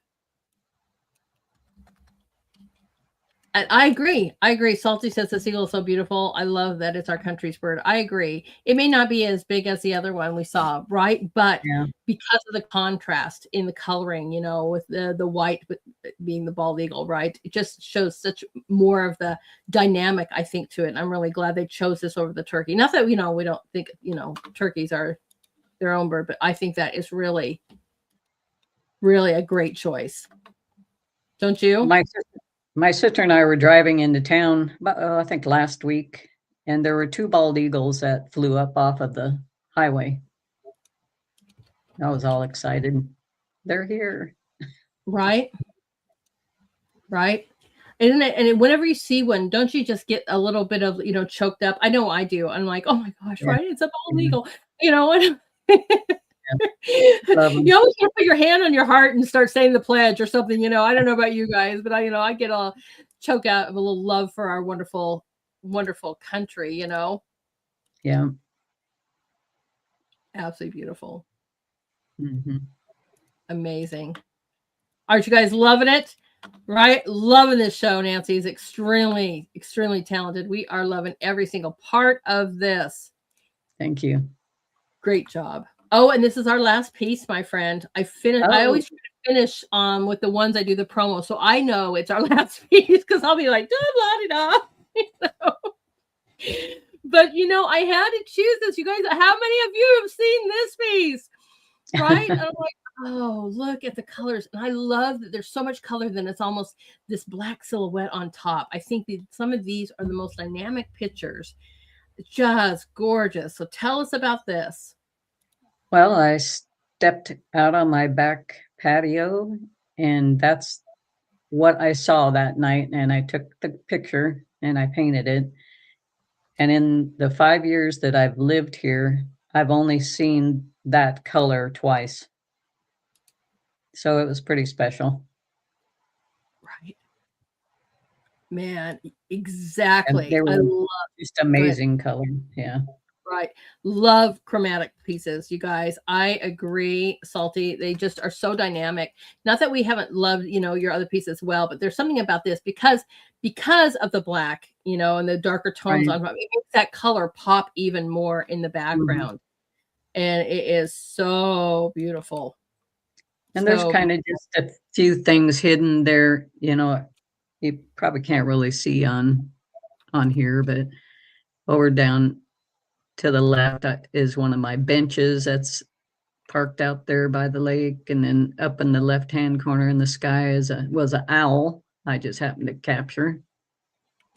[SPEAKER 1] I agree. Salty says the seagull is so beautiful. I love that it's our country's bird. I agree. It may not be as big as the other one we saw, right? But because of the contrast in the coloring, with the white being the bald eagle, right? It just shows such more of the dynamic, I think, to it. And I'm really glad they chose this over the turkey. Not that, we don't think, turkeys are their own bird, but I think that is really, really a great choice. Don't you?
[SPEAKER 2] My sister and I were driving into town, I think last week, and there were two bald eagles that flew up off of the highway. I was all excited. They're here.
[SPEAKER 1] Right. Right. Isn't it? And whenever you see one, don't you just get a little bit of, choked up? I know I do. I'm like, oh my gosh,
[SPEAKER 2] Yeah.
[SPEAKER 1] right? It's a bald
[SPEAKER 2] Yeah.
[SPEAKER 1] eagle, and
[SPEAKER 2] Love 'em.
[SPEAKER 1] you always want to put your hand on your heart and start saying the pledge or something. I don't know about you guys, but I get a choke out of a little love for our wonderful, wonderful country.
[SPEAKER 2] Yeah.
[SPEAKER 1] Absolutely beautiful,
[SPEAKER 2] Hmm.
[SPEAKER 1] amazing. Aren't you guys loving it? Right? Loving this show. Nancy is extremely, extremely talented. We are loving every single part of this.
[SPEAKER 2] Thank you.
[SPEAKER 1] Great job. Oh, and this is our last piece, my friend. I
[SPEAKER 2] Oh,
[SPEAKER 1] always try to finish with the ones I do the promo, so I know it's our last piece because I'll be like, da da da. But I had to choose this. You guys, how many of you have seen this piece? Right? And I'm like, oh, look at the colors. And I love that there's so much color that it's almost this black silhouette on top. I think that some of these are the most dynamic pictures. Just gorgeous. So tell us about this.
[SPEAKER 2] well, I stepped out on my back patio, and that's what I saw that night. And I took the picture and I painted it. And in the 5 years that I've lived here, I've only seen that color twice. So it was pretty special.
[SPEAKER 1] Right. Man,
[SPEAKER 2] And
[SPEAKER 1] exactly.
[SPEAKER 2] they
[SPEAKER 1] I
[SPEAKER 2] were
[SPEAKER 1] love
[SPEAKER 2] just
[SPEAKER 1] good.
[SPEAKER 2] amazing color. Yeah.
[SPEAKER 1] Right. Love chromatic pieces, you guys. I agree, Salty. They just are so dynamic. Not that we haven't loved, your other piece as well, but there's something about this because of the black, and the darker tones
[SPEAKER 2] Right.
[SPEAKER 1] on top. It makes that color pop even more in the
[SPEAKER 2] Mhm.
[SPEAKER 1] background. And it is so beautiful.
[SPEAKER 2] And there's
[SPEAKER 1] So
[SPEAKER 2] kind of just a few things hidden there, you probably can't really see on here, but over down to the left is one of my benches that's parked out there by the lake, and then up in the left-hand corner in the sky was an owl I just happened to capture.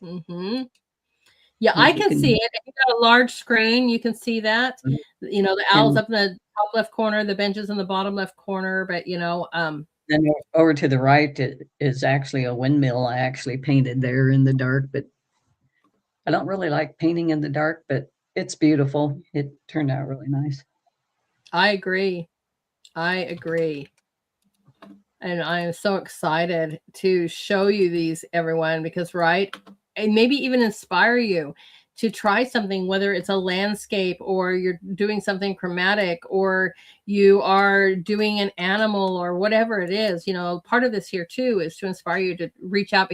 [SPEAKER 1] hmm yeah, I
[SPEAKER 2] If you
[SPEAKER 1] can see
[SPEAKER 2] can,
[SPEAKER 1] it. If you got a large screen, you can see that. The owl's
[SPEAKER 2] and
[SPEAKER 1] up in the top left corner, the bench is in the bottom left corner, but
[SPEAKER 2] then over to the right is actually a windmill I actually painted there in the dark, but I don't really like painting in the dark, but it's beautiful. It turned out really nice.
[SPEAKER 1] I agree. I agree. And I am so excited to show you these, everyone, because, right? And maybe even inspire you to try something, whether it's a landscape or you're doing something chromatic or you are doing an animal or whatever it is. Part of this here too is to inspire you to reach out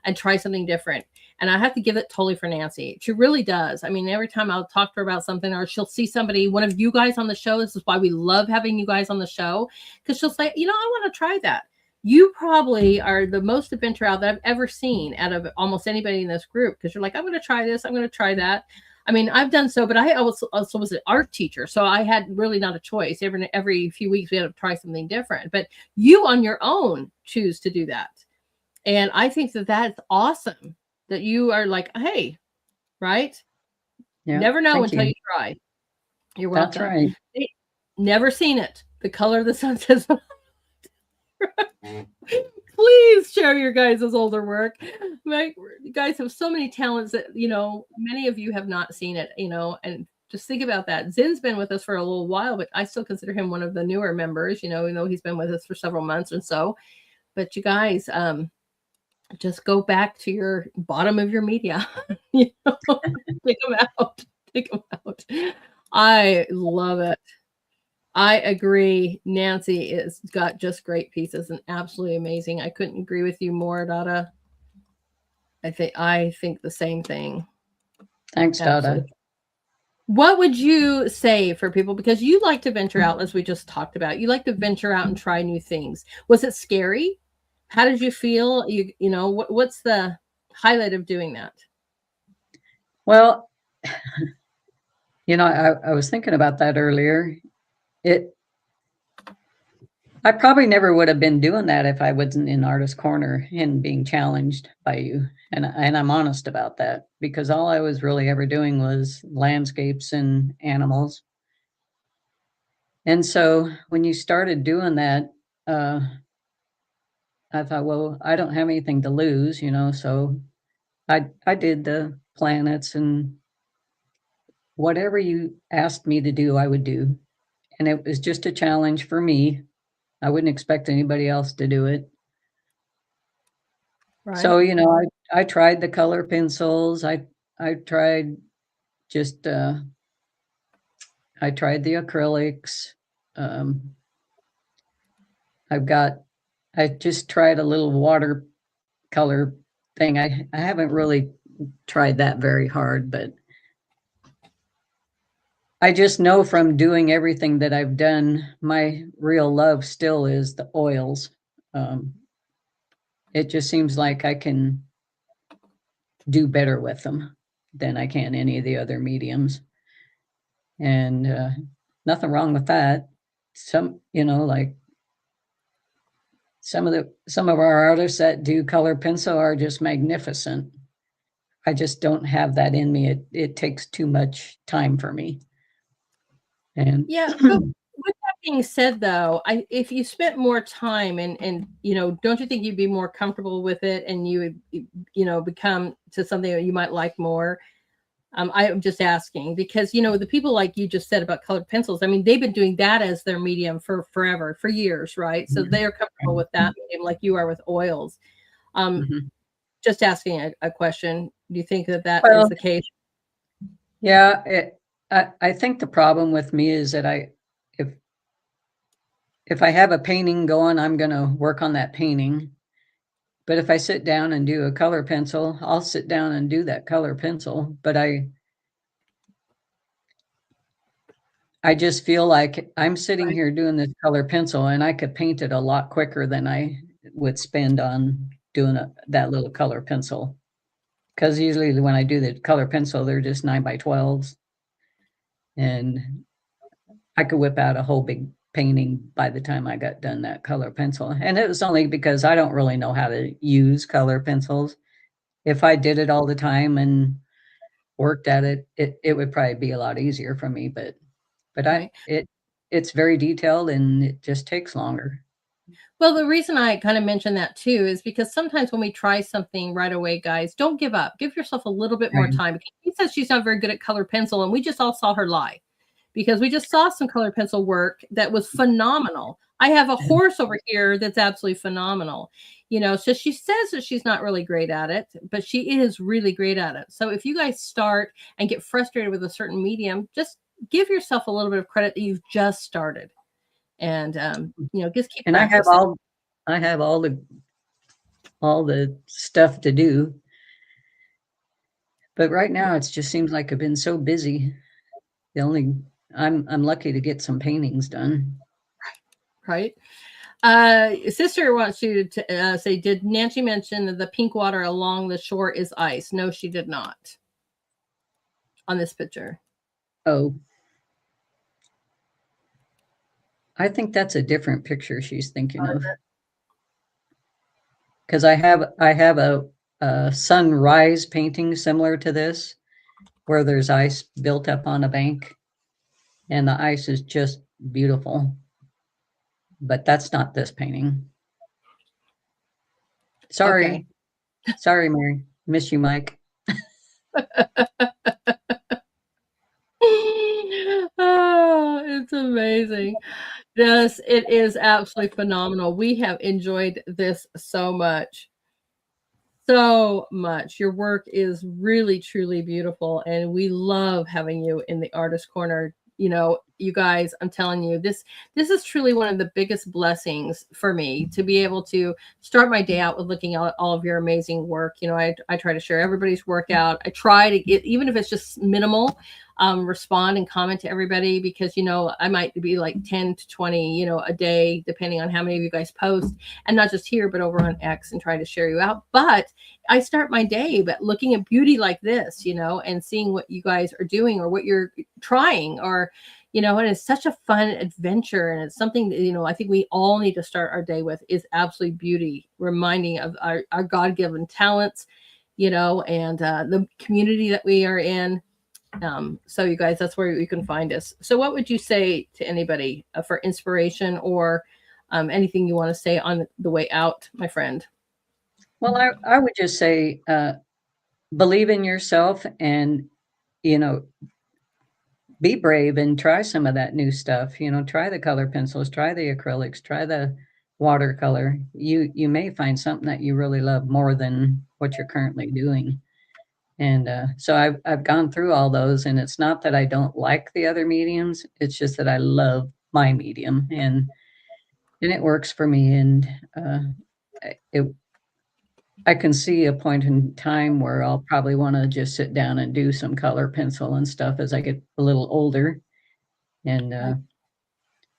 [SPEAKER 1] and try something different. And I have to give it totally for Nancy. She really does. I mean, every time I'll talk to her about something or she'll see somebody, one of you guys on the show. This is why we love having you guys on the show, because she'll say, I want to try that. You probably are the most adventure out that I've ever seen out of almost anybody in this group, because you're like, I'm going to try this, I'm going to try that. I mean, I've done so, but I also was an art teacher, so I had really not a choice. Every few weeks we had to try something different. But you on your own choose to do that, and I think that that's awesome. That you are like, hey, right?
[SPEAKER 2] Yeah.
[SPEAKER 1] Never know
[SPEAKER 2] Thank
[SPEAKER 1] until
[SPEAKER 2] you.
[SPEAKER 1] you try. You're
[SPEAKER 2] That's
[SPEAKER 1] welcome.
[SPEAKER 2] right.
[SPEAKER 1] Never seen it. The color of the sun says. Please share your guys' older work. You guys have so many talents that, many of you have not seen it, and just think about that. Zin's been with us for a little while, but I still consider him one of the newer members, even though he's been with us for several months and so. But you guys, just go back to your bottom of your media. Take them out. Take them out. I love it. I agree. Nancy has got just great pieces and absolutely amazing. I couldn't agree with you more, Dada. I think the same thing.
[SPEAKER 2] Thanks, Dada.
[SPEAKER 1] Absolutely. What would you say for people, because you like to venture out, as we just talked about, you like to venture out and try new things. Was it scary? How did you feel? What's the highlight of doing that?
[SPEAKER 2] Well, I was thinking about that earlier. It I probably never would have been doing that if I wasn't in Artist Corner and being challenged by you. And I'm honest about that because all I was really ever doing was landscapes and animals. And so when you started doing that, I thought, well, I don't have anything to lose, so I did the planets and whatever you asked me to do, I would do. And it was just a challenge for me. I wouldn't expect anybody else to do it.
[SPEAKER 1] Right.
[SPEAKER 2] So, I tried the color pencils. I tried just I tried the acrylics. Um, I just tried a little watercolor thing. I haven't really tried that very hard, but I just know from doing everything that I've done, my real love still is the oils. It just seems like I can do better with them than I can any of the other mediums. And nothing wrong with that. Like some of our artists that do color pencil are just magnificent. I just don't have that in me. It takes too much time for me. And
[SPEAKER 1] Yeah, but with that being said, though, if you spent more time and don't you think you'd be more comfortable with it and you would become to something that you might like more? I'm just asking because the people like you just said about colored pencils. I mean, they've been doing that as their medium for forever, for years, right? So they're comfortable with that medium, like you are with oils. Just asking a question. Do you think that is the case?
[SPEAKER 2] Yeah, I think the problem with me is that if I have a painting going, I'm going to work on that painting. But if I sit down and do a color pencil, I'll sit down and do that color pencil. But I just feel like I'm sitting here doing this color pencil and I could paint it a lot quicker than I would spend on doing that little color pencil. Because usually when I do the color pencil, they're just 9x12s. And I could whip out a whole big painting by the time I got done that color pencil. And it was only because I don't really know how to use color pencils. If I did it all the time and worked at it, it would probably be a lot easier for me. But
[SPEAKER 1] Right.
[SPEAKER 2] it's very detailed and it just takes longer.
[SPEAKER 1] Well, the reason I kind of mention that too is because sometimes when we try something right away, guys, don't give up. Give yourself a little bit more
[SPEAKER 2] Right.
[SPEAKER 1] time. She says she's not very good at color pencil, and we just all saw her lie because we just saw some color pencil work that was phenomenal. I have a horse over here that's absolutely phenomenal. So she says that she's not really great at it, but she is really great at it. So if you guys start and get frustrated with a certain medium, just give yourself a little bit of credit that you've just started. And just keep
[SPEAKER 2] And
[SPEAKER 1] practicing.
[SPEAKER 2] I have all the stuff to do. But right now it just seems like I've been so busy. I'm lucky to get some paintings done.
[SPEAKER 1] Right. Sister wants you to say, did Nancy mention that the pink water along the shore is ice? No, she did not. On this picture.
[SPEAKER 2] Oh, I think that's a different picture she's thinking of. Because I have a sunrise painting similar to this, where there's ice built up on a bank, and the ice is just beautiful. But that's not this painting. Sorry. Okay. Sorry, Mary. Miss you, Mike.
[SPEAKER 1] Oh, it's amazing. Yes, it is absolutely phenomenal. We have enjoyed this so much. So much. Your work is really, truly beautiful. And we love having you in the artist corner. You guys, I'm telling you, this is truly one of the biggest blessings for me to be able to start my day out with looking at all of your amazing work. I try to share everybody's work out. I try to get, even if it's just minimal, respond and comment to everybody because, I might be like 10 to 20, a day, depending on how many of you guys post, and not just here, but over on X, and try to share you out. But I start my day but looking at beauty like this, and seeing what you guys are doing or what you're trying or and it's such a fun adventure. And it's something that, I think we all need to start our day with is absolutely beauty, reminding of our God-given talents, and the community that we are in. So you guys, that's where you can find us. So what would you say to anybody for inspiration or anything you want to say on the way out, my friend?
[SPEAKER 2] Well, I would just say, believe in yourself and, you know, be brave and try some of that new stuff. Try the color pencils, try the acrylics, try the watercolor. You may find something that you really love more than what you're currently doing. And so I've gone through all those, and it's not that I don't like the other mediums. It's just that I love my medium, and it works for me. And it I can see a point in time where I'll probably want to just sit down and do some color pencil and stuff as I get a little older. And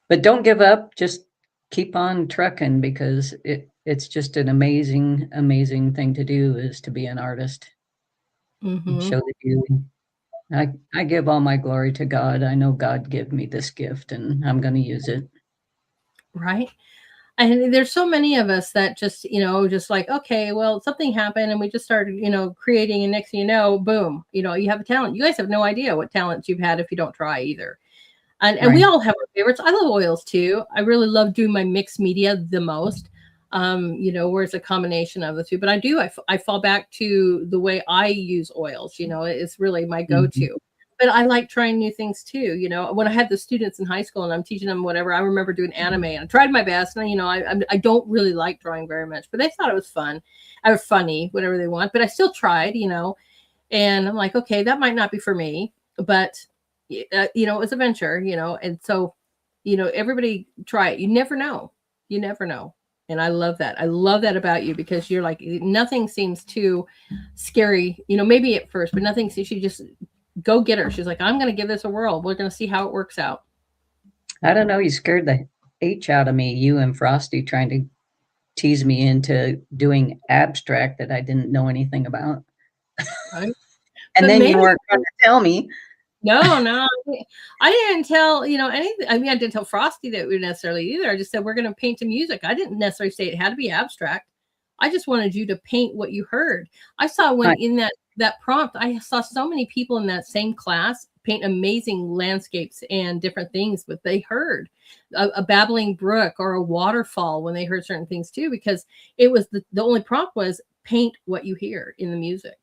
[SPEAKER 2] but don't give up. Just keep on trucking because it's just an amazing, amazing thing to do is to be an artist and
[SPEAKER 1] Mm-hmm.
[SPEAKER 2] show the beauty. I give all my glory to God. I know God gave me this gift and I'm going to use it.
[SPEAKER 1] Right. And there's so many of us that just, just like, okay, well, something happened and we just started, creating. And next thing you know, boom, you have a talent. You guys have no idea what talents you've had if you don't try either. And we
[SPEAKER 2] Right.
[SPEAKER 1] all have our favorites. I love oils too. I really love doing my mixed media the most, where it's a combination of the two. But I fall back to the way I use oils. It's really my
[SPEAKER 2] Mhm.
[SPEAKER 1] go-to. But I like trying new things too. When I had the students in high school and I'm teaching them whatever, I remember doing anime and I tried my best. And I don't really like drawing very much, but they thought it was fun, or funny, whatever they want. But I still tried. And I'm like, okay, that might not be for me, but it's a venture, and so, everybody try it. You never know. You never know. And I love that. I love that about you because you're like, nothing seems too scary, maybe at first, but nothing. She just go get her. She's like, I'm going to give this a whirl. We're going to see how it works out.
[SPEAKER 2] I don't know. You scared the H out of me, you and Frosty trying to tease me into doing abstract that I didn't know anything about.
[SPEAKER 1] Right.
[SPEAKER 2] And
[SPEAKER 1] But
[SPEAKER 2] then you
[SPEAKER 1] maybe
[SPEAKER 2] weren't going to tell me.
[SPEAKER 1] no, I didn't tell, anything. I mean, I didn't tell Frosty that we necessarily either. I just said, we're going to paint to music. I didn't necessarily say it had to be abstract. I just wanted you to paint what you heard. I saw when
[SPEAKER 2] I,
[SPEAKER 1] in that prompt, I saw so many people in that same class paint amazing landscapes and different things, but they heard a babbling brook or a waterfall when they heard certain things too, because it was the only prompt was paint what you hear in the music.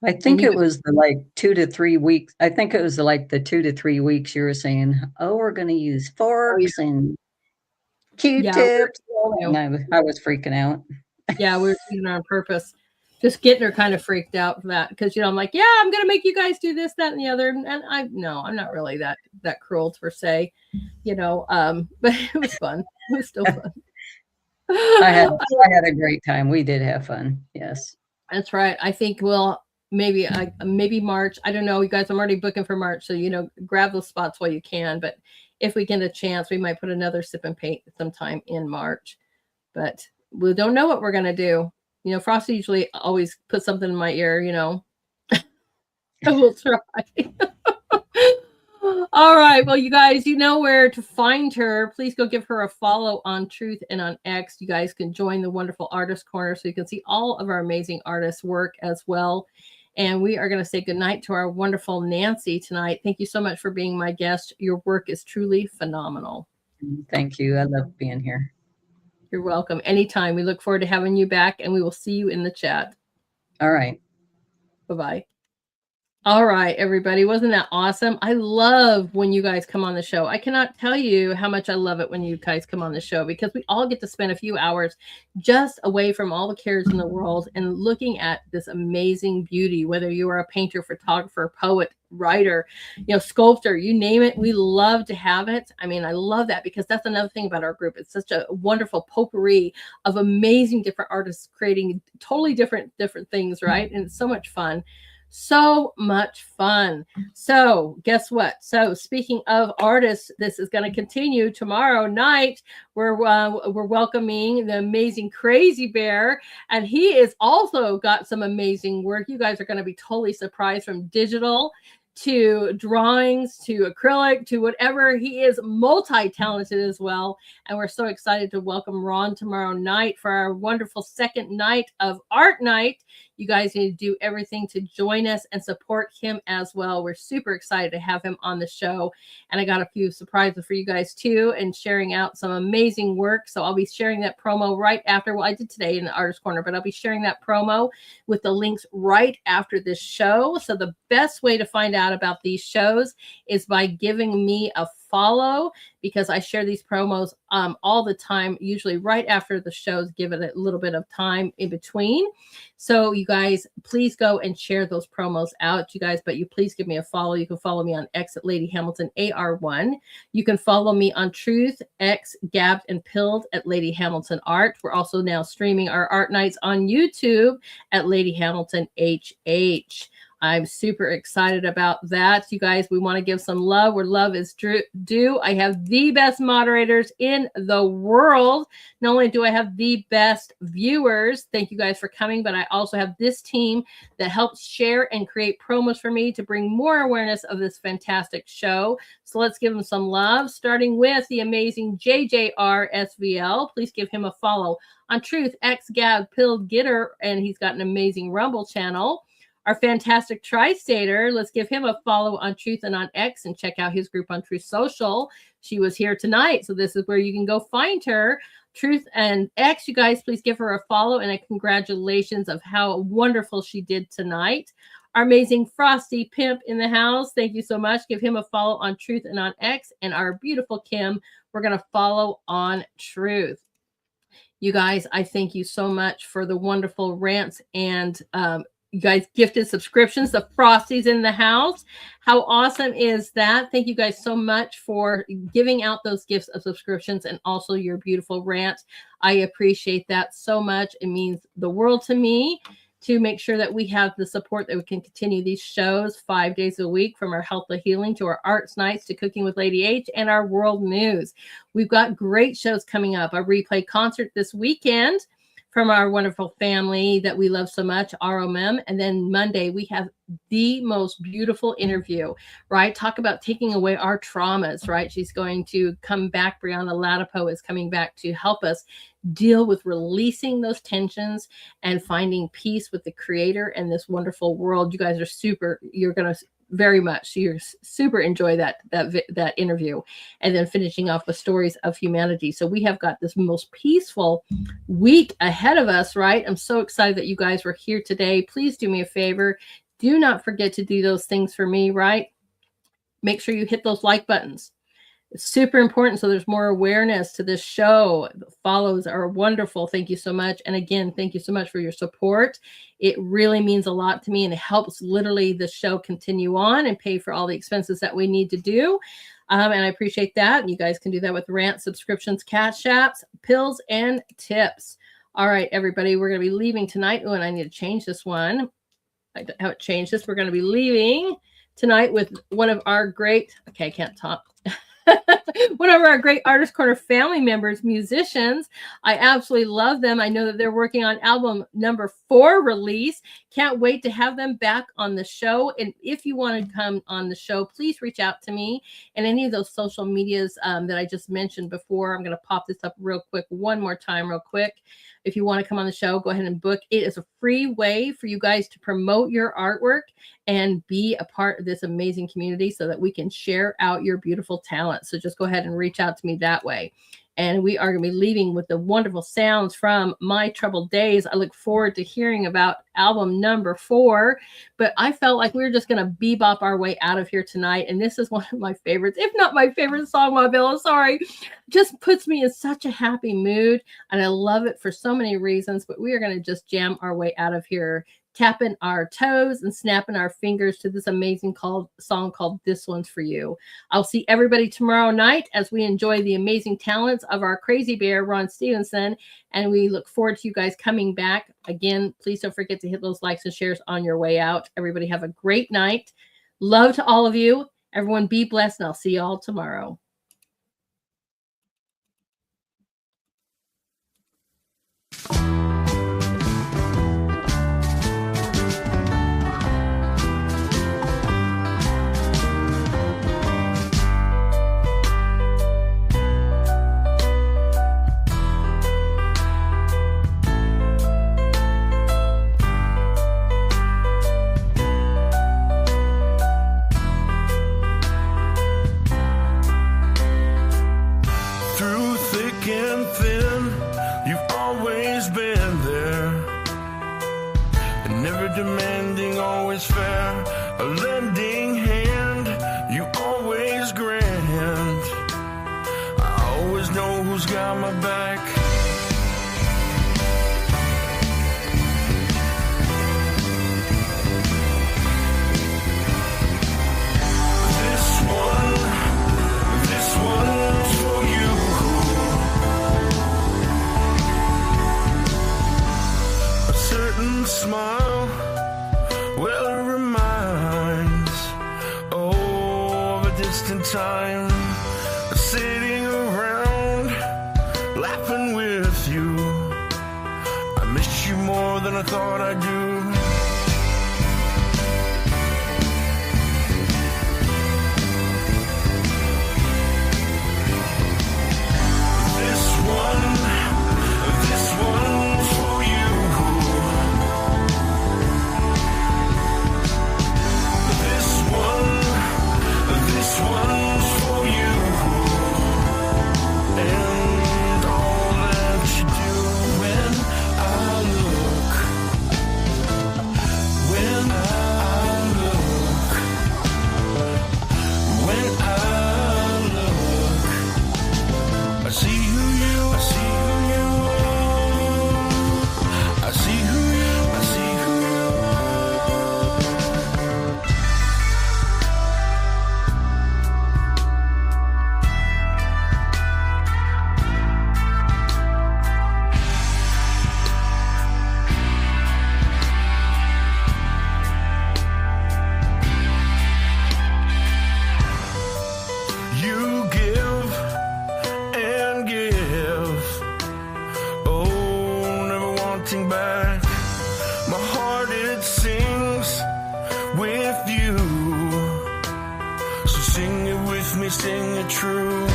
[SPEAKER 2] I
[SPEAKER 1] And
[SPEAKER 2] think
[SPEAKER 1] you
[SPEAKER 2] it was the like 2 to 3 weeks. I think it was like the 2 to 3 weeks you were saying, oh, we're going to use
[SPEAKER 1] oh yeah,
[SPEAKER 2] forks and
[SPEAKER 1] yeah,
[SPEAKER 2] Q-tips.
[SPEAKER 1] you
[SPEAKER 2] And
[SPEAKER 1] know,
[SPEAKER 2] I was freaking out.
[SPEAKER 1] yeah, we were doing it on purpose. Just getting her kind of freaked out for that because I'm like, yeah, I'm gonna make you guys do this, that, and the other. And I no, I'm not really that cruel per se, but it was fun. It was still fun.
[SPEAKER 2] I had a great time. We did have fun. Yes.
[SPEAKER 1] That's right. I think maybe March. I don't know, you guys. I'm already booking for March, so grab those spots while you can. But if we get a chance, we might put another sip and paint sometime in March. But we don't know what we're gonna do. Frosty usually always puts something in my ear. I will try. All right. Well, you guys, you know where to find her. Please go give her a follow on Truth and on X. You guys can join the wonderful artist corner so you can see all of our amazing artists' work as well. And we are going to say goodnight to our wonderful Nancy tonight. Thank you so much for being my guest. Your work is truly phenomenal.
[SPEAKER 2] Thank you. I love being here.
[SPEAKER 1] You're welcome. Anytime. We look forward to having you back, and we will see you in the chat.
[SPEAKER 2] All right.
[SPEAKER 1] Bye-bye. All right, everybody. Wasn't that awesome? I love when you guys come on the show. I cannot tell you how much I love it when you guys come on the show because we all get to spend a few hours just away from all the cares in the world and looking at this amazing beauty, whether you are a painter, photographer, poet, writer, sculptor, you name it. We love to have it. I mean, I love that because that's another thing about our group. It's such a wonderful potpourri of amazing different artists creating totally different things, right? And it's so much fun. So much fun. So guess what? So speaking of artists, this is going to continue tomorrow night. We're welcoming the amazing Crazy Bear, and he is also got some amazing work. You guys are going to be totally surprised from digital to drawings, to acrylic, to whatever. He is multi-talented as well. And we're so excited to welcome Ron tomorrow night for our wonderful second night of Art Night. You guys need to do everything to join us and support him as well. We're super excited to have him on the show. And I got a few surprises for you guys too, and sharing out some amazing work. So I'll be sharing that promo right after. Well, I did today in the Artist Corner, but I'll be sharing that promo with the links right after this show. So the best way to find out about these shows is by giving me a follow, because I share these promos all the time, usually right after the shows, give it a little bit of time in between. So you guys, please go and share those promos out, you guys, but you please give me a follow. You can follow me on X at Lady Hamilton AR1. You can follow me on Truth, X, Gabbed, and Pilled at Lady Hamilton Art. We're also now streaming our art nights on YouTube at Lady Hamilton HH. I'm super excited about that. You guys, we want to give some love where love is due. I have the best moderators in the world. Not only do I have the best viewers, thank you guys for coming, but I also have this team that helps share and create promos for me to bring more awareness of this fantastic show. So let's give them some love, starting with the amazing JJR SVL. Please give him a follow on Truth, X, Gab, Pilled, Getter, and he's got an amazing Rumble channel. Our fantastic Tri-Stater, let's give him a follow on Truth and on X, and check out his group on Truth Social. She was here tonight, so this is where you can go find her. Truth and X, you guys, please give her a follow and a congratulations of how wonderful she did tonight. Our amazing Frosty Pimp in the house, thank you so much. Give him a follow on Truth and on X. And our beautiful Kim, we're going to follow on Truth. You guys, I thank you so much for the wonderful rants and you guys gifted subscriptions. The Frosties in the house. How awesome is that? Thank you guys so much for giving out those gifts of subscriptions and also your beautiful rant. I appreciate that so much. It means the world to me to make sure that we have the support that we can continue these shows 5 days a week, from our Health of Healing to our Arts Nights to Cooking with Lady H and our World News. We've got great shows coming up. A replay concert this weekend from our wonderful family that we love so much, ROM. And then Monday, we have the most beautiful interview, right? Talk about taking away our traumas, right? She's going to come back. Brianna Latipo is coming back to help us deal with releasing those tensions and finding peace with the Creator and this wonderful world. You guys are super, you're going to you're super enjoy that interview, and then finishing off with Stories of Humanity. So we have got this most peaceful week ahead of us, right? I'm so excited that you guys were here today. Please do me a favor. Do not forget to do those things for me, right? Make sure you hit those like buttons. It's super important, so there's more awareness to this show. The follows are wonderful. Thank you so much. And again, thank you so much for your support. It really means a lot to me, and it helps literally the show continue on and pay for all the expenses that we need to do. And I appreciate that. You guys can do that with rant, subscriptions, cash apps, pills, and tips. All right, everybody, we're going to be leaving tonight. Oh, and I need to change this one. I haven't changed this. We're going to be leaving tonight with one of our great, okay, I can't talk. One of our great Artist Corner family members, musicians. I absolutely love them. I know that they're working on album number 4 release. Can't wait to have them back on the show. And if you want to come on the show, please reach out to me and any of those social medias that I just mentioned before. I'm going to pop this up real quick, one more time, real quick. If you want to come on the show, go ahead and book. It is a free way for you guys to promote your artwork and be a part of this amazing community so that we can share out your beautiful talent. So just go ahead and reach out to me that way. And we are going to be leaving with the wonderful sounds from My Troubled Days. I look forward to hearing about album number 4. But I felt like we were just going to bebop our way out of here tonight. And this is one of my favorites, if not my favorite song, Mabella, sorry. Just puts me in such a happy mood. And I love it for so many reasons. But we are going to just jam our way out of here, tapping our toes and snapping our fingers to this amazing song called This One's For You. I'll see everybody tomorrow night as we enjoy the amazing talents of our crazy bear, Ron Stevenson. And we look forward to you guys coming back. Again, please don't forget to hit those likes and shares on your way out. Everybody have a great night. Love to all of you. Everyone be blessed, and I'll see you all tomorrow.
[SPEAKER 3] and never demanding, always fair. A lending hand, you always grant. I always know who's got my back. This one's for you. A certain smile, well, it reminds, oh, of a distant time, sitting around, laughing with you. I miss you more than I thought I do. This one's for you. This one's for you. And all that you do when I look, when I look, when I look, I see who you are. I see who you are. I see who you are. I see who you You give and give, oh, never wanting back. My heart, it sings with you, so sing it with me, sing it true.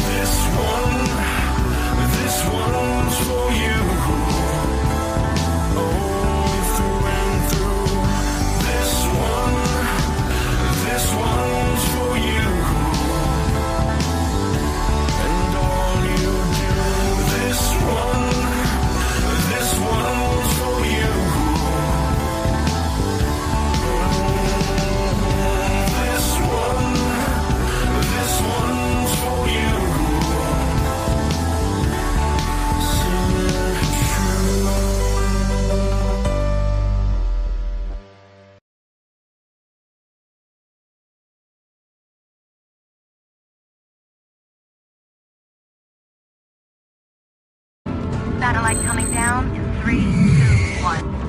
[SPEAKER 3] This one's for you. This one's for you, and all you do. This one's for you. This one's for you. Sing it true.
[SPEAKER 4] Satellite coming down in 3, 2, 1.